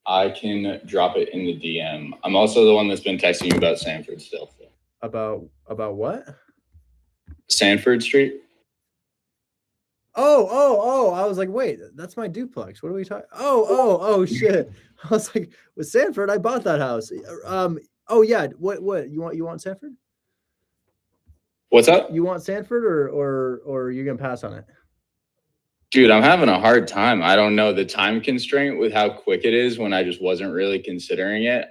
I can drop it in the DM. I'm also the one that's been texting you about Sanford still. About what? Sanford Street. Oh, I was like, wait, that's my duplex. What are we talking? Oh, shit. I was like, with Sanford, I bought that house. Oh yeah. What you want Sanford? What's up? You want Sanford or you gonna pass on it? Dude, I'm having a hard time. I don't know the time constraint with how quick it is when I just wasn't really considering it.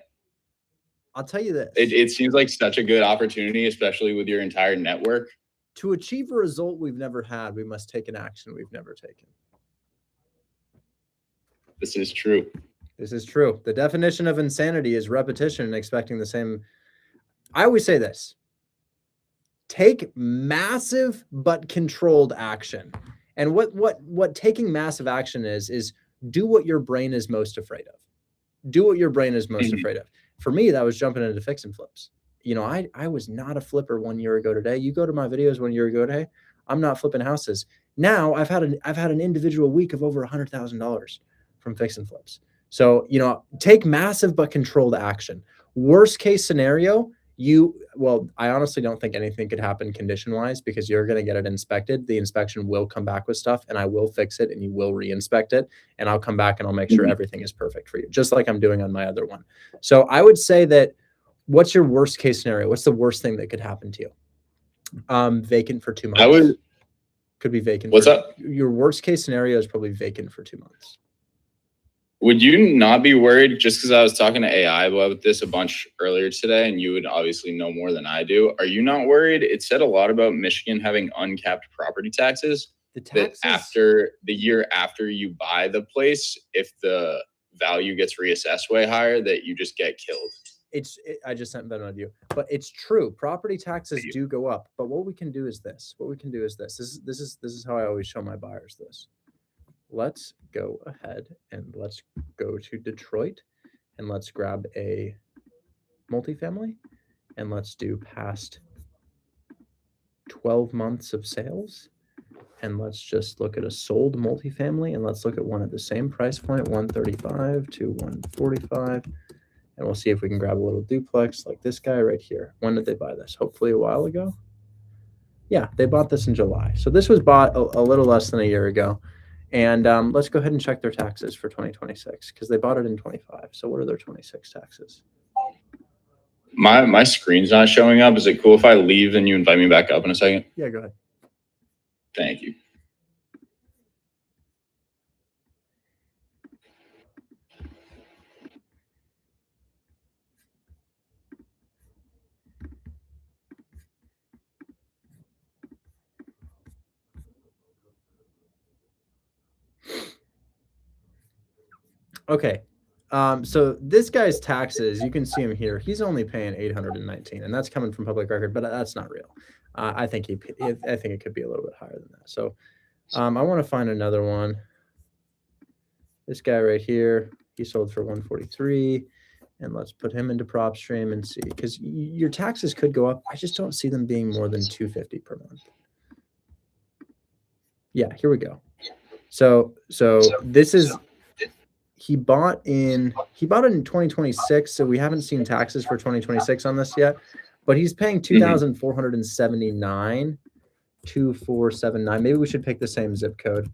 I'll tell you this. It seems like such a good opportunity, especially with your entire network. To achieve a result we've never had, we must take an action we've never taken. This is true. This is true. The definition of insanity is repetition and expecting the same. I always say this. Take massive but controlled action. And what taking massive action is do what your brain is most afraid of. Do what your brain is most afraid of. For me, that was jumping into fix and flips. You know, I was not a flipper 1 year ago today. You go to my videos 1 year ago today, I'm not flipping houses. Now I've had an individual week of over $100,000 from fix and flips. So, you know, take massive but controlled action. Worst case scenario, I honestly don't think anything could happen condition-wise because you're going to get it inspected. The inspection will come back with stuff and I will fix it and you will re-inspect it. And I'll come back and I'll make sure everything is perfect for you, just like I'm doing on my other one. So I would say that what's your worst case scenario? What's the worst thing that could happen to you? Vacant for 2 months. Could be vacant. What's up? Your worst case scenario is probably vacant for 2 months. Would you not be worried, just because I was talking to AI about this a bunch earlier today, and you would obviously know more than I do. Are you not worried? It said a lot about Michigan having uncapped property taxes. That after the year after you buy the place, if the value gets reassessed way higher, that you just get killed. I just sent Venmo to you, but it's true. Property taxes do go up. But what we can do is this. This is how I always show my buyers this. Let's go ahead and let's go to Detroit and let's grab a multifamily and let's do past 12 months of sales. And let's just look at a sold multifamily and let's look at one at the same price point, 135 to 145. And we'll see if we can grab a little duplex like this guy right here. When did they buy this? Hopefully a while ago. Yeah, they bought this in July. So this was bought a little less than a year ago. And let's go ahead and check their taxes for 2026 because they bought it in 25. So what are their 26 taxes? My screen's not showing up. Is it cool if I leave and you invite me back up in a second? Yeah, go ahead. Thank you. Okay. So this guy's taxes, you can see him here. He's only paying $819, and that's coming from public record, but that's not real. I think it could be a little bit higher than that. So I want to find another one. This guy right here, he sold for 143, and let's put him into prop stream and see, because your taxes could go up. I just don't see them being more than $250 per month. Yeah, here we go. So this is. He bought it in 2026, so we haven't seen taxes for 2026 on this yet, but he's paying $2,479, 2479. Maybe we should pick the same zip code.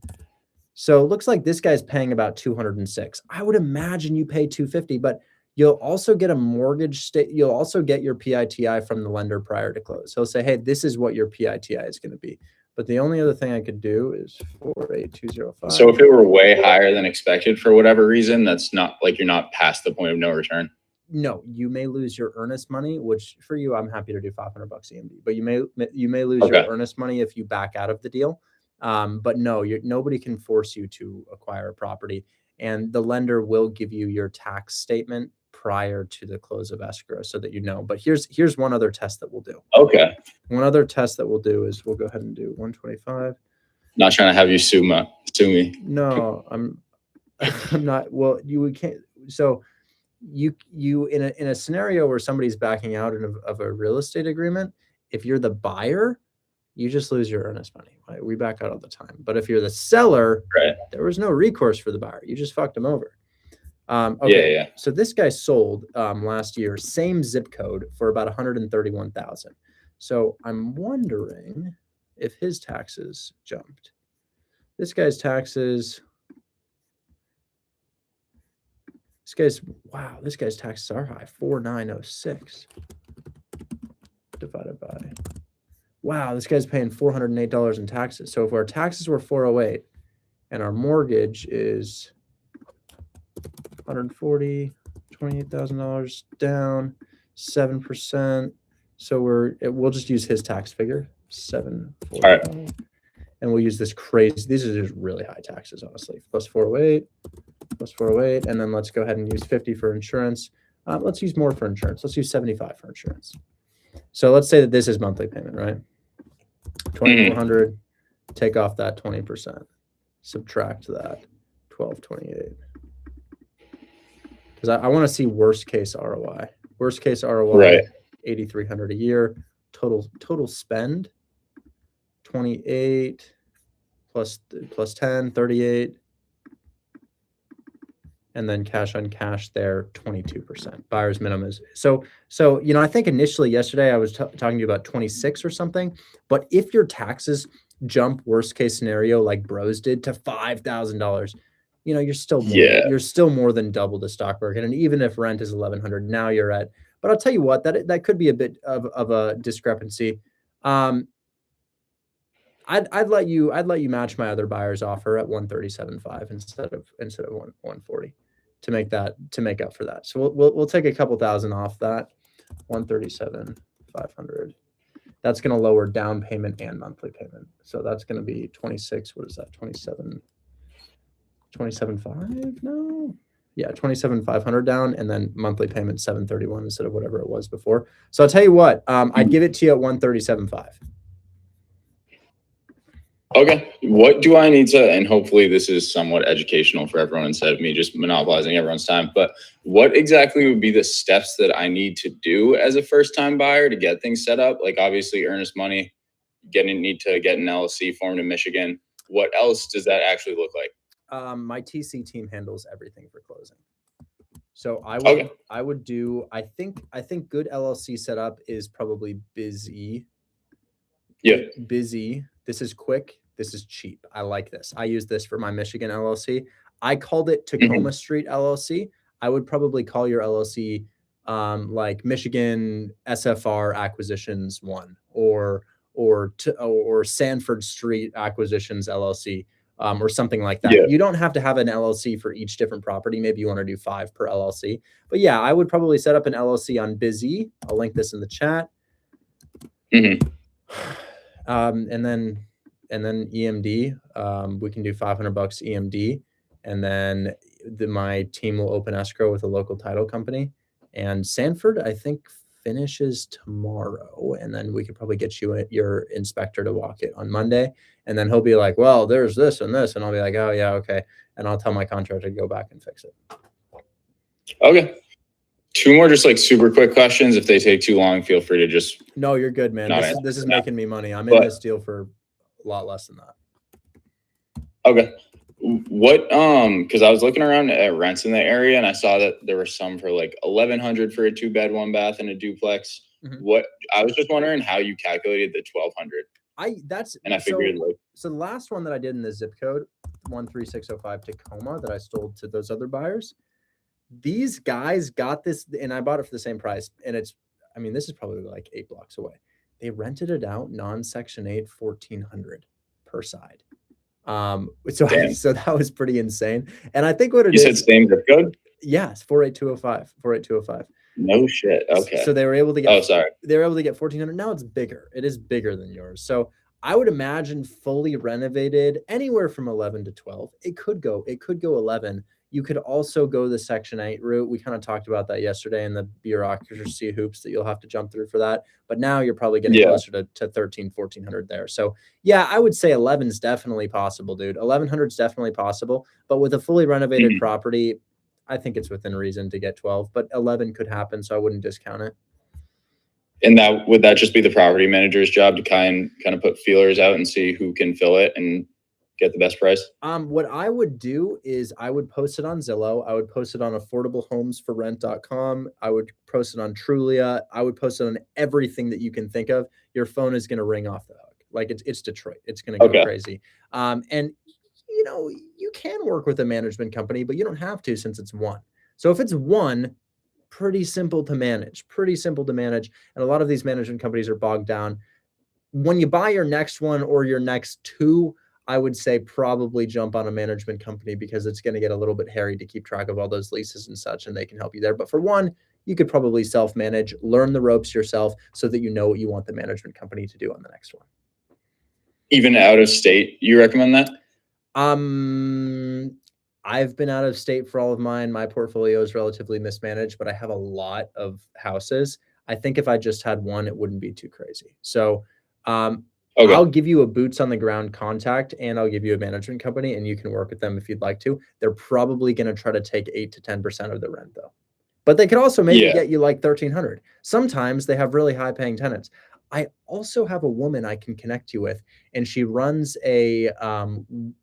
So it looks like this guy's paying about 206. I would imagine you pay 250, but you'll also get a mortgage state. You'll also get your PITI from the lender prior to close. He'll say, hey, this is what your PITI is going to be. But the only other thing I could do is 48205. So if it were way higher than expected for whatever reason, that's not like you're not past the point of no return. No, you may lose your earnest money, which for you, I'm happy to do $500 EMD, but you may lose your earnest money if you back out of the deal. But no, nobody can force you to acquire a property, and the lender will give you your tax statement prior to the close of escrow so that you know. But here's one other test that we'll do. Okay. One other test that we'll do is we'll go ahead and do 125. Not trying to have you sue me. No, I'm not. Well, you can't. So you in a scenario where somebody's backing out of a real estate agreement, if you're the buyer, you just lose your earnest money. Right? We back out all the time. But if you're the seller, there was no recourse for the buyer. You just fucked them over. Okay. Yeah. So this guy sold last year, same zip code, for about 131,000. So I'm wondering if his taxes jumped. This guy's taxes. This guy's taxes are high. 4,906 divided by. Wow, this guy's paying $408 in taxes. So if our taxes were 408 and our mortgage is 140, $28,000 down, 7%. So we'll just use his tax figure, 745. All right. And we'll use this crazy. These are just really high taxes, honestly. Plus 408, and then let's go ahead and use 50 for insurance. Let's use more for insurance. Let's use 75 for insurance. So let's say that this is monthly payment, right? 2,400. Take off that 20%. Subtract that 1,228. Because I want to see worst case ROI. Worst case ROI, right. 8,300 a year. Total spend, 28 plus 10, 38. And then cash on cash there, 22%. Buyer's minimum is so I think initially yesterday I was talking to you about 26 or something. But if your taxes jump worst case scenario like Bros did to $5,000, you're still more than double the stock market. And even if rent is 1,100, now you're at. But I'll tell you what, that could be a bit of a discrepancy. I'd let you match my other buyer's offer at 137.5 instead of 140 to make up for that. So we'll take a couple thousand off that. 137,500. That's going to lower down payment and monthly payment. So that's going to be 26. What is that? 27.5? No. Yeah, 27,500 down, and then monthly payment 731 instead of whatever it was before. So I'll tell you what, I'd give it to you at 137.5. Okay. What do I need to, and hopefully this is somewhat educational for everyone instead of me just monopolizing everyone's time, but what exactly would be the steps that I need to do as a first-time buyer to get things set up? Like obviously earnest money, need to get an LLC formed in Michigan. What else does that actually look like? My TC team handles everything for closing. So I would do, I think good LLC setup is probably Busy. Yeah. Busy. This is quick. This is cheap. I like this. I use this for my Michigan LLC. I called it Tacoma Street LLC. I would probably call your LLC like Michigan SFR Acquisitions 1 or Sanford Street Acquisitions LLC or something like that. Yeah. You don't have to have an LLC for each different property. Maybe you want to do 5 per LLC. But yeah, I would probably set up an LLC on Busy. I'll link this in the chat. Mm-hmm. And then EMD, we can do $500 EMD, and then my team will open escrow with a local title company. And Sanford, I think, finishes tomorrow, and then we could probably get your inspector to walk it on Monday, and then he'll be like, well, there's this and this, and I'll be like, oh yeah, okay, and I'll tell my contractor to go back and fix it. Okay. 2 more just like super quick questions. If they take too long, feel free to just. No, you're good, man. This is making me money. I'm in this deal for a lot less than that. Okay. What, cause I was looking around at rents in the area and I saw that there were some for like 1,100 for a 2-bed, 1-bath and a duplex. Mm-hmm. I was just wondering how you calculated the 1,200. I figured so the last one that I did in the zip code 13605 Tacoma that I sold to those other buyers. These guys got this, and I bought it for the same price. And it's, I mean, this is probably like 8 blocks away. They rented it out non-Section 8, 1,400 per side. So that was pretty insane. And I think what it You is, said same zip code? yes, 48205, 48205. No shit. Okay. So they were able to get, Oh, sorry. they were able to get 1,400. Now it's bigger. It is bigger than yours. So I would imagine fully renovated anywhere from 11 to 12. It could go 11. You could also go the Section 8 route. We kind of talked about that yesterday in the bureaucracy hoops that you'll have to jump through for that. But now you're probably getting closer to 13, 1,400 there. So yeah, I would say 11 is definitely possible, dude. 1,100 is definitely possible. But with a fully renovated property, I think it's within reason to get 12, but 11 could happen. So I wouldn't discount it. And that would that just be the property manager's job to kind of put feelers out and see who can fill it and get the best price? What I would do is I would post it on Zillow. I would post it on affordablehomesforrent.com. I would post it on Trulia. I would post it on everything that you can think of. Your phone is going to ring off the hook. Like it's Detroit. It's going to go crazy. And you know, you can work with a management company, but you don't have to since it's one. So if it's one, pretty simple to manage. And a lot of these management companies are bogged down. When you buy your next one or your next two, I would say probably jump on a management company because it's going to get a little bit hairy to keep track of all those leases and such, and they can help you there. But for one, you could probably self-manage, learn the ropes yourself so that you know what you want the management company to do on the next one. Even out of state, you recommend that? I've been out of state for all of mine. My portfolio is relatively mismanaged, but I have a lot of houses. I think if I just had one, it wouldn't be too crazy. So, I'll give you a boots on the ground contact and I'll give you a management company and you can work with them if you'd like to. They're probably going to try to take 8 to 10% of the rent though. But they could also maybe get you like 1,300. Sometimes they have really high paying tenants. I also have a woman I can connect you with, and she runs a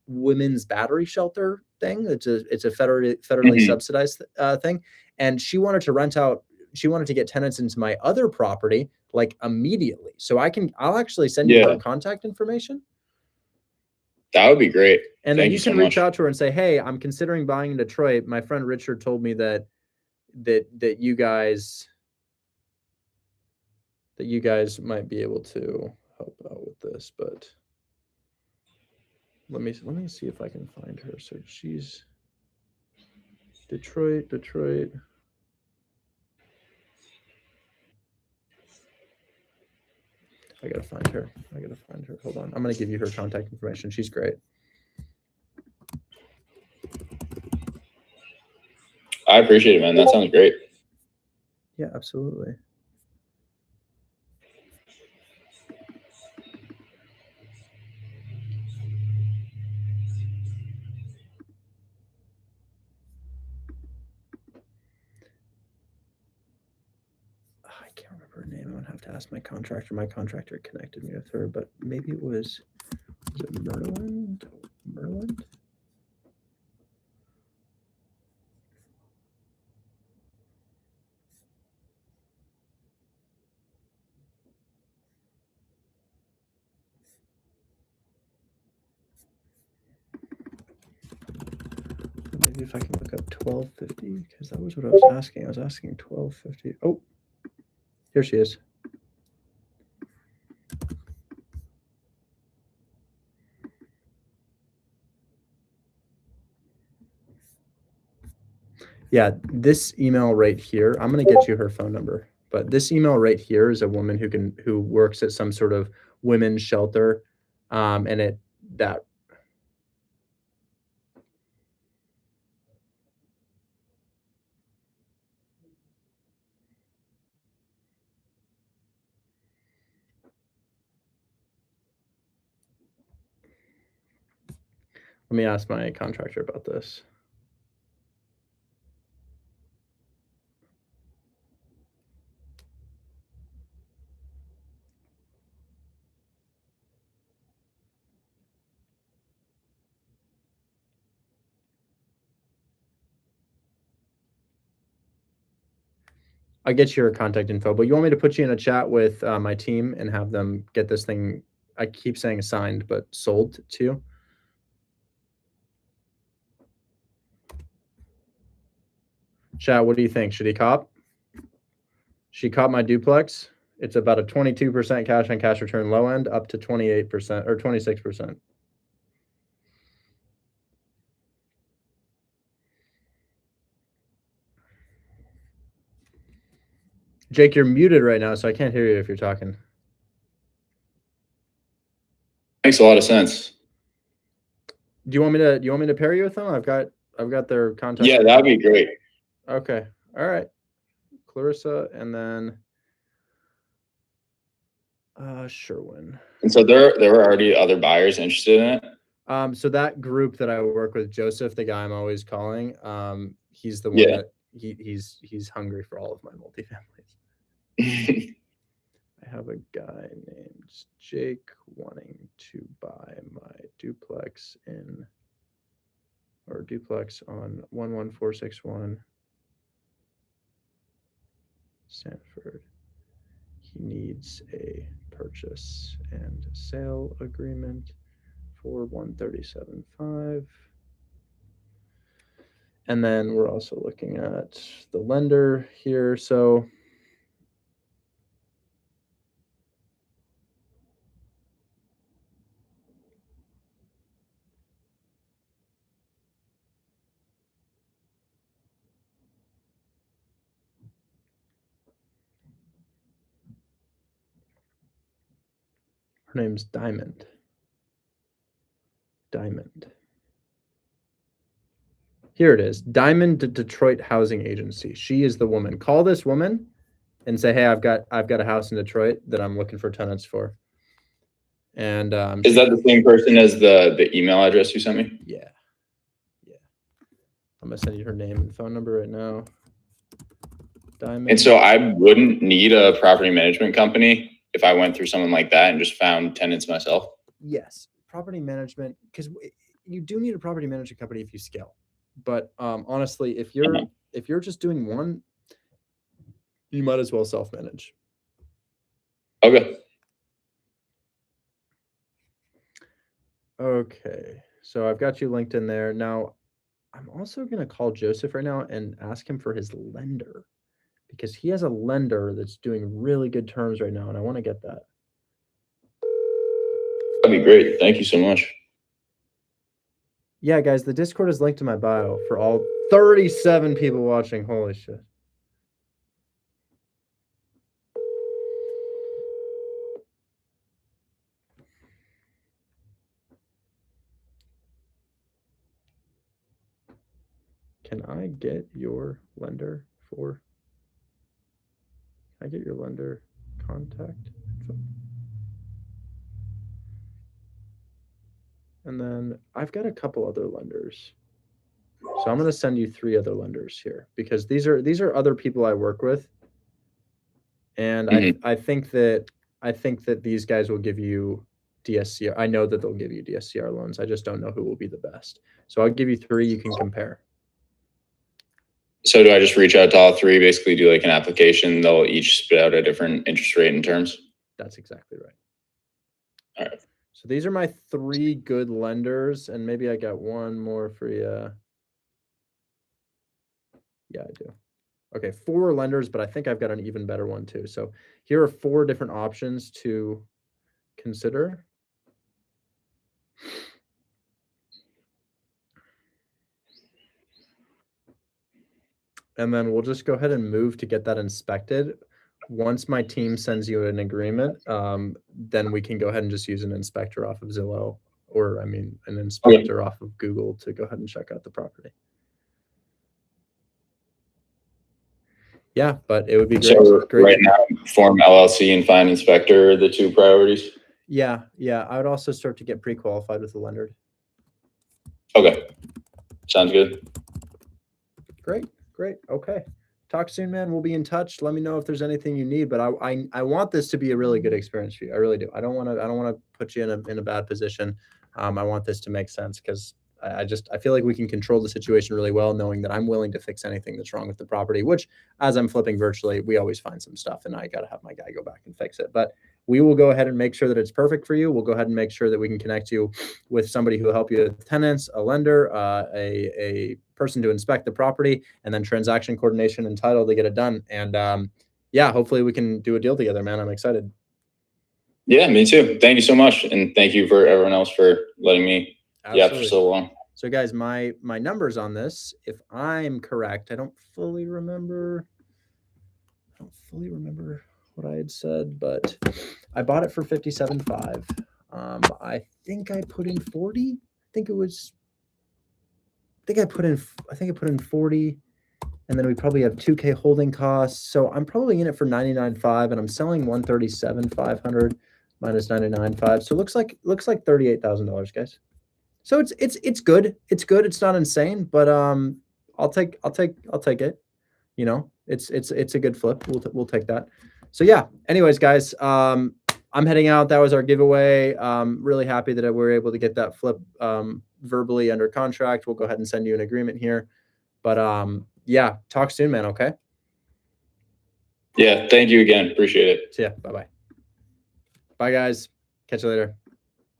women's battery shelter thing. It's a federally subsidized thing. And she wanted to rent out, she wanted to get tenants into my other property like immediately. So I'll actually send you her contact information. That would be great. And then you can reach out to her and say, hey, I'm considering buying in Detroit. My friend Richard told me that you guys might be able to help out with this, but let me see if I can find her. So she's Detroit. I gotta find her. Hold on. I'm gonna give you her contact information. She's great. I appreciate it, man. That sounds great. Yeah, absolutely. I can't remember her name. I'm gonna have to ask my contractor. My contractor connected me with her, but maybe it was it Merland? Maybe if I can look up 1250, because that was what I was asking. I was asking 1250. Oh, here she is. Yeah, this email right here, I'm going to get you her phone number, but this email right here is a woman who works at some sort of women's shelter. And let me ask my contractor about this. I'll get your contact info, but you want me to put you in a chat with my team and have them get this thing, I keep saying assigned, but sold to you? Chat, what do you think? Should he cop? She caught my duplex. It's about a 22% cash on cash return low end up to 28% or 26%. Jake, you're muted right now, so I can't hear you if you're talking. Makes a lot of sense. Do you want me to pair you with them? I've got their contact. Yeah, that'd be great. Okay. All right. Clarissa and then Sherwin. And so there were already other buyers interested in it. So that group that I work with, Joseph, the guy I'm always calling, he's the one that he's hungry for all of my multifamilies. I have a guy named Jake wanting to buy my duplex on 11461 Sanford. He needs a purchase and sale agreement for 137.5. And then we're also looking at the lender here. So her name's Diamond. Here it is. Diamond Detroit Housing Agency. She is the woman. Call this woman and say, hey, I've got a house in Detroit that I'm looking for tenants for. And is that the same person as the email address you sent me? Yeah. I'm gonna send you her name and phone number right now. Diamond. And so I wouldn't need a property management company if I went through someone like that and just found tenants myself. Yes, property management, because you do need a property management company if you scale. But honestly, if you're just doing one, you might as well self-manage. Okay. Okay, so I've got you linked in there. Now, I'm also going to call Joseph right now and ask him for his lender because he has a lender that's doing really good terms right now, and I want to get that. That'd be great. Thank you so much. Yeah, guys, the Discord is linked to my bio for all 37 people watching. Holy shit. Can I get your lender contact info? And then I've got a couple other lenders. So I'm going to send you 3 other lenders here because these are other people I work with. And I think that these guys will give you DSCR. I know that they'll give you DSCR loans. I just don't know who will be the best. So I'll give you 3 you can compare. So do I just reach out to all 3, basically do like an application? They'll each spit out a different interest rate and terms? That's exactly right. All right. So these are my 3 good lenders, and maybe I got one more for you. Yeah, I do. Okay, 4 lenders, but I think I've got an even better one too. So here are 4 different options to consider. And then we'll just go ahead and move to get that inspected. Once my team sends you an agreement, then we can go ahead and just use an inspector off of Zillow, or an inspector off of Google to go ahead and check out the property. Yeah, but it would be great. So right now, form LLC and find inspector are the 2 priorities? Yeah. I would also start to get pre-qualified with the lender. Okay. Sounds good. Great. Okay. Talk soon, man. We'll be in touch. Let me know if there's anything you need, but I want this to be a really good experience for you. I really do. I don't want to put you in a bad position. I want this to make sense because I feel like we can control the situation really well, knowing that I'm willing to fix anything that's wrong with the property, which as I'm flipping virtually, we always find some stuff and I got to have my guy go back and fix it. But we will go ahead and make sure that it's perfect for you. We'll go ahead and make sure that we can connect you with somebody who will help you with tenants, a lender, a person to inspect the property, and then transaction coordination and title to get it done. And yeah, hopefully we can do a deal together, man. I'm excited. Yeah, me too. Thank you so much. And thank you for everyone else for letting me yap for so long. So guys, my numbers on this, if I'm correct, I don't fully remember what I had said, but I bought it for 57.5. I think I put in 40. I think I put in 40, and then we probably have 2K holding costs. So I'm probably in it for 99.5, and I'm selling 137,500 minus 99.5. So it looks like $38,000, guys. So it's good. It's good. It's not insane, but I'll take it. You know, it's a good flip. We'll take that. So yeah. Anyways, guys, I'm heading out. That was our giveaway. Really happy that we were able to get that flip verbally under contract. We'll go ahead and send you an agreement here. But yeah, talk soon, man. Okay. Yeah. Thank you again. Appreciate it. So yeah. Bye, guys. Catch you later.